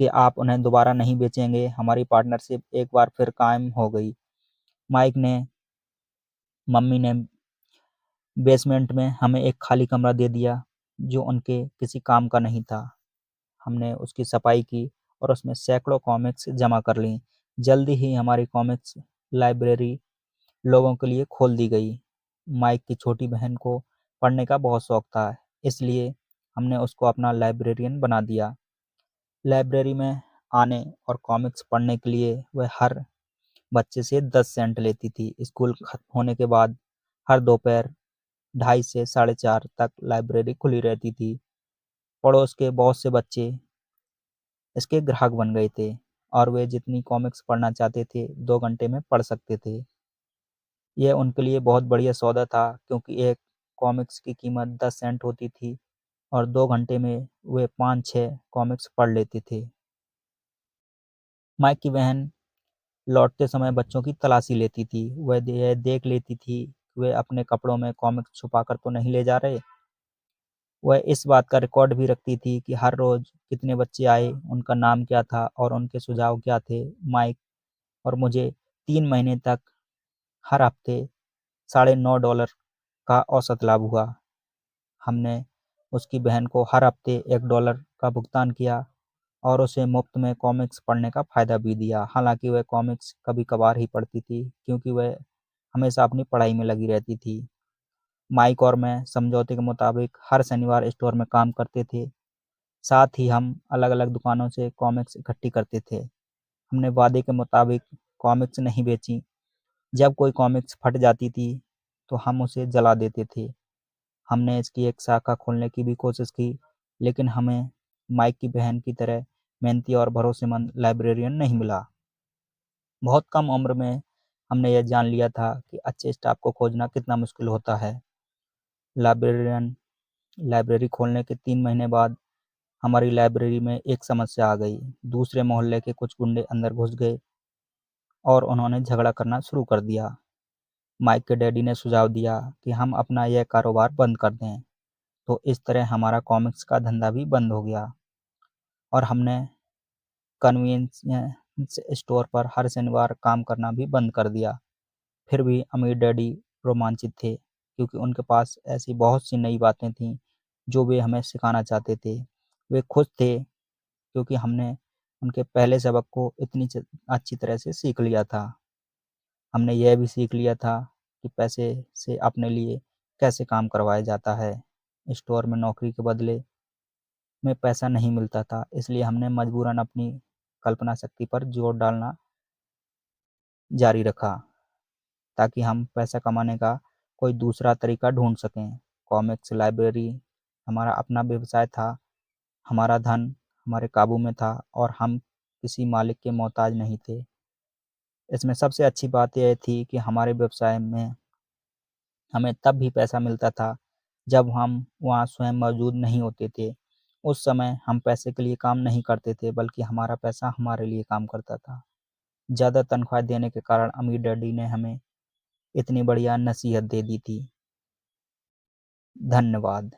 कि आप उन्हें दोबारा नहीं बेचेंगे। हमारी पार्टनरशिप एक बार फिर कायम हो गई। माइक ने मम्मी ने बेसमेंट में हमें एक खाली कमरा दे दिया जो उनके किसी काम का नहीं था। हमने उसकी सफाई की और उसमें सैकड़ों कॉमिक्स जमा कर लीं। जल्दी ही हमारी कॉमिक्स लाइब्रेरी लोगों के लिए खोल दी गई। माइक की छोटी बहन को पढ़ने का बहुत शौक था, इसलिए हमने उसको अपना लाइब्रेरियन बना दिया। लाइब्रेरी में आने और कॉमिक्स पढ़ने के लिए वह हर बच्चे से 10 सेंट लेती थी। स्कूल खत्म होने के बाद हर दोपहर 2:30 से 4:30 तक लाइब्रेरी खुली रहती थी। पड़ोस के बहुत से बच्चे इसके ग्राहक बन गए थे और वे जितनी कॉमिक्स पढ़ना चाहते थे 2 घंटे में पढ़ सकते थे। यह उनके लिए बहुत बढ़िया सौदा था क्योंकि एक कॉमिक्स की कीमत 10 सेंट होती थी और 2 घंटे में वे 5-6 कॉमिक्स पढ़ लेते थे। माइक की बहन लौटते समय बच्चों की तलाशी लेती थी। वह यह देख लेती थी कि वे अपने कपड़ों में कॉमिक्स छुपाकर तो नहीं ले जा रहे। वह इस बात का रिकॉर्ड भी रखती थी कि हर रोज कितने बच्चे आए, उनका नाम क्या था और उनके सुझाव क्या थे। माइक और मुझे 3 महीने तक हर हफ्ते $9.5 का औसत लाभ हुआ। हमने उसकी बहन को हर हफ्ते $1 का भुगतान किया और उसे मुफ्त में कॉमिक्स पढ़ने का फ़ायदा भी दिया। हालांकि वह कॉमिक्स कभी-कभार ही पढ़ती थी, क्योंकि वह हमेशा अपनी पढ़ाई में लगी रहती थी। माइक और मैं समझौते के मुताबिक हर शनिवार स्टोर में काम करते थे। साथ ही हम अलग-अलग दुकानों से कॉमिक्स इकट्ठी करते थे। हमने वादे के मुताबिक कॉमिक्स नहीं बेची। जब कोई कॉमिक्स फट जाती थी, तो हम उसे जला देते थे। हमने इसकी एक शाखा खोलने की भी कोशिश की, लेकिन हमें माइक की बहन की तरह मेहनती और भरोसेमंद लाइब्रेरियन नहीं मिला। बहुत कम उम्र में हमने यह जान लिया था कि अच्छे स्टाफ को खोजना कितना मुश्किल होता है। लाइब्रेरियन लाइब्रेरी खोलने के 3 महीने बाद हमारी लाइब्रेरी में एक समस्या आ गई। दूसरे मोहल्ले के कुछ गुंडे अंदर घुस गए और उन्होंने झगड़ा करना शुरू कर दिया। माइक के डैडी ने सुझाव दिया कि हम अपना यह कारोबार बंद कर दें। तो इस तरह हमारा कॉमिक्स का धंधा भी बंद हो गया और हमने कन्वीनियंस स्टोर पर हर शनिवार काम करना भी बंद कर दिया। फिर भी अमीर डैडी रोमांचित थे, क्योंकि उनके पास ऐसी बहुत सी नई बातें थीं जो वे हमें सिखाना चाहते थे। वे खुश थे क्योंकि हमने उनके पहले सबक को इतनी अच्छी तरह से सीख लिया था। हमने यह भी सीख लिया था कि पैसे से अपने लिए कैसे काम करवाया जाता है। स्टोर में नौकरी के बदले में पैसा नहीं मिलता था, इसलिए हमने मजबूरन अपनी कल्पना शक्ति पर जोर डालना जारी रखा, ताकि हम पैसा कमाने का कोई दूसरा तरीका ढूंढ सकें। कॉमिक्स लाइब्रेरी हमारा अपना व्यवसाय था। हमारा धन हमारे काबू में था और हम किसी मालिक के मोहताज नहीं थे। इसमें सबसे अच्छी बात यह थी कि हमारे व्यवसाय में हमें तब भी पैसा मिलता था जब हम वहाँ स्वयं मौजूद नहीं होते थे। उस समय हम पैसे के लिए काम नहीं करते थे, बल्कि हमारा पैसा हमारे लिए काम करता था। ज़्यादा तनख्वाह देने के कारण अमीर डैडी ने हमें इतनी बढ़िया नसीहत दे दी थी। धन्यवाद।